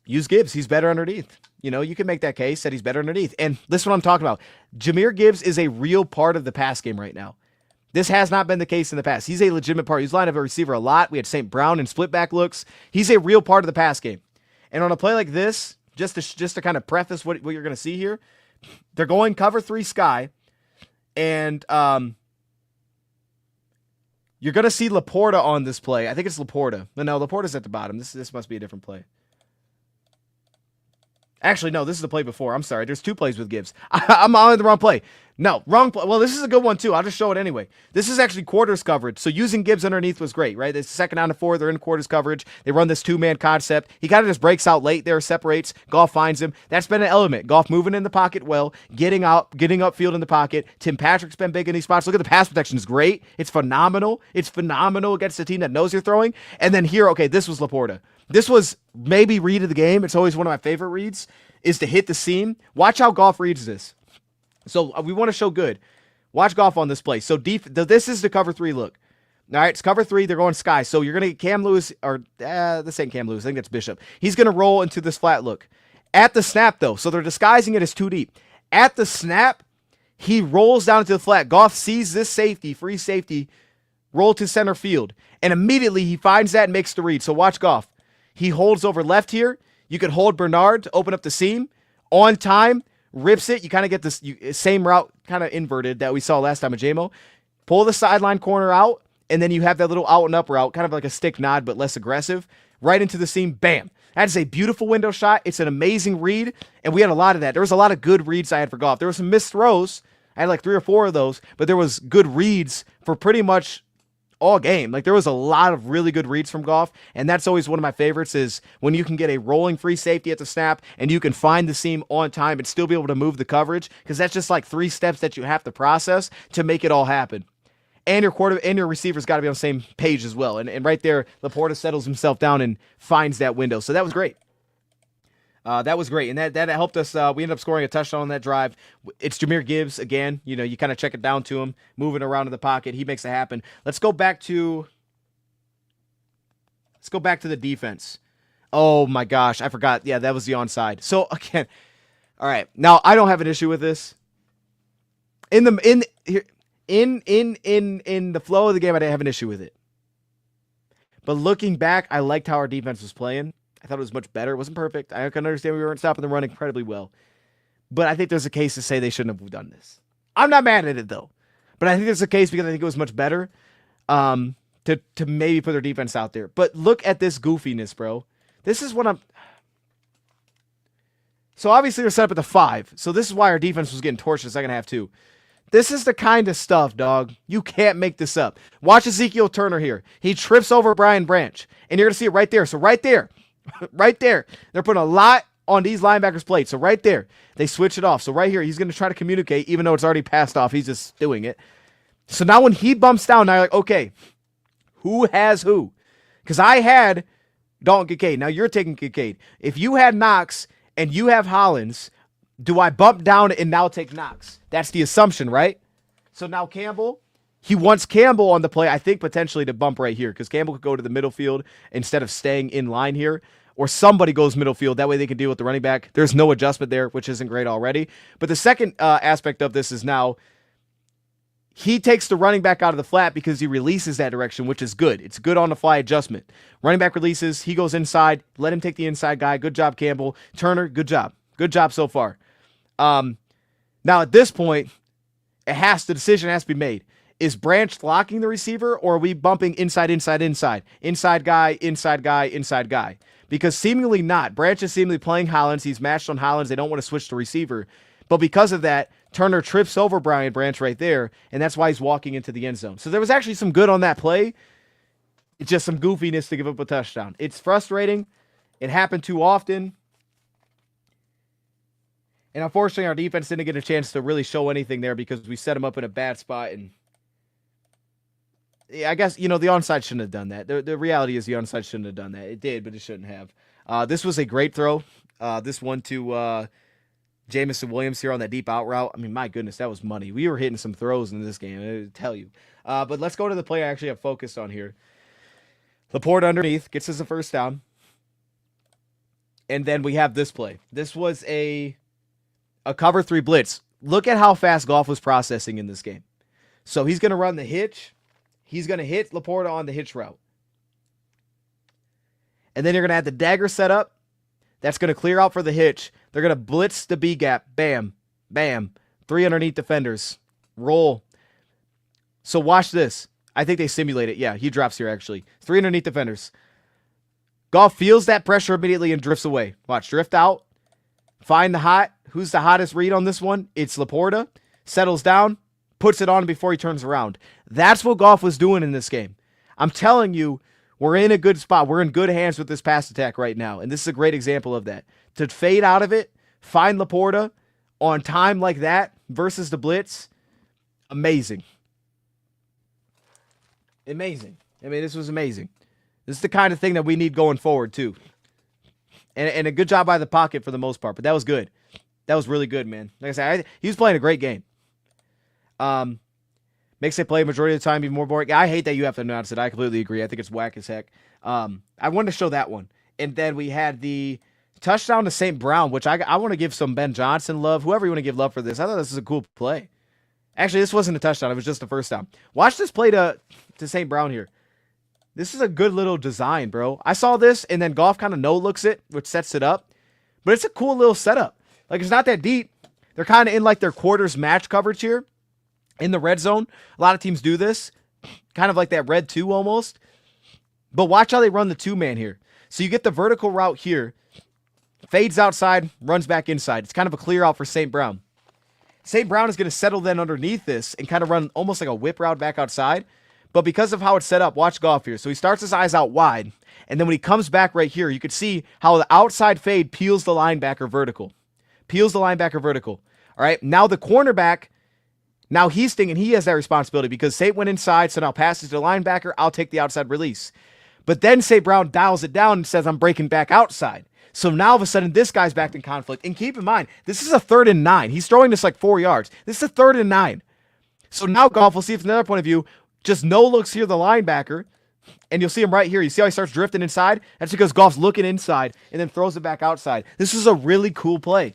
use Gibbs. He's better underneath. You know, you can make that case that he's better underneath. And this is what I'm talking about. Jahmyr Gibbs is a real part of the pass game right now. This has not been the case in the past. He's a legitimate part. He's lined up a receiver a lot. We had St. Brown and split back looks. He's a real part of the pass game. And on a play like this, just to kind of preface what you're going to see here, they're going cover 3 sky. And you're going to see Laporta on this play. I think it's Laporta. No, Laporta's at the bottom. This must be a different play. Actually, no, this is the play before. I'm sorry. There's 2 plays with Gibbs. I'm on the wrong play. No, wrong play. Well, this is a good one, too. I'll just show it anyway. This is actually quarters coverage. So using Gibbs underneath was great, right? It's 2nd down and 4. They're in quarters coverage. They run this 2-man concept. He kind of just breaks out late there, separates. Goff finds him. That's been an element. Goff moving in the pocket well, getting upfield in the pocket. Tim Patrick's been big in these spots. Look at the pass protection. It's great. It's phenomenal. It's phenomenal against a team that knows you're throwing. And then here, okay, this was Laporta. This was maybe read of the game. It's always one of my favorite reads, is to hit the seam. Watch how Goff reads this. So we want to show good. Watch Goff on this play. So this is the cover 3 look. All right, it's cover 3. They're going sky. So you're going to get Cam Lewis, or this ain't Cam Lewis. I think that's Bishop. He's going to roll into this flat look. At the snap, though, so they're disguising it as too deep. At the snap, he rolls down into the flat. Goff sees this safety, free safety, roll to center field. And immediately he finds that and makes the read. So watch Goff. He holds over left here. You could hold Bernard to open up the seam. On time, rips it. You kind of get this same route kind of inverted that we saw last time with J-Mo. Pull the sideline corner out, and then you have that little out and up route, kind of like a stick nod, but less aggressive. Right into the seam, bam. That is a beautiful window shot. It's an amazing read, and we had a lot of that. There was a lot of good reads I had for Goff. There were some missed throws. I had like 3 or 4 of those, but there was good reads for pretty much all game. Like there was a lot of really good reads from Goff, and that's always one of my favorites is when you can get a rolling free safety at the snap and you can find the seam on time and still be able to move the coverage, because that's just like 3 steps that you have to process to make it all happen. And your receiver's got to be on the same page as well. And right there, Laporta settles himself down and finds that window. So that was great. That was great, and that helped us. We ended up scoring a touchdown on that drive. It's Jahmyr Gibbs again. You know, you kind of check it down to him, moving around in the pocket. He makes it happen. Let's go back to the defense. Oh my gosh, I forgot. Yeah, that was the onside. So again, all right. Now I don't have an issue with this. In the flow of the game, I didn't have an issue with it. But looking back, I liked how our defense was playing. I thought it was much better. It wasn't perfect. I can understand we weren't stopping the run incredibly well. But I think there's a case to say they shouldn't have done this. I'm not mad at it, though. But I think there's a case because I think it was much better to maybe put their defense out there. But look at this goofiness, bro. This is what I'm... So obviously we're set up at the 5. So this is why our defense was getting torched in the second half, too. This is the kind of stuff, dog. You can't make this up. Watch Ezekiel Turner here. He trips over Brian Branch. And you're going to see it right there. So right there. Right there. They're putting a lot on these linebackers' plates. So right there. They switch it off. So right here, he's going to try to communicate, even though it's already passed off. He's just doing it. So now when he bumps down, now you're like, okay, who has who? Because I had Dalton Kincaid. Now you're taking Kincaid. If you had Knox and you have Hollins, do I bump down and now take Knox? That's the assumption, right? So now Campbell, he wants Campbell on the play, I think potentially to bump right here because Campbell could go to the middle field instead of staying in line here. Or somebody goes middle field. That way they can deal with the running back. There's no adjustment there, which isn't great already. But the second aspect of this is now he takes the running back out of the flat because he releases that direction, which is good. It's good on the fly adjustment. Running back releases. He goes inside. Let him take the inside guy. Good job, Campbell. Turner, good job. Good job so far. Now at this point, the decision has to be made. Is Branch locking the receiver or are we bumping inside, inside, inside? Inside guy, inside guy, inside guy. Because seemingly not. Branch is seemingly playing Hollins. He's matched on Hollins. They don't want to switch the receiver. But because of that, Turner trips over Brian Branch right there, and that's why he's walking into the end zone. So there was actually some good on that play. It's just some goofiness to give up a touchdown. It's frustrating. It happened too often. And unfortunately, our defense didn't get a chance to really show anything there because we set him up in a bad spot. And yeah, I guess, the onside shouldn't have done that. The reality is the onside shouldn't have done that. It did, but it shouldn't have. This was a great throw. This one to Jamison Williams here on that deep out route. I mean, my goodness, that was money. We were hitting some throws in this game, I tell you. But let's go to the play I actually have focused on here. Laporta underneath, gets us a first down. And then we have this play. This was a cover 3 blitz. Look at how fast Goff was processing in this game. So he's going to run the hitch. He's going to hit Laporta on the hitch route. And then you're going to have the dagger set up. That's going to clear out for the hitch. They're going to blitz the B gap. Bam. Bam. 3 underneath defenders. Roll. So watch this. I think they simulate it. Yeah, he drops here actually. 3 underneath defenders. Goff feels that pressure immediately and drifts away. Watch. Drift out. Find the hot. Who's the hottest read on this one? It's Laporta. Settles down. Puts it on before he turns around. That's what Goff was doing in this game. I'm telling you, we're in a good spot. We're in good hands with this pass attack right now. And this is a great example of that. To fade out of it, find Laporta on time like that versus the blitz, amazing. Amazing. I mean, this was amazing. This is the kind of thing that we need going forward, too. And a good job by the pocket for the most part. But that was good. That was really good, man. Like I said, he was playing a great game. Makes it play majority of the time even more boring. I hate that you have to announce it. I completely agree. I think it's whack as heck. I wanted to show that one. And then we had the touchdown to St. Brown, which I want to give some Ben Johnson love. Whoever you want to give love for this. I thought this was a cool play. Actually, this wasn't a touchdown. It was just a first down. Watch this play to St. Brown here. This is a good little design, bro. I saw this, and then Goff kind of no-looks it, which sets it up. But it's a cool little setup. Like, it's not that deep. They're kind of in, like, their quarters match coverage here. In the red zone, a lot of teams do this. Kind of like that red 2 almost. But watch how they run the 2-man here. So you get the vertical route here. Fades outside, runs back inside. It's kind of a clear out for St. Brown. St. Brown is going to settle then underneath this and kind of run almost like a whip route back outside. But because of how it's set up, watch Goff here. So he starts his eyes out wide. And then when he comes back right here, you can see how the outside fade peels the linebacker vertical. Peels the linebacker vertical. All right, now the cornerback... Now he's thinking he has that responsibility because St. went inside, so now passes to the linebacker, I'll take the outside release. But then St. Brown dials it down and says, I'm breaking back outside. So now all of a sudden, this guy's back in conflict. And keep in mind, this is a 3rd and 9. He's throwing this like 4 yards. This is a 3rd and 9. So now Goff, we'll see if from another point of view, just no looks here, the linebacker. And you'll see him right here. You see how he starts drifting inside? That's because Goff's looking inside and then throws it back outside. This is a really cool play.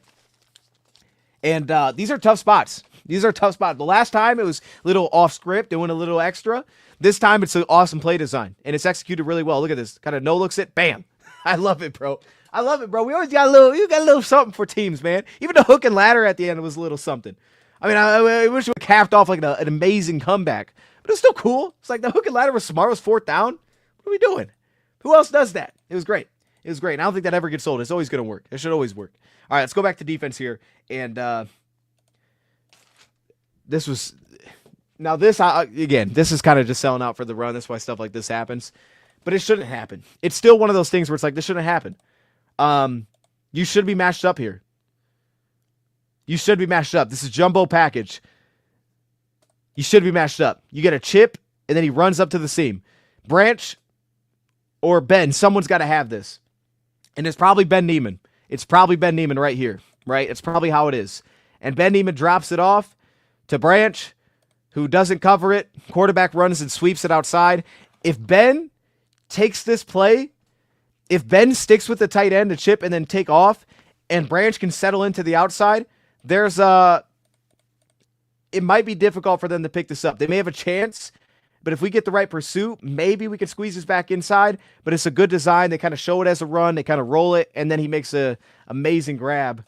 And these are tough spots. These are tough spots. The last time it was a little off script, doing a little extra. This time it's an awesome play design. And it's executed really well. Look at this. Kind of no looks it. Bam. I love it, bro. I love it, bro. We always got a little something for teams, man. Even the hook and ladder at the end was a little something. I mean, I wish we capped off like an amazing comeback. But it's still cool. It's like the hook and ladder was smart. It was 4th down. What are we doing? Who else does that? It was great. It was great. And I don't think that ever gets old. It's always going to work. It should always work. All right, let's go back to defense here. And this was... Now this, again, this is kind of just selling out for the run. That's why stuff like this happens. But it shouldn't happen. It's still one of those things where it's like, this shouldn't happen. You should be matched up here. You should be matched up. This is jumbo package. You should be matched up. You get a chip, and then he runs up to the seam. Branch or Ben, someone's got to have this. And it's probably Ben Neiman. It's probably Ben Neiman right here, right? It's probably how it is. And Ben Neiman drops it off to Branch, who doesn't cover it. Quarterback runs and sweeps it outside. If Ben takes this play, if Ben sticks with the tight end to chip and then take off, and Branch can settle into the outside, there's it might be difficult for them to pick this up. They may have a chance, but if we get the right pursuit, maybe we can squeeze this back inside. But it's a good design. They kind of show it as a run. They kind of roll it, and then he makes an amazing grab.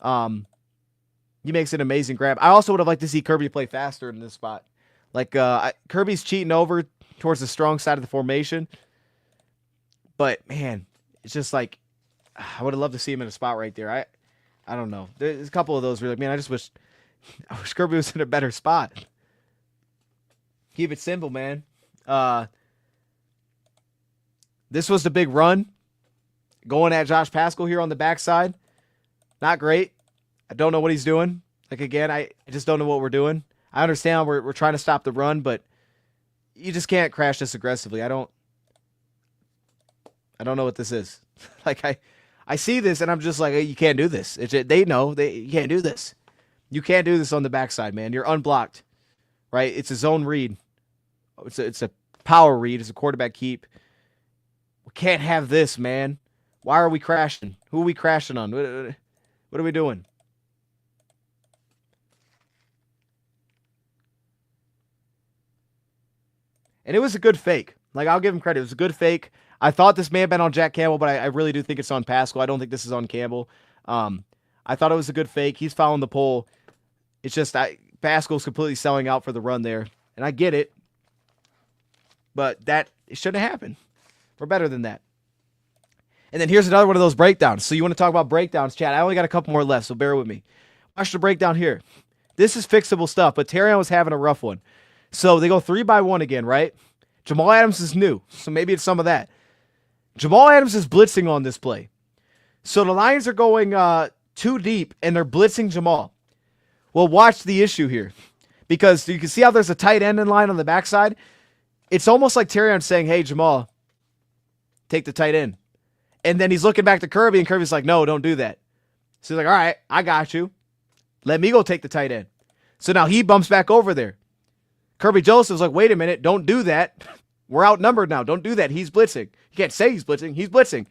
He makes an amazing grab. I also would have liked to see Kirby play faster in this spot. Like, Kirby's cheating over towards the strong side of the formation. But, man, it's just like, I would have loved to see him in a spot right there. I don't know. There's a couple of those where, like, man, I wish Kirby was in a better spot. Keep it simple, man. This was the big run. Going at Josh Paschal here on the backside. Not great. I don't know what he's doing. Like, again, I just don't know what we're doing. I understand we're trying to stop the run, but you just can't crash this aggressively. I don't know what this is. Like, I see this, and I'm just like, hey, you can't do this. They know. You can't do this. You can't do this on the backside, man. You're unblocked, right? It's a zone read. It's a power read. It's a quarterback keep. We can't have this, man. Why are we crashing? Who are we crashing on? What are we doing? And it was a good fake. Like, I'll give him credit. It was a good fake. I thought this may have been on Jack Campbell, but I really do think it's on Paschal. I don't think this is on Campbell. I thought it was a good fake. He's following the pole. It's just Paschal's completely selling out for the run there. And I get it. But it shouldn't happen. We're better than that. And then here's another one of those breakdowns. So you want to talk about breakdowns, Chad? I only got a couple more left, so bear with me. Watch the breakdown here. This is fixable stuff, but Terrion was having a rough one. So they go 3-by-1 again, right? Jamal Adams is new, so maybe it's some of that. Jamal Adams is blitzing on this play. So the Lions are going too deep, and they're blitzing Jamal. Well, watch the issue here. Because you can see how there's a tight end in line on the backside. It's almost like Terrion saying, hey, Jamal, take the tight end. And then he's looking back to Kirby, and Kirby's like, no, don't do that. So he's like, all right, I got you. Let me go take the tight end. So now he bumps back over there. Kirby Joseph's like, wait a minute, don't do that. We're outnumbered now. Don't do that. He's blitzing. You can't say he's blitzing. He's blitzing. And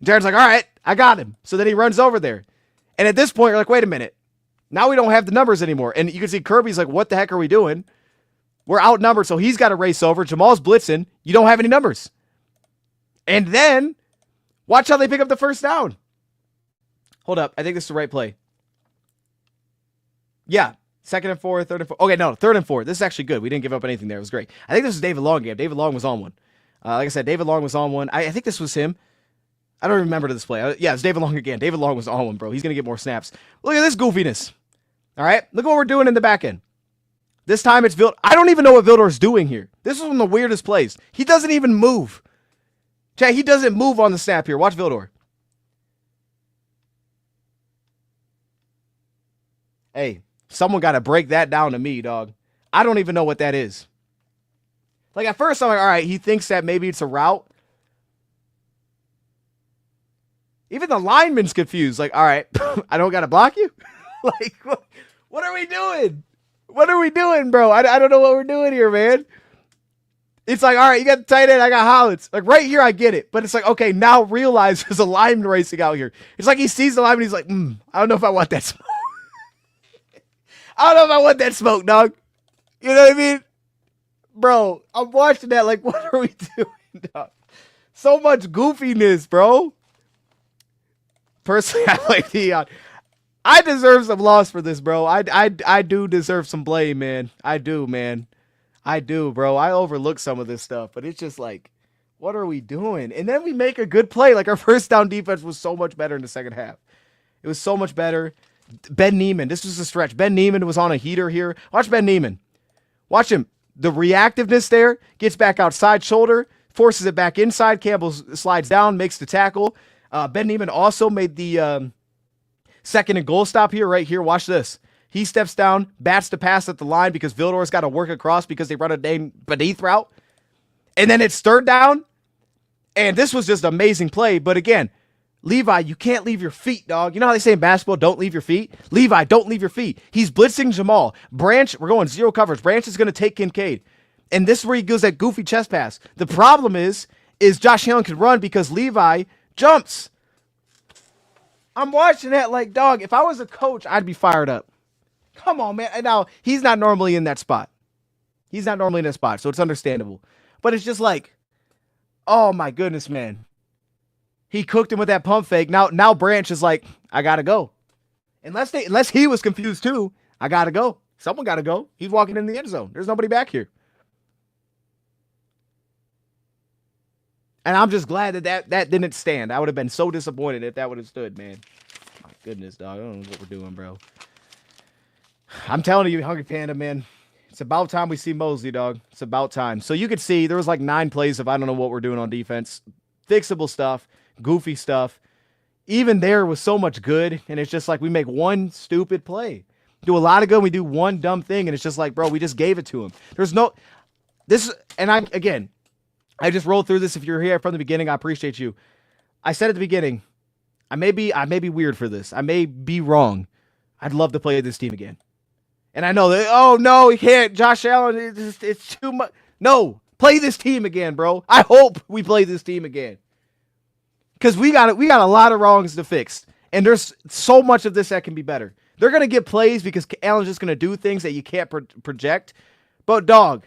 Jared's like, all right, I got him. So then he runs over there. And at this point, you're like, wait a minute. Now we don't have the numbers anymore. And you can see Kirby's like, what the heck are we doing? We're outnumbered, so he's got to race over. Jamal's blitzing. You don't have any numbers. And then, watch how they pick up the first down. Hold up. I think this is the right play. Yeah. 2nd and 4, 3rd and 4. Okay, no, 3rd and 4. This is actually good. We didn't give up anything there. It was great. I think this is David Long game. David Long was on one. Like I said, David Long was on one. I think this was him. I don't remember this play. Yeah, it's David Long again. David Long was on one, bro. He's going to get more snaps. Look at this goofiness. All right? Look what we're doing in the back end. This time it's Vildor. I don't even know what Vildor's doing here. This is one of the weirdest plays. He doesn't even move. Chad, he doesn't move on the snap here. Watch Vildor. Hey, someone got to break that down to me, dog. I don't even know what that is. Like, at first, I'm like, all right, he thinks that maybe it's a route. Even the lineman's confused. Like, all right, I don't got to block you? Like, what are we doing? What are we doing, bro? I don't know what we're doing here, man. It's like, all right, you got the tight end, I got Hollins. Like, right here, I get it. But it's like, okay, now realize there's a lineman racing out here. It's like he sees the lineman, he's like, I don't know if I want that smoke. I don't know if I want that smoke, dog. You know what I mean? Bro, I'm watching that like, what are we doing, dog? So much goofiness, bro. Personally, I like Dion. I deserve some loss for this, bro. I do deserve some blame, man. I do, man. I do, bro. I overlook some of this stuff, but it's just like, what are we doing? And then we make a good play. Like, our first down defense was so much better in the second half. It was so much better. Ben Neiman, this was a stretch. Ben Neiman was on a heater here. Watch Ben Neiman. Watch him. The reactiveness there, gets back outside shoulder, forces it back inside. Campbell slides down, makes the tackle. Ben Neiman also made the second and goal stop here, right here. Watch this. He steps down, bats the pass at the line because Vildor's got to work across because they run a dang beneath route. And then it's third down. And this was just an amazing play. But again, Levi, you can't leave your feet, dog. You know how they say in basketball, don't leave your feet? Levi, don't leave your feet. He's blitzing Jamal. Branch, we're going zero coverage. Branch is going to take Kincaid. And this is where he goes that goofy chest pass. The problem is Josh Allen can run because Levi jumps. I'm watching that like, dog, if I was a coach, I'd be fired up. Come on, man. And now, he's not normally in that spot. He's not normally in that spot, so it's understandable. But it's just like, oh my goodness, man. He cooked him with that pump fake. Now Branch is like, I gotta go. Unless he was confused too, I gotta go. Someone gotta go. He's walking in the end zone. There's nobody back here. And I'm just glad that didn't stand. I would have been so disappointed if that would have stood, man. My goodness, dog. I don't know what we're doing, bro. I'm telling you, Hungry Panda, man. It's about time we see Mosley, dog. It's about time. So you could see there was like 9 plays of I don't know what we're doing on defense. Fixable stuff, goofy stuff. Even there was so much good, and it's just like we make one stupid play. Do a lot of good, and we do one dumb thing, and it's just like, bro, we just gave it to him. There's no... This, and I just rolled through this. If you're here from the beginning, I appreciate you. I said at the beginning, I may be weird for this. I may be wrong. I'd love to play this team again. And I know that, oh, no, he can't. Josh Allen, it's too much. No, play this team again, bro. I hope we play this team again. Because we got a lot of wrongs to fix. And there's so much of this that can be better. They're going to get plays because Allen's just going to do things that you can't project. But, dog,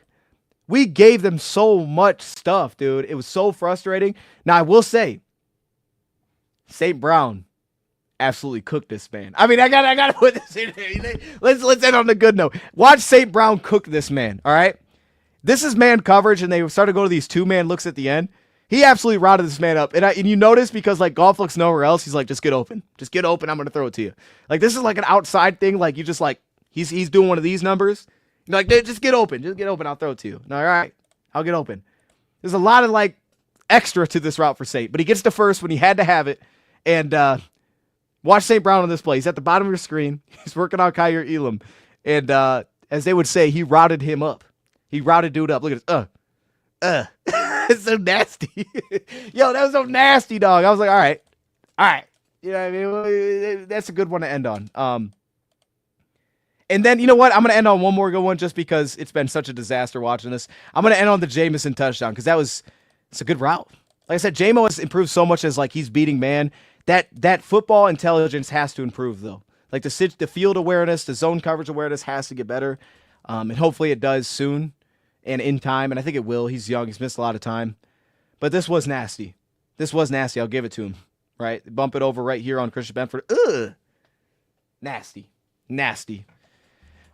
we gave them so much stuff, dude. It was so frustrating. Now, I will say, St. Brown absolutely cooked this man. I mean, I gotta put this in here. Let's end on the good note. Watch St. Brown cook this man, all right? This is man coverage, and they started to go to these 2-man looks at the end. He absolutely routed this man up. And you notice because, like, golf looks nowhere else, he's like, just get open. Just get open, I'm going to throw it to you. Like, this is like an outside thing. Like, you just, like, he's doing one of these numbers. You're like, just get open. Just get open, I'll throw it to you. No, all right, I'll get open. There's a lot of, like, extra to this route for St. But he gets to first when he had to have it. And, watch St. Brown on this play. He's at the bottom of your screen. He's working on Kyer Elam. And as they would say, he routed him up. He routed dude up. Look at this. It's so nasty. Yo, that was so nasty, dog. I was like, all right. You know what I mean? That's a good one to end on. And then, you know what? I'm going to end on one more good one just because it's been such a disaster watching this. I'm going to end on the Jamison touchdown because it's a good route. Like I said, J-Mo has improved so much as like he's beating man. That football intelligence has to improve, though. Like the field awareness, the zone coverage awareness has to get better. And hopefully it does soon and in time. And I think it will. He's young. He's missed a lot of time. But this was nasty. I'll give it to him. Right? Bump it over right here on Christian Benford. Ugh. Nasty.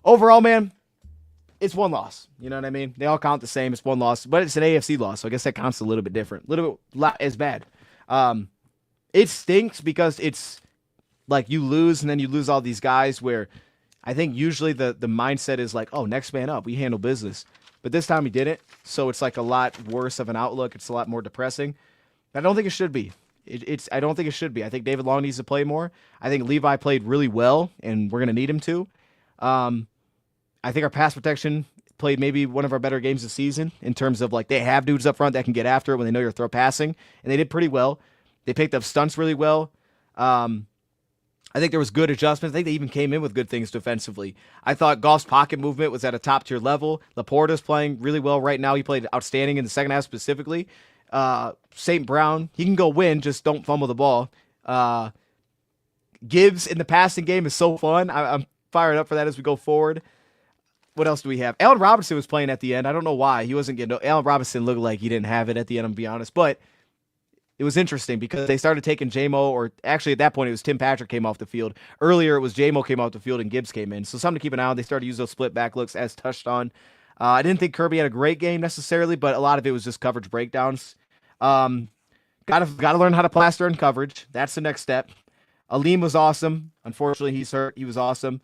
Overall, man, it's one loss. You know what I mean? They all count the same. It's one loss. But it's an AFC loss, so I guess that counts a little bit different. As bad. It stinks because it's like you lose and then you lose all these guys where I think usually the mindset is like, oh, next man up. We handle business. But this time he didn't. So it's like a lot worse of an outlook. It's a lot more depressing. I don't think it should be. I don't think it should be. I think David Long needs to play more. I think Levi played really well, and we're going to need him to. I think our pass protection played maybe one of our better games this season in terms of like they have dudes up front that can get after it when they know you're throw passing, and they did pretty well. They picked up stunts really well. I think there was good adjustments. I think they even came in with good things defensively. I thought Goff's pocket movement was at a top-tier level. Laporta's playing really well right now. He played outstanding in the second half specifically. St. Brown, he can go win, just don't fumble the ball. Gibbs in the passing game is so fun. I'm fired up for that as we go forward. What else do we have? Allen Robinson was playing at the end. I don't know why. He wasn't getting... Allen Robinson looked like he didn't have it at the end, I'm going to be honest. But it was interesting because they started taking J-Mo, or actually at that point it was Tim Patrick came off the field. Earlier it was J-Mo came off the field and Gibbs came in. So something to keep an eye on. They started to use those split back looks as touched on. I didn't think Kirby had a great game necessarily, but a lot of it was just coverage breakdowns. Gotta learn how to plaster in coverage. That's the next step. Aleem was awesome. Unfortunately, he's hurt. He was awesome.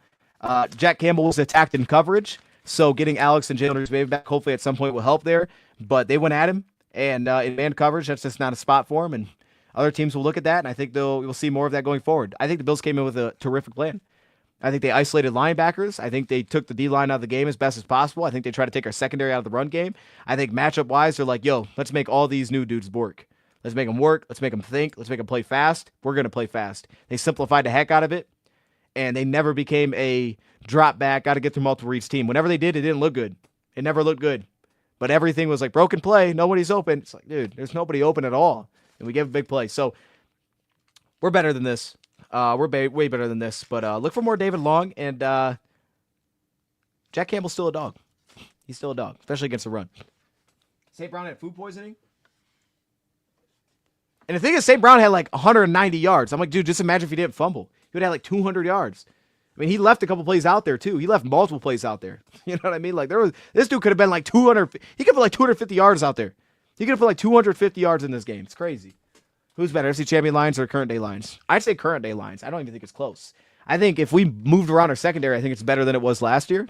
Jack Campbell was attacked in coverage, so getting Alex and Jalen Hurts back hopefully at some point will help there. But they went at him, and in man coverage, that's just not a spot for him. And other teams will look at that, and I think we'll see more of that going forward. I think the Bills came in with a terrific plan. I think they isolated linebackers. I think they took the D-line out of the game as best as possible. I think they tried to take our secondary out of the run game. I think matchup-wise, they're like, yo, let's make all these new dudes work. Let's make them work. Let's make them think. Let's make them play fast. We're going to play fast. They simplified the heck out of it, and they never became a drop back, got to get through multiple reads team. Whenever they did, it didn't look good. It never looked good. But everything was like broken play. Nobody's open. It's like, dude, there's nobody open at all. And we gave a big play. So we're better than this. We're way better than this. But look for more David Long. And Jack Campbell's still a dog. He's still a dog, especially against the run. St. Brown had food poisoning. And the thing is, St. Brown had like 190 yards. I'm like, dude, just imagine if he didn't fumble. He would have like 200 yards. I mean, he left a couple plays out there, too. He left multiple plays out there. You know what I mean? Like, this dude could have been like 200. He could put like 250 yards out there. He could have put like 250 yards in this game. It's crazy. Who's better, FC Champion Lions or current day Lions? I'd say current day Lions. I don't even think it's close. I think if we moved around our secondary, I think it's better than it was last year.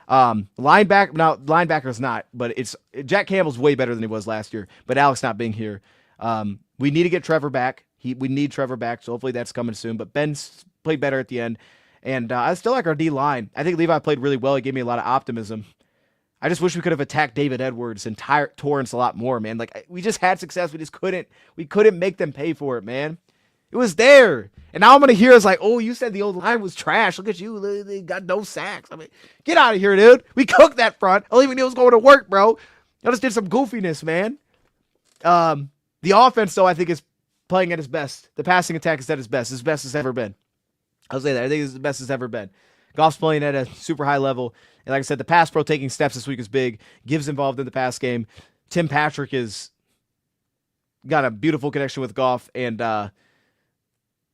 Linebacker's not, but Jack Campbell's way better than he was last year. But Alex not being here. We need to get Trevor back. We need Trevor back, so hopefully that's coming soon. But Ben's played better at the end. And I still like our D-line. I think Levi played really well. He gave me a lot of optimism. I just wish we could have attacked David Edwards and Torrance a lot more, man. Like, we just had success. We couldn't make them pay for it, man. It was there. And now I'm going to hear us like, oh, you said the old line was trash. Look at you. They got no sacks. I mean, get out of here, dude. We cooked that front. I don't even know it was going to work, bro. I just did some goofiness, man. The offense, though, I think is playing at its best. The passing attack is at its best it's ever been. I'll say that. I think it's the best it's ever been. Goff's playing at a super high level. And like I said, the pass pro taking steps this week is big. Gibbs involved in the pass game. Tim Patrick is got a beautiful connection with Goff. And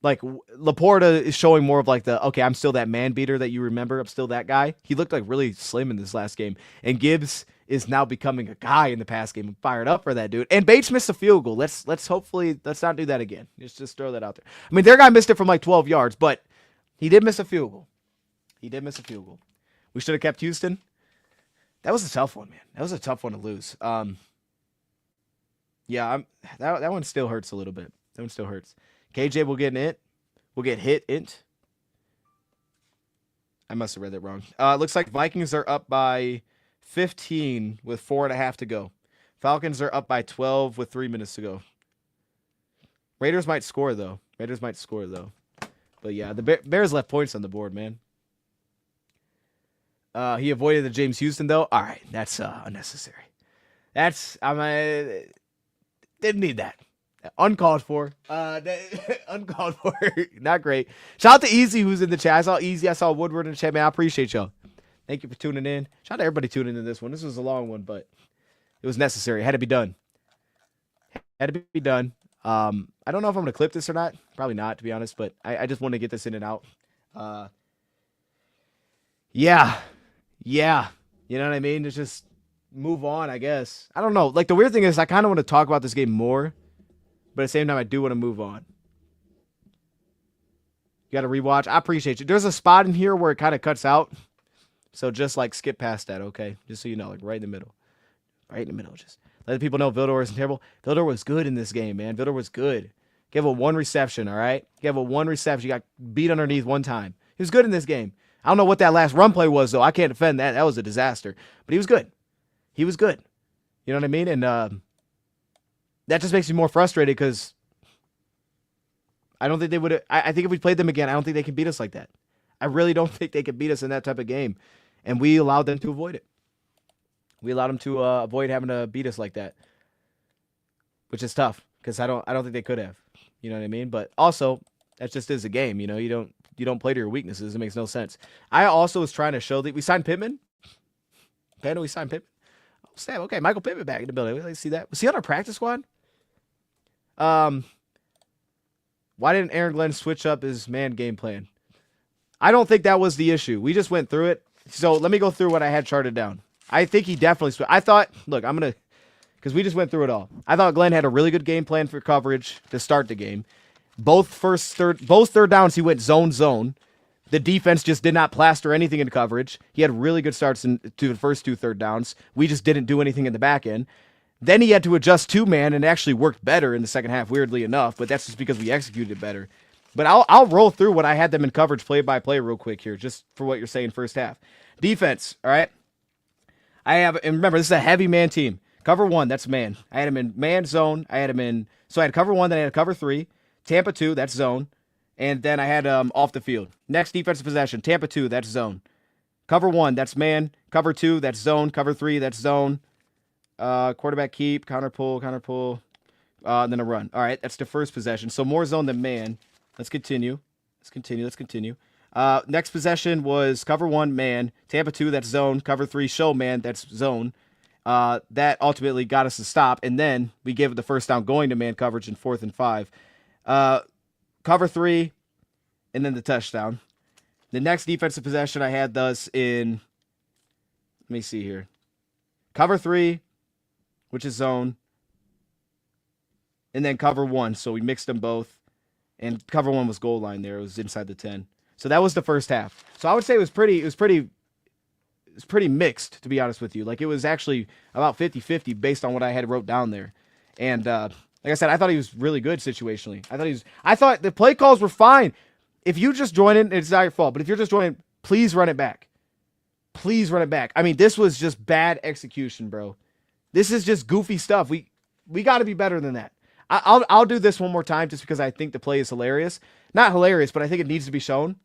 like Laporta is showing more of like okay, I'm still that man beater that you remember. I'm still that guy. He looked like really slim in this last game. And Gibbs is now becoming a guy in the pass game. I'm fired up for that, dude. And Bates missed a field goal. Let's not do that again. Just throw that out there. I mean, their guy missed it from like 12 yards, but he did miss a field goal. We should have kept Houston. That was a tough one, man. That was a tough one to lose. Yeah, that one still hurts a little bit. That one still hurts. KJ will get an int. We'll get hit int. I must have read that wrong. Looks like Vikings are up by 15 with 4.5 to go. Falcons are up by 12 with 3 minutes to go. Raiders might score though. But yeah, the Bears left points on the board, man. He avoided the James Houston though. All right, that's unnecessary. Didn't need that. Uncalled for. Uncalled for. Not great. Shout out to Easy who's in the chat. I saw Easy. I saw Woodward in the chat, man. I appreciate y'all. Thank you for tuning in. Shout out to everybody tuning in this one. This was a long one, but it was necessary. It had to be done. I don't know if I'm going to clip this or not. Probably not, to be honest, but I just want to get this in and out. Yeah. You know what I mean? It's just move on, I guess. I don't know. Like, the weird thing is I kind of want to talk about this game more, but at the same time, I do want to move on. You got to rewatch. I appreciate you. There's a spot in here where it kind of cuts out. So just like skip past that, okay? Just so you know, like right in the middle. Just let the people know Vildor isn't terrible. Vildor was good in this game, man. Vildor was good. Gave a 1 reception, all right? Gave a 1 reception. He got beat underneath 1 time. He was good in this game. I don't know what that last run play was, though. I can't defend that. That was a disaster. But he was good. You know what I mean? And that just makes me more frustrated because I don't think they would. I think if we played them again, I don't think they can beat us like that. I really don't think they can beat us in that type of game, and we allowed them to avoid it. We allowed them to avoid having to beat us like that, which is tough because I don't think they could have. You know what I mean? But also, that just is a game. You don't play to your weaknesses. It makes no sense. I also was trying to show that we signed Pittman. Panda, we signed Pittman. Oh, snap. Okay, Michael Pittman back in the building. Let's see that. Was he on our practice squad? Why didn't Aaron Glenn switch up his man game plan? I don't think that was the issue. We just went through it. So let me go through what I had charted down. I think he definitely switched. I thought, look, because we just went through it all. I thought Glenn had a really good game plan for coverage to start the game. Both third downs, he went zone. The defense just did not plaster anything in coverage. He had really good starts to the first 2 third downs. We just didn't do anything in the back end. Then he had to adjust 2-man and actually worked better in the second half, weirdly enough, but that's just because we executed better. But I'll roll through what I had them in coverage play by play real quick here, just for what you're saying first half. Defense, all right? And remember, this is a heavy man team. Cover 1, that's man. I had him in man zone. So I had cover 1, then I had cover 3. Tampa 2, that's zone. And then I had off the field. Next defensive possession, Tampa 2, that's zone. Cover 1, that's man. Cover 2, that's zone. Cover 3, that's zone. Quarterback keep, counter pull, then a run. All right, that's the first possession. So more zone than man. Let's continue. Next possession was cover 1, man. Tampa 2, that's zone. Cover 3, show man, that's zone. That ultimately got us to stop, and then we gave it the first down going to man coverage in 4th and 5. Cover 3, and then the touchdown. The next defensive possession I had thus in, let me see here. Cover 3, which is zone, and then cover 1. So we mixed them both, and cover 1 was goal line there. It was inside the 10. So that was the first half. So I would say it was pretty mixed, to be honest with you. Like, it was actually about 50-50 based on what I had wrote down there. And like I said, I thought he was really good situationally. I thought the play calls were fine. If you just join in, it's not your fault. But if you're just joining, please run it back. Please run it back. I mean, this was just bad execution, bro. This is just goofy stuff. We got to be better than that. I'll do this one more time just because I think the play is hilarious. Not hilarious, but I think it needs to be shown.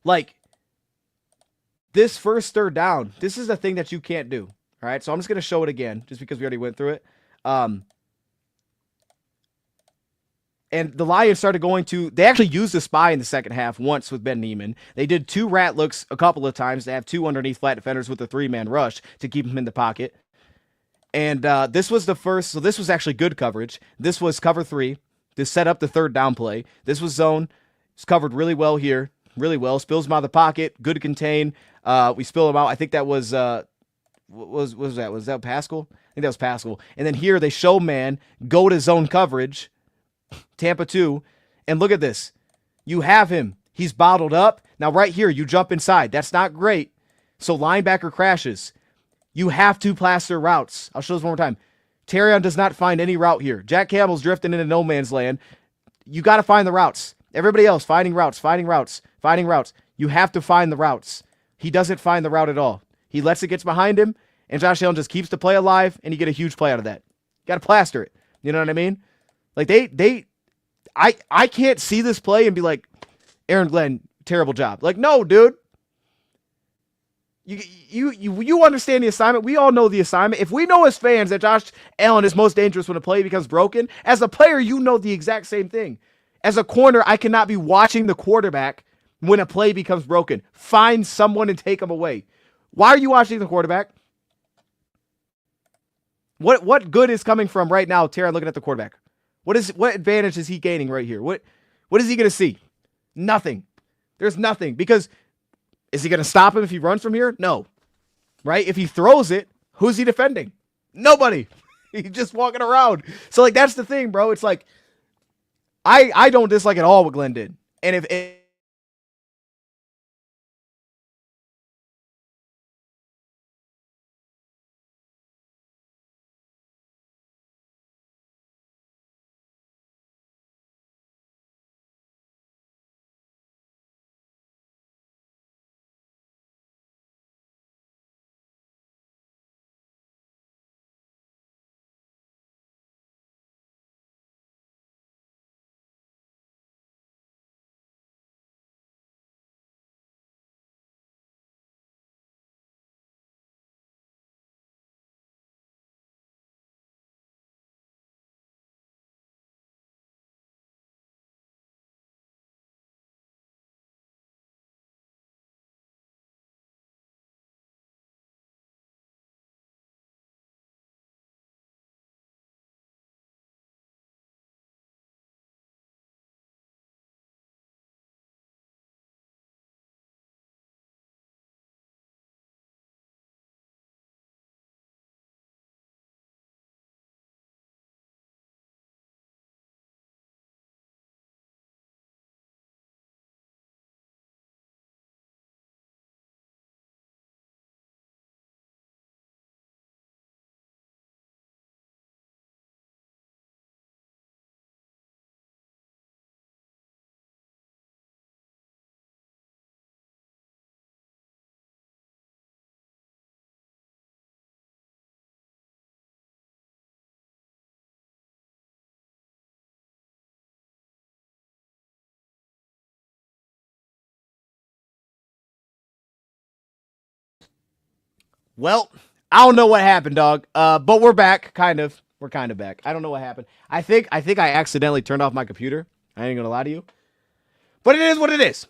Like, this first third down, this is a thing that you can't do. All right, so I'm just going to show it again just because we already went through it. And the Lions started they actually used the spy in the second half once with Ben Neiman. They did 2 rat looks a couple of times. They have 2 underneath flat defenders with a 3-man rush to keep him in the pocket. And this was the first, so this was actually good coverage. This was cover 3. This set up the third down play. This was zone. It's covered really well here. Really well. Spills him out of the pocket. Good to contain. We spill him out. I think that was, what was that? Was that Pascal? I think that was Pascal. And then here they show man, go to zone coverage. Tampa 2. And look at this. You have him. He's bottled up. Now right here, you jump inside. That's not great. So linebacker crashes. You have to plaster routes. I'll show this one more time. Terrion does not find any route here. Jack Campbell's drifting into no man's land. You got to find the routes. Everybody else finding routes. You have to find the routes. He doesn't find the route at all. He lets it get behind him, and Josh Allen just keeps the play alive, and you get a huge play out of that. You got to plaster it. You know what I mean? Like, I can't see this play and be like, Aaron Glenn, terrible job. Like, no, dude. You understand the assignment. We all know the assignment. If we know as fans that Josh Allen is most dangerous when a play becomes broken, as a player, you know the exact same thing. As a corner, I cannot be watching the quarterback when a play becomes broken. Find someone and take him away. Why are you watching the quarterback? What good is coming from right now, Tara, looking at the quarterback? What advantage is he gaining right here? What is he going to see? Nothing. There's nothing. Because is he going to stop him if he runs from here? No. Right? If he throws it, who's he defending? Nobody. He's just walking around. So, like, that's the thing, bro. It's like, I don't dislike at all what Glenn did. And if Well, I don't know what happened, dog. But we're back, kind of. We're kind of back. I don't know what happened. I think I accidentally turned off my computer. I ain't gonna lie to you. But it is what it is.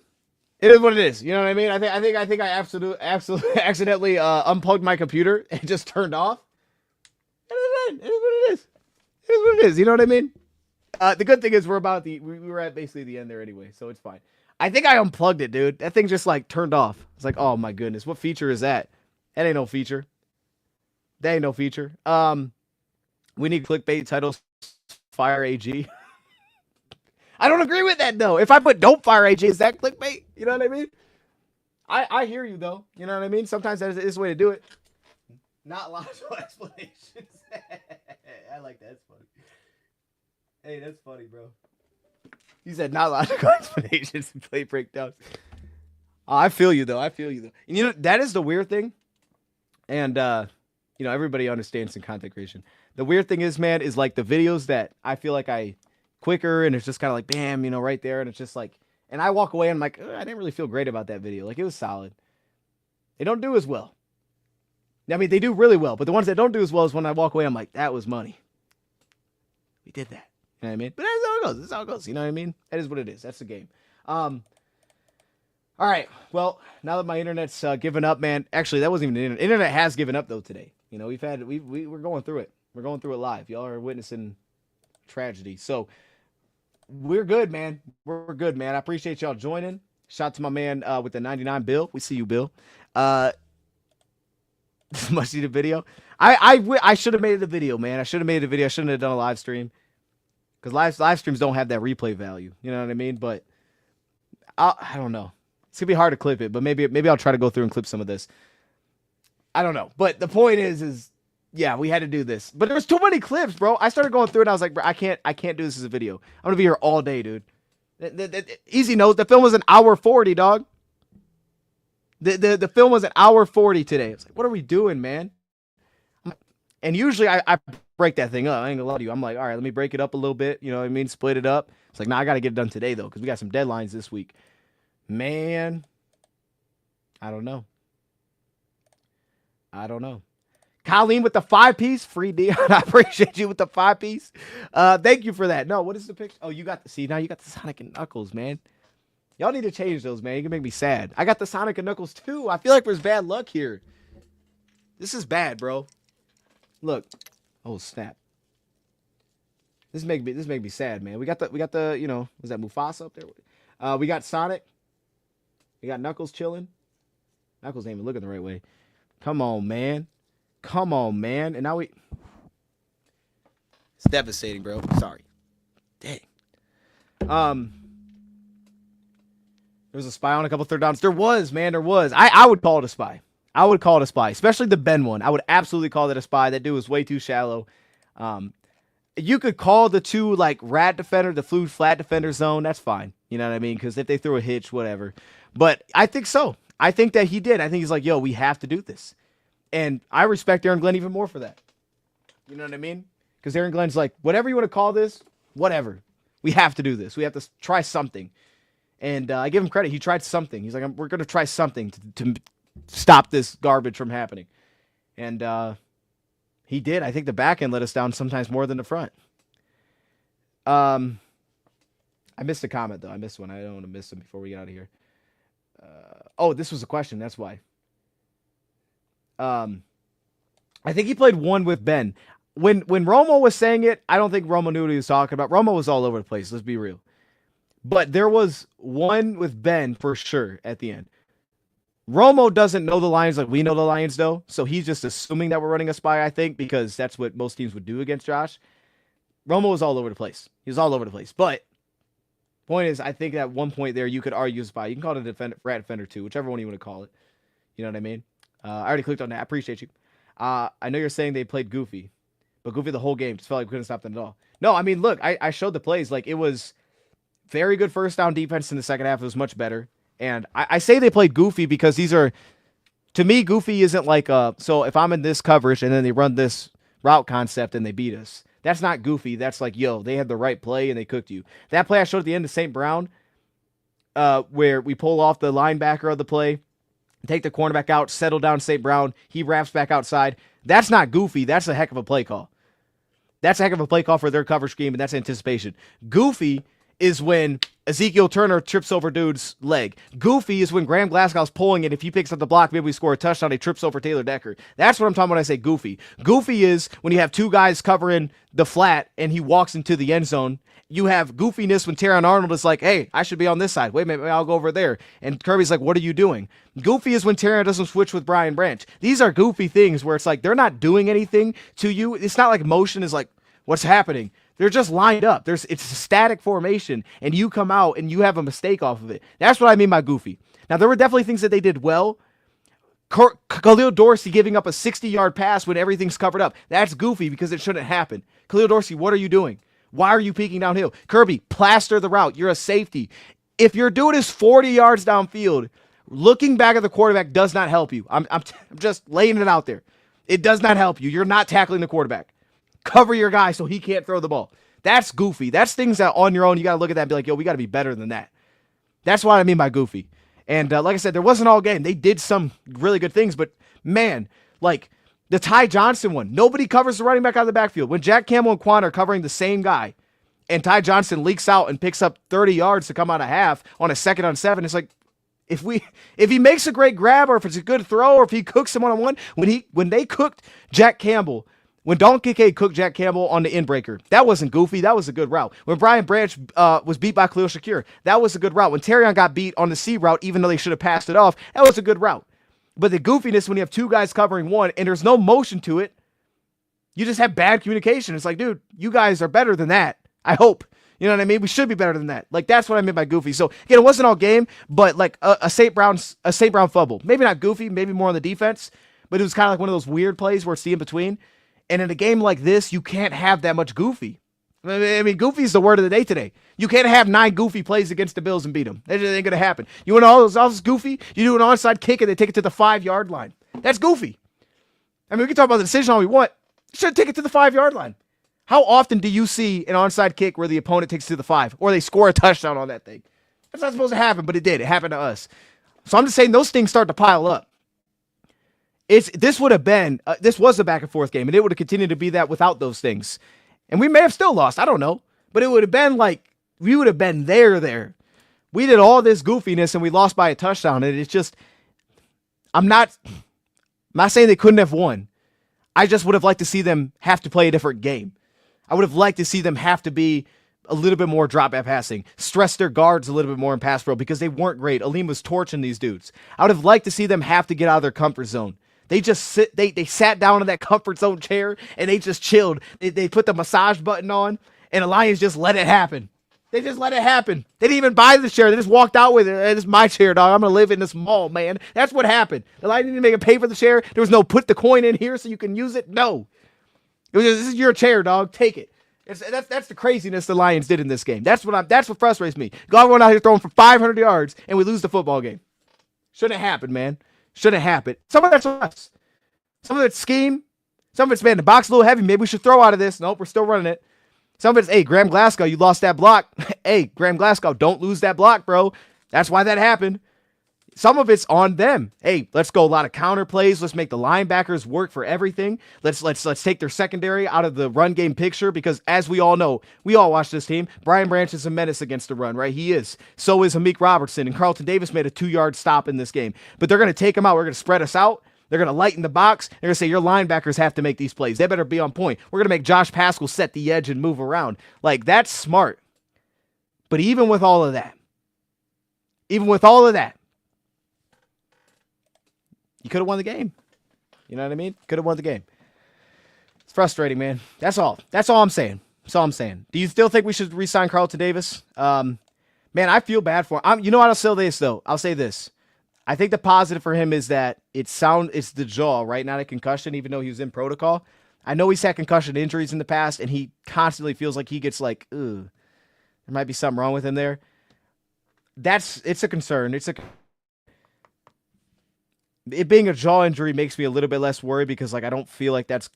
It is what it is. You know what I mean? I think I absolutely accidentally unplugged my computer and just turned off. It is what it is. It is what it is. You know what I mean? The good thing is we were at basically the end there anyway, so it's fine. I think I unplugged it, dude. That thing just like turned off. It's like, oh my goodness, what feature is that? That ain't no feature. That ain't no feature. We need clickbait titles. Fire AG. I don't agree with that though. If I put don't fire AG, is that clickbait? You know what I mean? I hear you though. You know what I mean? Sometimes that is the way to do it. Not logical explanations. I like that. That's funny. Hey, that's funny, bro. He said not logical explanations and play breakdowns. I feel you though. And you know, that is the weird thing. And you know, everybody understands in content creation. The weird thing is, man, is like the videos that I feel like I quicker and it's just kind of like, bam, you know, right there. And it's just like, and I walk away and I'm like, I didn't really feel great about that video. Like, it was solid. They don't do as well. I mean, they do really well, but the ones that don't do as well is when I walk away, I'm like, that was money. We did that. You know what I mean? But that's how it goes. That's how it goes. You know what I mean? That is what it is. That's the game. All right. Well, now that my internet's given up, man. Actually, that wasn't even the internet. Internet has given up though today. You know, we're going through it. We're going through it live. Y'all are witnessing tragedy. So we're good, man. We're good, man. I appreciate y'all joining. Shout out to my man with the 99 Bill. We see you, Bill. Must see the video. I should have made it a video, man. I should have made it a video. I shouldn't have done a live stream. Because live streams don't have that replay value. You know what I mean? But I don't know. It's going to be hard to clip it, but maybe I'll try to go through and clip some of this. I don't know. But the point is yeah, we had to do this. But there was too many clips, bro. I started going through it and I was like, bro, I can't do this as a video. I'm going to be here all day, dude. Easy note, the film was an hour 40, dog. The film was an hour 40 today. It's like, what are we doing, man? And usually I break that thing up. I ain't gonna lie to you. I'm like, all right, let me break it up a little bit. You know what I mean? Split it up. It's like, nah, I got to get it done today, though, because we got some deadlines this week. Man, I don't know. Colleen with the 5-piece. Free Dion. I appreciate you with the 5-piece. Thank you for that. No, what is the picture? Oh, now you got the Sonic and Knuckles, man. Y'all need to change those, man. You can make me sad. I got the Sonic and Knuckles, too. I feel like there's bad luck here. This is bad, bro. Look. Oh, snap. This make me sad, man. We got the, you know, was that Mufasa up there? We got Sonic. We got Knuckles chilling. Knuckles ain't even looking the right way. Come on, man. And now it's devastating, bro. Sorry. Dang. There was a spy on a couple third downs. There was, man. There was. I would call it a spy. Especially the Ben one. I would absolutely call it a spy. That dude was way too shallow. You could call the two like rat defender, the flat defender zone. That's fine. You know what I mean? Because if they threw a hitch, whatever. But I think so. I think that he did. I think he's like, yo, we have to do this. And I respect Aaron Glenn even more for that. You know what I mean? Because Aaron Glenn's like, whatever you want to call this, whatever. We have to do this. We have to try something. And I give him credit. He tried something. He's like, we're going to try something to stop this garbage from happening. And he did. I think the back end let us down sometimes more than the front. I missed a comment, though. I missed one. I don't want to miss them before we get out of here. Oh, this was a question. That's why. I think he played one with Ben. When Romo was saying it, I don't think Romo knew what he was talking about. Romo was all over the place. Let's be real. But there was one with Ben for sure at the end. Romo doesn't know the Lions like we know the Lions, though. So he's just assuming that we're running a spy, I think, because that's what most teams would do against Josh. Romo was all over the place. He was all over the place. But point is, I think at one point there, you could argue a spy. You can call it a rat defender, too, whichever one you want to call it. You know what I mean? I already clicked on that. I appreciate you. I know you're saying they played goofy, but goofy the whole game. Just felt like we couldn't stop them at all. No, I mean, look, I showed the plays. Like, it was very good first down defense in the second half. It was much better. And I say they played goofy because these are, to me, goofy isn't like, so if I'm in this coverage and then they run this route concept and they beat us, that's not goofy. That's like, yo, they had the right play and they cooked you. That play I showed at the end of St. Brown, where we pull off the linebacker of the play, take the cornerback out, settle down St. Brown. He wraps back outside. That's not goofy. That's a heck of a play call. That's a heck of a play call for their cover scheme, and that's anticipation. Goofy is when Ezekiel Turner trips over dude's leg. Goofy is when Graham Glasgow's pulling it. If he picks up the block, maybe we score a touchdown. He trips over Taylor Decker. That's what I'm talking about when I say goofy. Goofy is when you have two guys covering the flat and he walks into the end zone. You have goofiness when Terrion Arnold is like, hey, I should be on this side. Wait a minute, I'll go over there. And Kirby's like, what are you doing? Goofy is when Terrion doesn't switch with Brian Branch. These are goofy things where it's like they're not doing anything to you. It's not like motion is like, what's happening? They're just lined up. It's a static formation, and you come out and you have a mistake off of it. That's what I mean by goofy. Now, there were definitely things that they did well. Khalil Dorsey giving up a 60-yard pass when everything's covered up. That's goofy because it shouldn't happen. Khalil Dorsey, what are you doing? Why are you peeking downhill? Kirby, plaster the route. You're a safety. If your dude is 40 yards downfield, looking back at the quarterback does not help you. I'm just laying it out there. It does not help you. You're not tackling the quarterback. Cover your guy so he can't throw the ball. That's goofy. That's things that on your own, you got to look at that and be like, yo, we got to be better than that. That's what I mean by goofy. And like I said, there wasn't all game. They did some really good things, but man, like the Ty Johnson one, nobody covers the running back out of the backfield. When Jack Campbell and Quan are covering the same guy and Ty Johnson leaks out and picks up 30 yards to come out of half on a 2nd and 7, it's like, if he makes a great grab or if it's a good throw or if he cooks him one-on-one, when they cooked Jack Campbell, when Dalton Kincaid cooked Jack Campbell on the inbreaker, that wasn't goofy. That was a good route. When Brian Branch was beat by Khalil Shakir, that was a good route. When Terrion got beat on the C route, even though they should have passed it off, that was a good route. But the goofiness when you have two guys covering one and there's no motion to it, you just have bad communication. It's like, dude, you guys are better than that. I hope. You know what I mean? We should be better than that. Like, that's what I meant by goofy. So, again, it wasn't all game, but like a St. Brown fumble. Maybe not goofy, maybe more on the defense, but it was kind of like one of those weird plays where it's the in-between. And in a game like this, you can't have that much goofy. I mean, goofy is the word of the day today. You can't have 9 goofy plays against the Bills and beat them. That ain't going to happen. You want all those goofy? You do an onside kick and they take it to the 5-yard line. That's goofy. I mean, we can talk about the decision all we want. You should take it to the 5-yard line. How often do you see an onside kick where the opponent takes it to the 5 or they score a touchdown on that thing? That's not supposed to happen, but it did. It happened to us. So I'm just saying those things start to pile up. This was a back and forth game, and it would have continued to be that without those things. And we may have still lost. I don't know. But it would have been like, we would have been there. We did all this goofiness, and we lost by a touchdown. And it's just, I'm not saying they couldn't have won. I just would have liked to see them have to play a different game. I would have liked to see them have to be a little bit more drop back passing, stress their guards a little bit more in pass pro because they weren't great. Aleem was torching these dudes. I would have liked to see them have to get out of their comfort zone. They just they sat down in that comfort zone chair and they just chilled. They put the massage button on and the Lions just let it happen. They just let it happen. They didn't even buy the chair. They just walked out with it. This is my chair, dog. I'm going to live in this mall, man. That's what happened. The Lions didn't make it pay for the chair. There was no put the coin in here so you can use it. No. It was just, this is your chair, dog. Take it. That's the craziness the Lions did in this game. That's what frustrates me. God went out here throwing for 500 yards and we lose the football game. Shouldn't happen, man. Shouldn't happen. Some of that's us. Some of it's scheme. Some of it's, man, the box a little heavy. Maybe we should throw out of this. Nope, we're still running it. Some of it's, hey, Graham Glasgow, you lost that block. Hey, Graham Glasgow, don't lose that block, bro. That's why that happened. Some of it's on them. Hey, let's go a lot of counter plays. Let's make the linebackers work for everything. Let's take their secondary out of the run game picture because as we all know, we all watch this team. Brian Branch is a menace against the run, right? He is. So is Hamik Robertson, and Carlton Davis made a 2-yard stop in this game. But they're going to take him out. We're going to spread us out. They're going to lighten the box. They're going to say, your linebackers have to make these plays. They better be on point. We're going to make Josh Paschal set the edge and move around. Like, that's smart. But even with all of that, you could have won the game. You know what I mean? Could have won the game. It's frustrating, man. That's all. That's all I'm saying. That's all I'm saying. Do you still think we should re-sign Carlton Davis? Man, I feel bad for him. You know what? I'll say this, though. I'll say this. I think the positive for him is that it's the jaw, right? Not a concussion, even though he was in protocol. I know he's had concussion injuries in the past, and he constantly feels like he gets like, ugh, there might be something wrong with him there. It's a concern. It being a jaw injury makes me a little bit less worried because, like, I don't feel like that's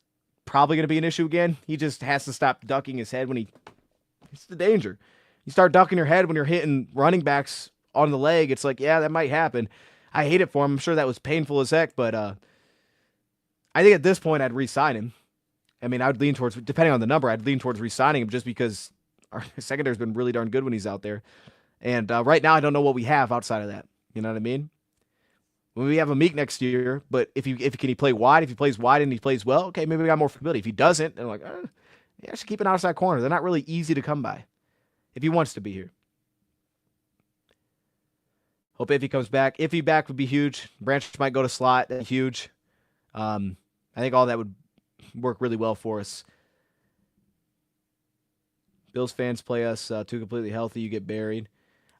probably going to be an issue again. He just has to stop ducking his head it's the danger. You start ducking your head when you're hitting running backs on the leg. It's like, yeah, that might happen. I hate it for him. I'm sure that was painful as heck, but I think at this point I'd re-sign him. I mean, I would lean towards, depending on the number, I'd lean towards re-signing him just because our secondary's been really darn good when he's out there. And right now, I don't know what we have outside of that. You know what I mean? When we have a Meek next year, but if can he play wide? If he plays wide and he plays well, okay, maybe we got more flexibility. If he doesn't, then I'm like, yeah, just keep an outside corner. They're not really easy to come by if he wants to be here. Hope if he comes back. If he back would be huge. Branch might go to slot. That's huge. I think all that would work really well for us. Bills fans play us too completely healthy. You get buried.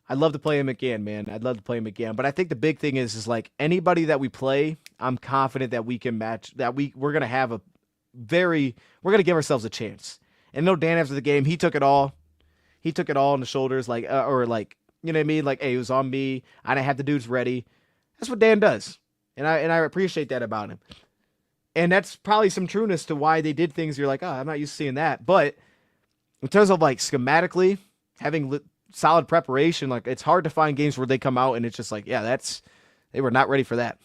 I'd love to play him again, man. I'd love to play him again. But I think the big thing is like anybody that we play, I'm confident that we can match, that we're going to have we're going to give ourselves a chance. And no, Dan after the game, he took it all. He took it all on the shoulders, like, or like, you know what I mean? Like, hey, it was on me. I didn't have the dudes ready. That's what Dan does. And I appreciate that about him. And that's probably some trueness to why they did things. You're like, oh, I'm not used to seeing that. But in terms of like schematically having solid preparation, like it's hard to find games where they come out and it's just like, yeah, they were not ready for that.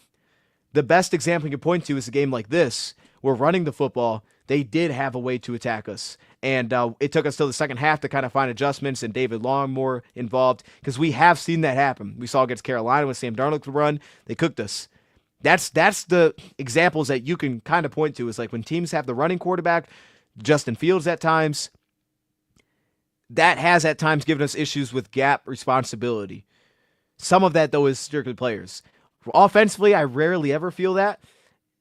The best example you can point to is a game like this. We're running the football. They did have a way to attack us. And it took us till the second half to kind of find adjustments and David Long more involved because we have seen that happen. We saw against Carolina when Sam Darnold could run. They cooked us. That's the examples that you can kind of point to is like when teams have the running quarterback, Justin Fields at times, that has at times given us issues with gap responsibility. Some of that, though, is strictly players. Offensively, I rarely ever feel that.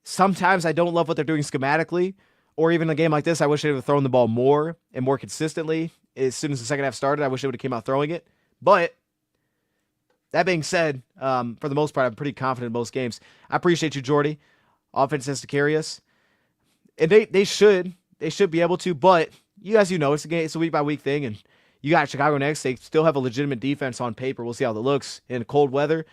Sometimes I don't love what they're doing schematically, or even a game like this, I wish they would have thrown the ball more and more consistently. As soon as the second half started, I wish they would have came out throwing it. But that being said, for the most part, I'm pretty confident in most games. I appreciate you, Jordy. Offense has to carry us. And they should be able to, but as you know, it's a week-by-week thing, and you got Chicago next. They still have a legitimate defense on paper. We'll see how that looks in cold weather.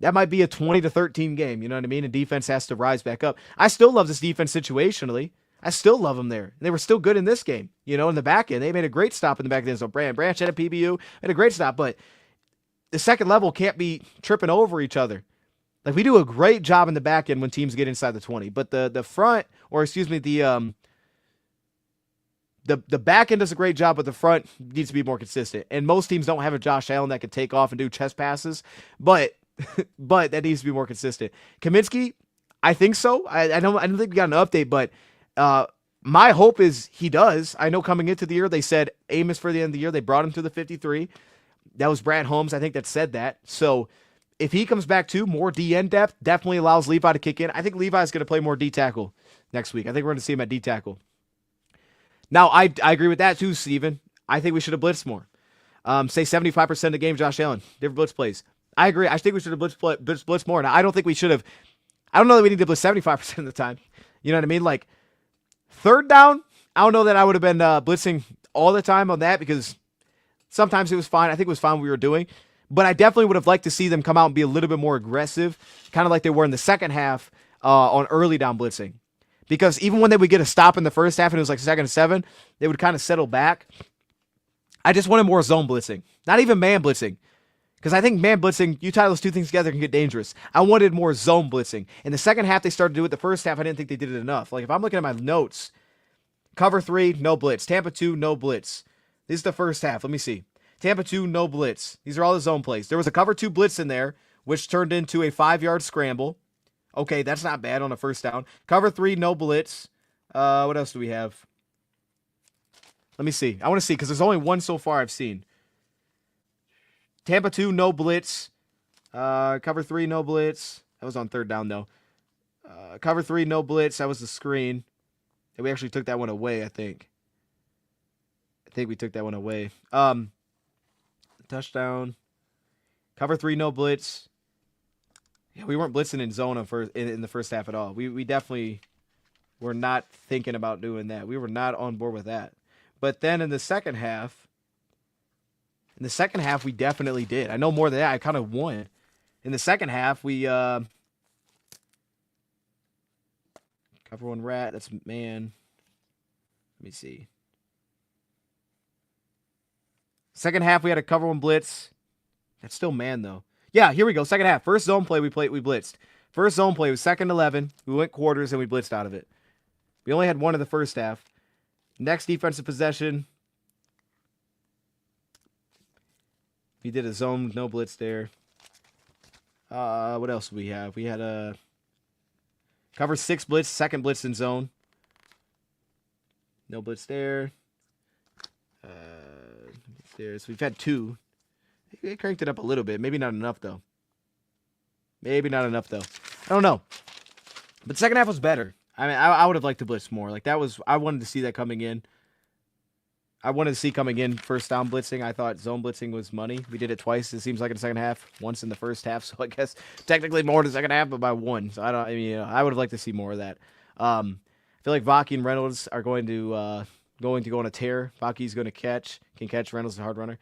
That might be a 20-13 game, you know what I mean? And defense has to rise back up. I still love this defense situationally. I still love them there. They were still good in this game, in the back end. They made a great stop in the back end. So Branch had a PBU, had a great stop, but the second level can't be tripping over each other. Like, we do a great job in the back end when teams get inside the 20, but the front, or excuse me, the back end does a great job, but the front needs to be more consistent. And most teams don't have a Josh Allen that can take off and do chest passes, but that needs to be more consistent. Kaminsky, I think so. I don't think we got an update, but my hope is he does. I know coming into the year, they said Amos for the end of the year. They brought him to the 53. That was Brad Holmes, I think, that said that. So if he comes back too, more DN depth definitely allows Levi to kick in. I think Levi's going to play more D tackle next week. I think we're going to see him at D tackle. Now, I agree with that too, Steven. I think we should have blitzed more. Say 75% of the game, Josh Allen, different blitz plays. I agree. I think we should have blitzed more. Now, I don't think we should have. I don't know that we need to blitz 75% of the time. You know what I mean? Like, third down, I don't know that I would have been blitzing all the time on that because sometimes it was fine. I think it was fine what we were doing. But I definitely would have liked to see them come out and be a little bit more aggressive, kind of like they were in the second half on early down blitzing. Because even when they would get a stop in the first half and it was like 2nd and 7, they would kind of settle back. I just wanted more zone blitzing. Not even man blitzing. Because I think man blitzing, you tie those two things together, can get dangerous. I wanted more zone blitzing. In the second half, they started to do it. The first half, I didn't think they did it enough. Like, if I'm looking at my notes, cover 3, no blitz. Tampa 2, no blitz. This is the first half. Let me see. Tampa 2, no blitz. These are all the zone plays. There was a cover 2 blitz in there, which turned into a 5-yard scramble. Okay, that's not bad on a first down. Cover 3, no blitz. What else do we have? Let me see. I want to see because there's only one so far I've seen. Tampa 2, no blitz. Cover 3, no blitz. That was on third down, though. Cover 3, no blitz. That was the screen. And we actually took that one away, I think. I think we took that one away. Touchdown. Cover 3, no blitz. Yeah, we weren't blitzing in zone in the first half at all. We definitely were not thinking about doing that. We were not on board with that. But then in the second half, we definitely did. I know more than that. I kind of won. In the second half, we cover 1 rat. That's man. Let me see. Second half, we had a cover 1 blitz. That's still man, though. Yeah, here we go. Second half. First zone play we blitzed. First zone play was second 11. We went quarters and we blitzed out of it. We only had one in the first half. Next defensive possession. We did a zone, no blitz there. What else do we have? We had a cover 6 blitz, second blitz in zone. No blitz there. So we've had 2. They cranked it up a little bit. Maybe not enough, though. I don't know. But the second half was better. I mean, I would have liked to blitz more. Like, I wanted to see that coming in. I wanted to see coming in first down blitzing. I thought zone blitzing was money. We did it twice, it seems like, in the second half. Once in the first half. So I guess technically more in the second half, but by 1. So I would have liked to see more of that. I feel like Vaki and Reynolds are going to go on a tear. Vaki's going to can catch. Reynolds is a hard runner.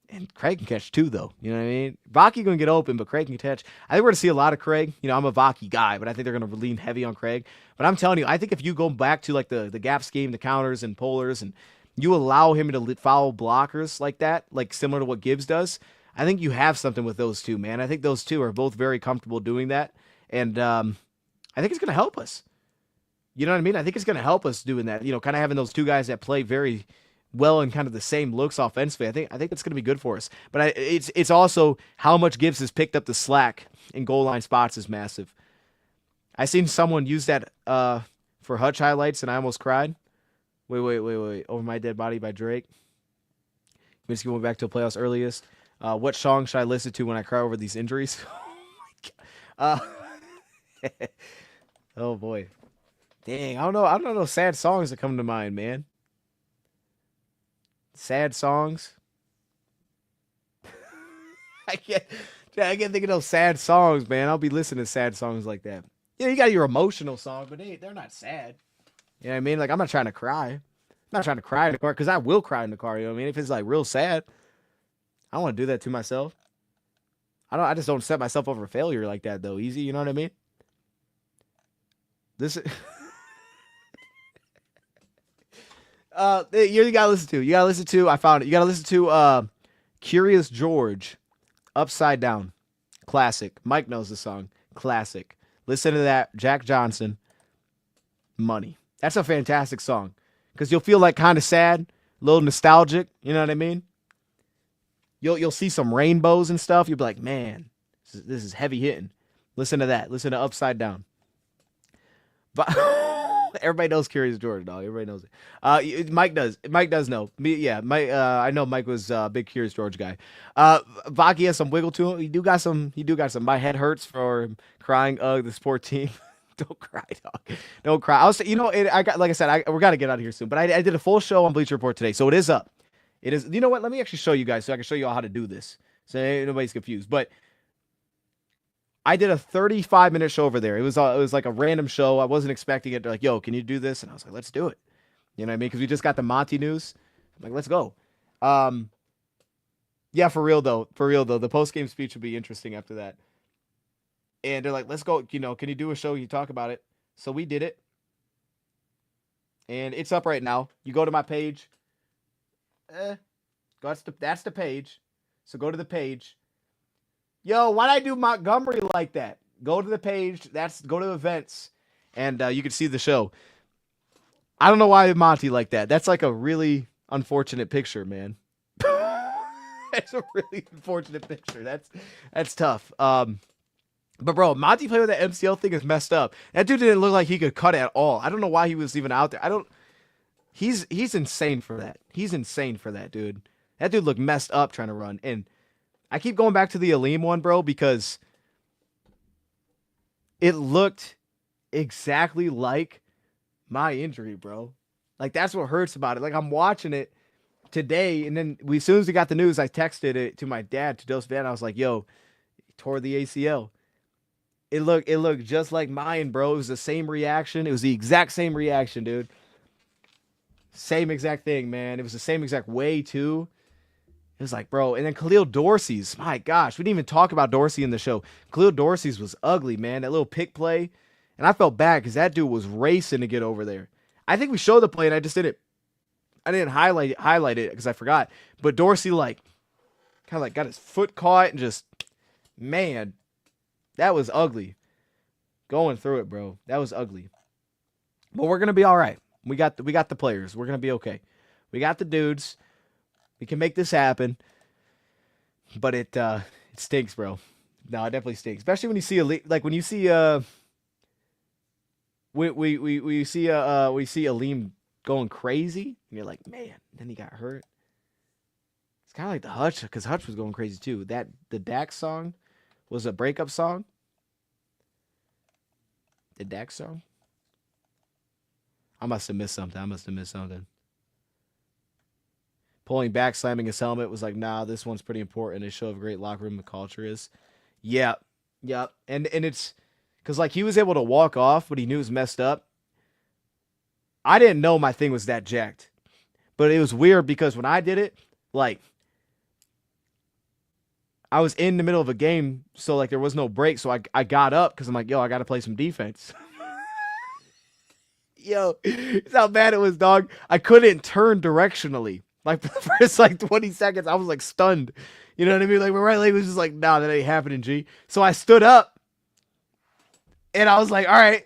And Craig can catch too, though. You know what I mean? Vaki going to get open, but Craig can catch. I think we're going to see a lot of Craig. You know, I'm a Vaki guy, but I think they're going to lean heavy on Craig. But I'm telling you, I think if you go back to like the gap scheme, the counters and polars, and you allow him to follow blockers like that, like similar to what Gibbs does, I think you have something with those two, man. I think those two are both very comfortable doing that. And I think it's going to help us. You know what I mean? I think it's going to help us doing that. You know, kind of having those two guys that play very well and kind of the same looks offensively. I think it's going to be good for us. But it's also how much Gibbs has picked up the slack in goal line spots is massive. I seen someone use that for Hutch highlights, and I almost cried. Wait. Over My Dead Body by Drake. Let's go back to the playoffs earliest. What song should I listen to when I cry over these injuries? Oh my God. Oh boy. Dang, I don't know sad songs that come to mind, man. Sad songs. I can't think of those sad songs, man. I'll be listening to sad songs like that. You got your emotional songs, but they're not sad. You know what I mean? Like, I'm not trying to cry. I'm not trying to cry in the car, because I will cry in the car, you know what I mean? If it's like real sad, I don't want to do that to myself. I just don't set myself up for failure like that, though. Easy, you know what I mean? This you gotta listen to. I found it. You gotta listen to Curious George, Upside Down, classic. Mike knows the song, classic. Listen to that. Jack Johnson, Money. That's a fantastic song, because you'll feel like kind of sad, a little nostalgic. You know what I mean? You'll see some rainbows and stuff. You'll be like, man, this is heavy hitting. Listen to that. Listen to Upside Down. But everybody knows Curious George, dog. Everybody knows it. Mike does. Mike does know. Mike. I know Mike was a big Curious George guy. Vaki has some wiggle to him. He do got some. My head hurts for crying. The sport team. Don't cry, dog. Don't cry. I was, like I said, we're gotta get out of here soon. But I did a full show on Bleacher Report today, so it is up. It is. You know what? Let me actually show you guys, so I can show you all how to do this, so nobody's confused. But I did a 35-minute show over there. It was like a random show. I wasn't expecting it. They're like, yo, can you do this? And I was like, let's do it. You know what I mean? Because we just got the Monty news. I'm like, let's go. Yeah, for real though. The post-game speech will be interesting after that. And they're like, let's go. Can you do a show? You talk about it. So we did it. And it's up right now. You go to my page. That's the page. So go to the page. Yo, why'd I do Montgomery like that? Go to the page. Go to events, and you can see the show. I don't know why Monty like that. That's like a really unfortunate picture, man. That's a really unfortunate picture. That's tough. But bro, Monty playing with that MCL thing is messed up. That dude didn't look like he could cut at all. I don't know why he was even out there. He's insane for that. He's insane for that, dude. That dude looked messed up trying to run. And I keep going back to the Aleem one, bro, because it looked exactly like my injury, bro. Like, that's what hurts about it. Like, I'm watching it today, and then as soon as we got the news, I texted it to my dad, to DoseOfDion. I was like, yo, he tore the ACL. It looked just like mine, bro. It was the same reaction. It was the exact same reaction, dude. Same exact thing, man. It was the same exact way, too. It was like, bro. And then Khalil Dorsey's, my gosh, we didn't even talk about Dorsey in the show. Khalil Dorsey's was ugly, man. That little pick play. And I felt bad because that dude was racing to get over there. I think we showed the play, and I didn't highlight it because I forgot. But Dorsey, like, kind of like got his foot caught and just Man, that was ugly. Going through it, bro. That was ugly. But we're gonna be all right. We got the players. We're gonna be okay. We got the dudes. We can make this happen. But it stinks, bro. No, it definitely stinks. Especially when you see when you see we see Aleem going crazy, and you're like, man. Then he got hurt. It's kind of like the Hutch, because Hutch was going crazy too. The Dax song was a breakup song. The Dax song. I must have missed something. Pulling back, slamming his helmet was like, nah, this one's pretty important. It shows how great locker room culture is. Yeah. And it's because like he was able to walk off, but he knew it was messed up. I didn't know my thing was that jacked. But it was weird because when I did it, like I was in the middle of a game, so like there was no break. So I got up because I'm like, yo, I got to play some defense. Yo, it's how bad it was, dog. I couldn't turn directionally. Like for the first like 20 seconds, I was like stunned. You know what I mean? Like my right leg was just like, nah, that ain't happening, G. So I stood up and I was like, all right,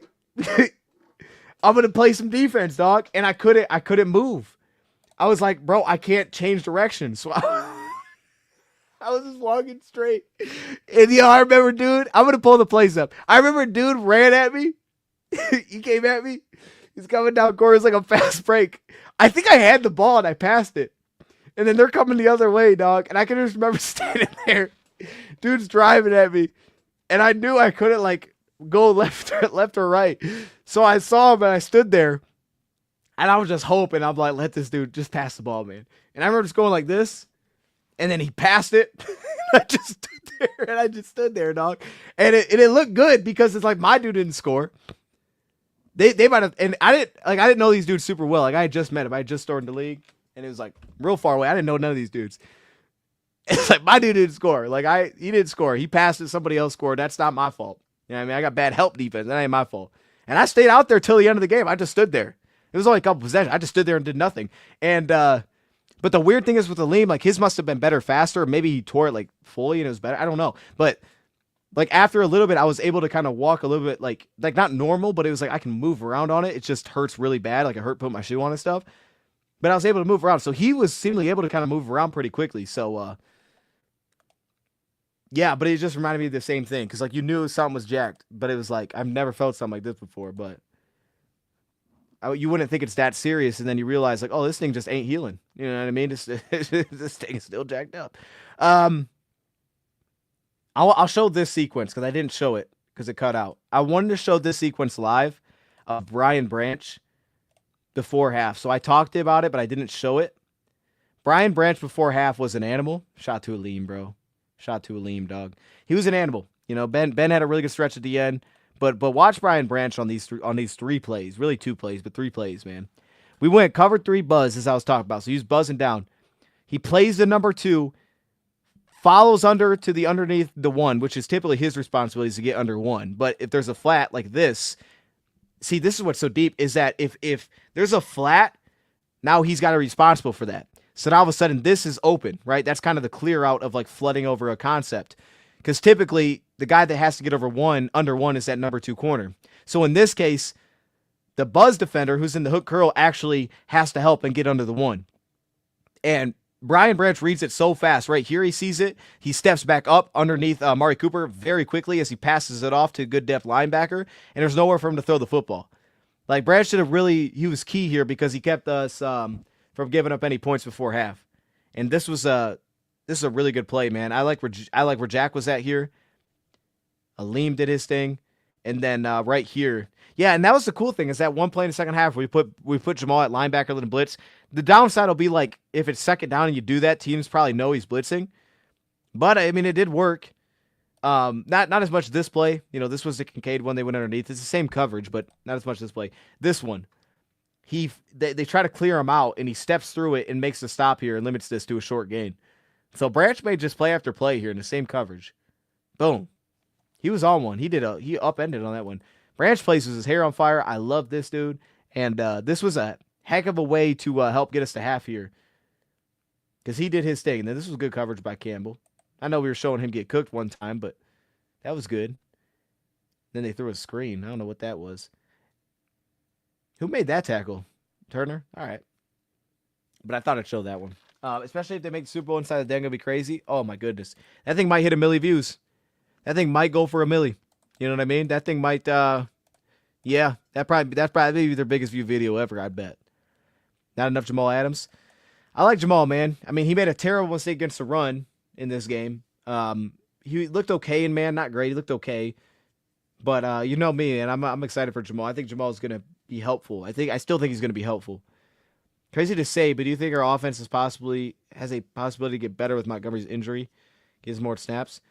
I'm gonna play some defense, dog. And I couldn't move. I was like, bro, I can't change direction. So I was just walking straight. And I remember, dude, I'm gonna pull the plays up. I remember dude ran at me. He came at me. He's coming down corners like a fast break. I think I had the ball and I passed it. And then they're coming the other way, dog. And I can just remember standing there. Dude's driving at me. And I knew I couldn't like go left or right. So I saw him and I stood there. And I was just hoping. I'm like, let this dude just pass the ball, man. And I remember just going like this. And then he passed it. I just stood there, dog. And it looked good because it's like my dude didn't score. They might have, and I didn't know these dudes super well. Like I had just met him. I had just started the league, and it was like real far away. I didn't know none of these dudes. It's like my dude didn't score. Like he didn't score. He passed it. Somebody else scored. That's not my fault. You know what I mean? I got bad help defense. That ain't my fault. And I stayed out there till the end of the game. I just stood there. It was only a couple possessions. I just stood there and did nothing. And but the weird thing is with Aleem, like his must have been better faster. Maybe he tore it like fully and it was better. I don't know. But like after a little bit, I was able to kind of walk a little bit like not normal, but it was like I can move around on it. It just hurts really bad. Like it hurt putting my shoe on and stuff. But I was able to move around. So he was seemingly able to kind of move around pretty quickly. So yeah, but it just reminded me of the same thing. Cause like you knew something was jacked, but it was like I've never felt something like this before. But you wouldn't think it's that serious, and then you realize like, oh, this thing just ain't healing. You know what I mean? This thing is still jacked up. I'll show this sequence because I didn't show it because it cut out. I wanted to show this sequence live of Brian Branch before half. So I talked about it, but I didn't show it. Brian Branch before half was an animal. Shot to Aleem, bro. Shot to Aleem, dog. He was an animal. You know, Ben had a really good stretch at the end. But watch Brian Branch on these three plays. Really 2 plays, but 3 plays, man. We went cover 3 buzz, as I was talking about. So he's buzzing down. He plays the number 2. Follows under to the underneath the 1, which is typically his responsibility is to get under 1. But if there's a flat like this, see, this is what's so deep is that if there's a flat, now he's got to be responsible for that. So now all of a sudden this is open, right? That's kind of the clear out of like flooding over a concept. Because typically the guy that has to get under 1 is that number 2 corner. So in this case, the buzz defender who's in the hook curl actually has to help and get under the 1. And Brian Branch reads it so fast. Right here, he sees it. He steps back up underneath Mari Cooper very quickly as he passes it off to a good depth linebacker, and there's nowhere for him to throw the football. Like, Branch he was key here because he kept us from giving up any points before half. And this is a really good play, man. I like where Jack was at here. Aleem did his thing. And then right here. Yeah, and that was the cool thing is that one play in the second half we put Jamal at linebacker letting blitz. The downside will be like if it's second down and you do that, teams probably know he's blitzing. But I mean it did work. Not as much this play. You know, this was the Kincaid one they went underneath. It's the same coverage, but not as much this play. This one. They try to clear him out and he steps through it and makes the stop here and limits this to a short gain. So Branch made just play after play here in the same coverage. Boom. He was on one. He upended on that one. Branch places his hair on fire. I love this dude. And this was a heck of a way to help get us to half here. Because he did his thing. And then this was good coverage by Campbell. I know we were showing him get cooked one time, but that was good. Then they threw a screen. I don't know what that was. Who made that tackle? Turner? All right. But I thought I'd show that one. Especially if they make the Super Bowl inside the den, gonna be crazy. Oh my goodness. That thing might hit 1 million views. That thing might go for 1 million. You know what I mean? That thing might yeah, that's probably their biggest view video ever, I bet. Not enough Jamal Adams. I like Jamal, man. I mean, he made a terrible mistake against the run in this game. He looked okay in man, not great. He looked okay. But you know me, and I'm excited for Jamal. I think Jamal is gonna be helpful. I still think he's gonna be helpful. Crazy to say, but do you think our offense has a possibility to get better with Montgomery's injury? Gives more snaps.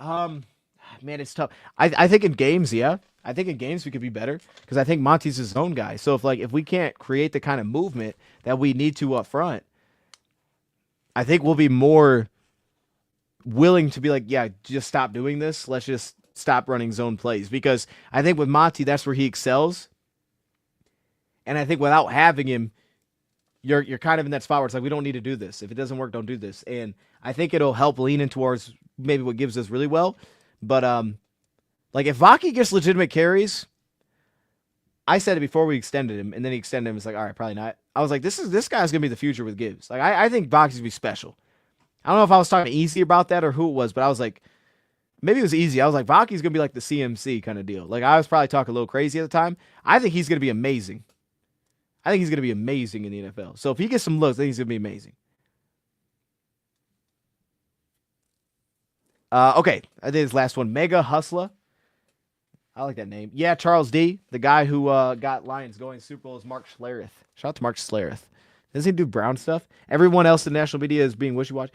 Man, it's tough. I think in games, yeah. I think in games we could be better because I think Monty's his own guy. So if we can't create the kind of movement that we need to up front, I think we'll be more willing to be like, yeah, just stop doing this. Let's just stop running zone plays because I think with Monty, that's where he excels. And I think without having him, you're kind of in that spot where it's like, we don't need to do this. If it doesn't work, don't do this. And I think it'll help lean in towards maybe what gives us really well. But like if Vaki gets legitimate carries, I said it before we extended him, and then he extended him. It's like, all right, probably not. I was like, this guy's gonna be the future with Gibbs. Like I think Vaki's gonna be special. I don't know if I was talking easy about that or who it was, but I was like, maybe it was easy. I was like, Vaki's gonna be like the CMC kind of deal. Like I was probably talking a little crazy at the time. I think he's gonna be amazing. I think he's going to be amazing in the NFL. So if he gets some looks, I think he's going to be amazing. Okay, I think his last one, Mega Hustler. I like that name. Yeah, Charles D, the guy who got Lions going Super Bowl is Mark Schlereth. Shout out to Mark Schlereth. Doesn't he do Brown stuff? Everyone else in national media is being wishy-washy.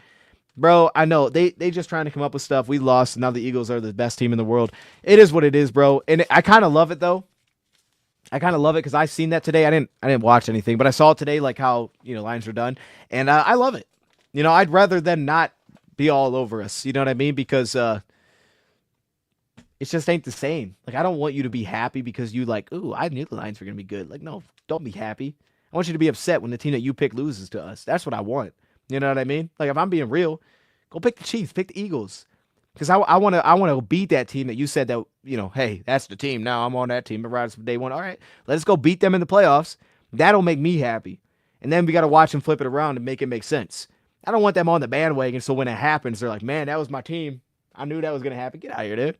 Bro, I know. They just trying to come up with stuff. We lost. Now the Eagles are the best team in the world. It is what it is, bro. And I kind of love it, though. I kind of love it because I've seen that today. I didn't watch anything, but I saw it today, like how, Lions are done. And I love it. I'd rather than not be all over us. You know what I mean? Because it just ain't the same. Like, I don't want you to be happy because you like, ooh, I knew the Lions were going to be good. Like, no, don't be happy. I want you to be upset when the team that you pick loses to us. That's what I want. You know what I mean? Like, if I'm being real, go pick the Chiefs, pick the Eagles. Because I want to beat that team that you said that, hey, that's the team. Now I'm on that team. Right from day one. All right, let's go beat them in the playoffs. That'll make me happy. And then we got to watch them flip it around and make it make sense. I don't want them on the bandwagon so when it happens, they're like, man, that was my team. I knew that was going to happen. Get out of here, dude.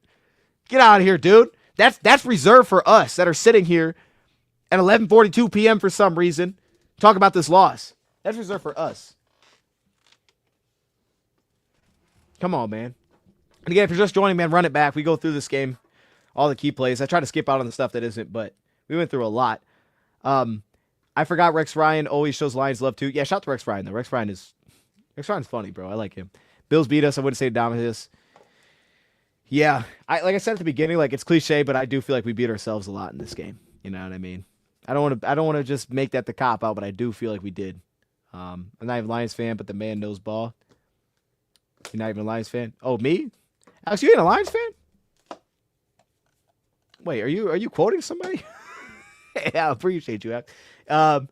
Get out of here, dude. That's reserved for us that are sitting here at 11:42 p.m. for some reason. Talk about this loss. That's reserved for us. Come on, man. And again, if you're just joining, man, run it back. We go through this game, all the key plays. I try to skip out on the stuff that isn't, but we went through a lot. I forgot Rex Ryan always shows Lions love too. Yeah, shout out to Rex Ryan, though. Rex Ryan's funny, bro. I like him. Bills beat us. I wouldn't say dominate us. Yeah, like I said at the beginning, like it's cliche, but I do feel like we beat ourselves a lot in this game. You know what I mean? I don't want to just make that the cop out, but I do feel like we did. I'm not even a Lions fan, but the man knows ball. You're not even a Lions fan? Oh, me? Alex, you ain't a Lions fan? Wait, are you quoting somebody? Yeah, I appreciate you, Alex.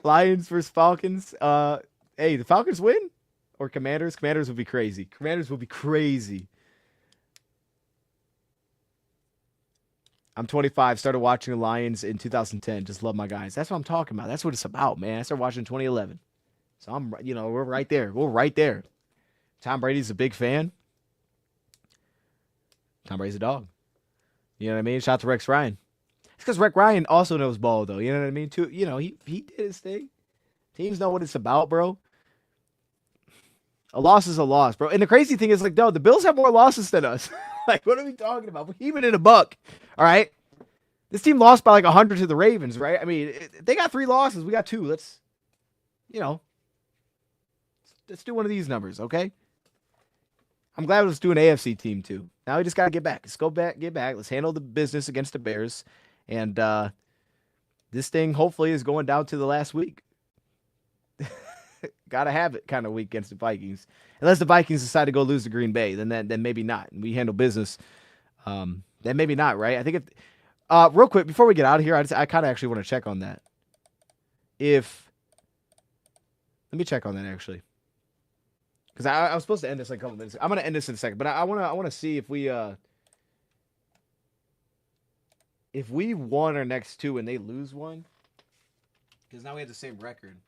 Lions versus Falcons. Hey, the Falcons win? Or Commanders? Commanders would be crazy. Commanders would be crazy. I'm 25. Started watching the Lions in 2010. Just love my guys. That's what I'm talking about. That's what it's about, man. I started watching in 2011. So we're right there. We're right there. Tom Brady's a big fan. Tom Brady's a dog. You know what I mean? Shout out to Rex Ryan. It's because Rex Ryan also knows ball, though. You know what I mean? Too. He did his thing. Teams know what it's about, bro. A loss is a loss, bro. And the crazy thing is, like, no, the Bills have more losses than us. Like, what are we talking about? We're even in a buck. All right? This team lost by like 100 to the Ravens, right? I mean, they got 3 losses. We got 2. Let's do one of these numbers, okay? I'm glad let's do an AFC team, too. Now we just got to get back. Let's go back, get back. Let's handle the business against the Bears. And this thing, hopefully, is going down to the last week. Got to have it kind of week against the Vikings. Unless the Vikings decide to go lose to Green Bay, then maybe not. And we handle business. Then maybe not, right? I think real quick, before we get out of here, I kind of actually want to check on that. If Let me check on that actually, because I was supposed to end this in a couple minutes. I'm gonna end this in a second, but I wanna see if we won our next two and they lose one, because now we have the same record.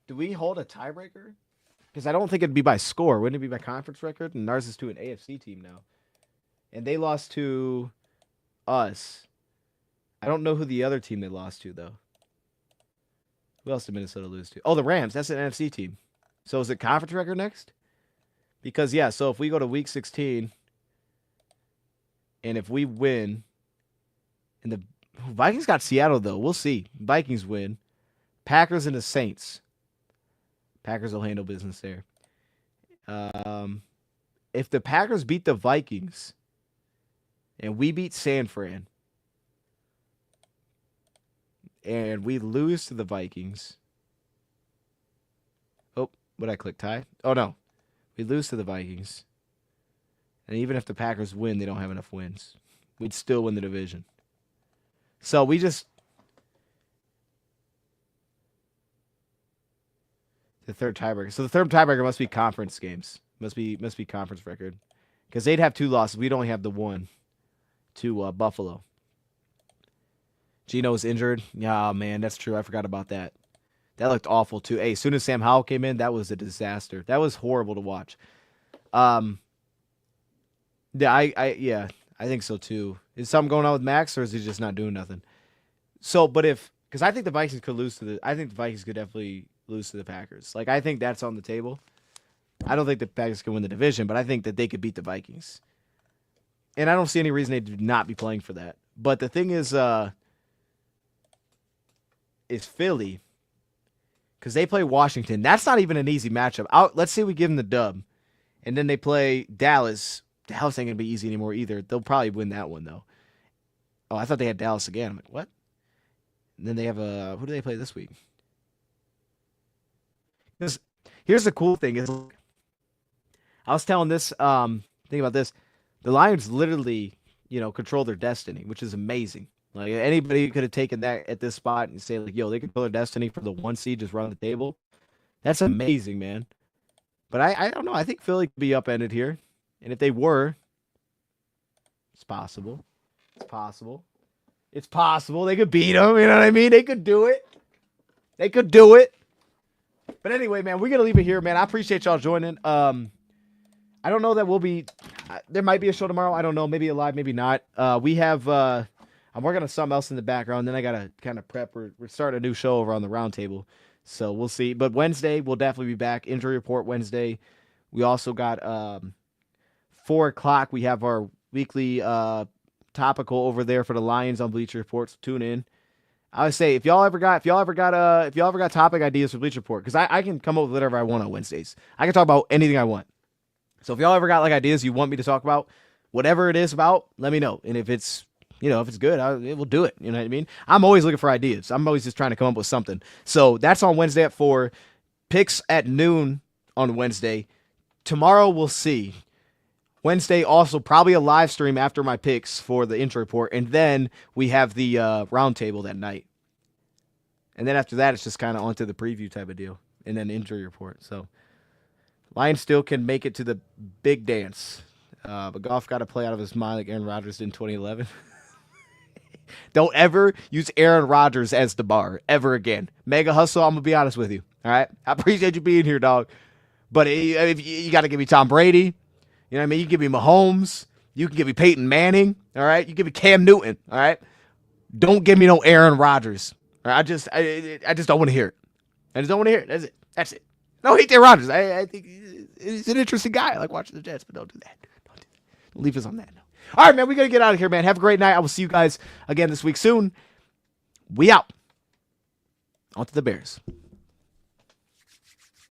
Do we hold a tiebreaker? Because I don't think it'd be by score. Wouldn't it be by conference record? And ours is to an AFC team now, and they lost to us. I don't know who the other team they lost to though. Who else did Minnesota lose to? Oh, the Rams. That's an NFC team. So is it conference record next? Because, yeah, so if we go to week 16 and if we win, and the Vikings got Seattle, though. We'll see. Vikings win. Packers and the Saints. Packers will handle business there. If the Packers beat the Vikings and we beat San Fran, and we lose to the Vikings. Oh, would I click tie? Oh, no. We lose to the Vikings. And even if the Packers win, they don't have enough wins. We'd still win the division. So we just... The third tiebreaker. So the third tiebreaker must be conference games. Must be conference record. Because they'd have 2 losses. We'd only have the 1 to Buffalo. Gino's injured. Yeah, man, that's true. I forgot about that. That looked awful too. Hey, as soon as Sam Howell came in, that was a disaster. That was horrible to watch. Yeah, I think so too. Is something going on with Max, or is he just not doing nothing? So, but because I think the Vikings could I think the Vikings could definitely lose to the Packers. Like, I think that's on the table. I don't think the Packers can win the division, but I think that they could beat the Vikings. And I don't see any reason they do not be playing for that. But the thing is Philly, because they play Washington. That's not even an easy matchup. Let's say we give them the dub, and then they play Dallas. Dallas ain't going to be easy anymore either. They'll probably win that one, though. Oh, I thought they had Dallas again. I'm like, what? And then they have who do they play this week? Here's the cool thing. I was telling this, think about this. The Lions literally, control their destiny, which is amazing. Like, anybody could have taken that at this spot and say, like, yo, they control their destiny for the 1 seed, just run the table. That's amazing, man. But I don't know. I think Philly could be upended here. And if they were, it's possible. It's possible. It's possible. They could beat them. You know what I mean? They could do it. They could do it. But anyway, man, we're going to leave it here, man. I appreciate y'all joining. I don't know that we'll be... there might be a show tomorrow. I don't know. Maybe live, maybe not. We have... I'm working on something else in the background. Then I got to kind of prep. We're starting a new show over on the roundtable. So we'll see. But Wednesday, we'll definitely be back. Injury report Wednesday. We also got 4 o'clock. We have our weekly topical over there for the Lions on Bleacher Report. So tune in. I would say if y'all ever got topic ideas for Bleacher Report, because I can come up with whatever I want on Wednesdays. I can talk about anything I want. So if y'all ever got like ideas you want me to talk about, whatever it is about, let me know. And if it's if it's good, we'll do it. You know what I mean? I'm always looking for ideas. I'm always just trying to come up with something. So that's on Wednesday at 4. Picks at noon on Wednesday. Tomorrow we'll see. Wednesday also probably a live stream after my picks for the intro report. And then we have the roundtable that night. And then after that, it's just kind of onto the preview type of deal. And then injury report. So Lions still can make it to the big dance. But Goff got to play out of his mind like Aaron Rodgers did in 2011. Don't ever use Aaron Rodgers as the bar ever again. Mega hustle, I'm going to be honest with you. All right? I appreciate you being here, dog. But if you got to give me Tom Brady. You know what I mean? You give me Mahomes. You can give me Peyton Manning. All right? You give me Cam Newton. All right? Don't give me no Aaron Rodgers. All right? I just don't want to hear it. I just don't want to hear it. That's it. That's it. No hate to Aaron Rodgers. I think he's an interesting guy. I like watching the Jets, but don't do that. Don't leave us on that. No. All right, man. We got to get out of here, man. Have a great night. I will see you guys again this week soon. We out. On to the Bears.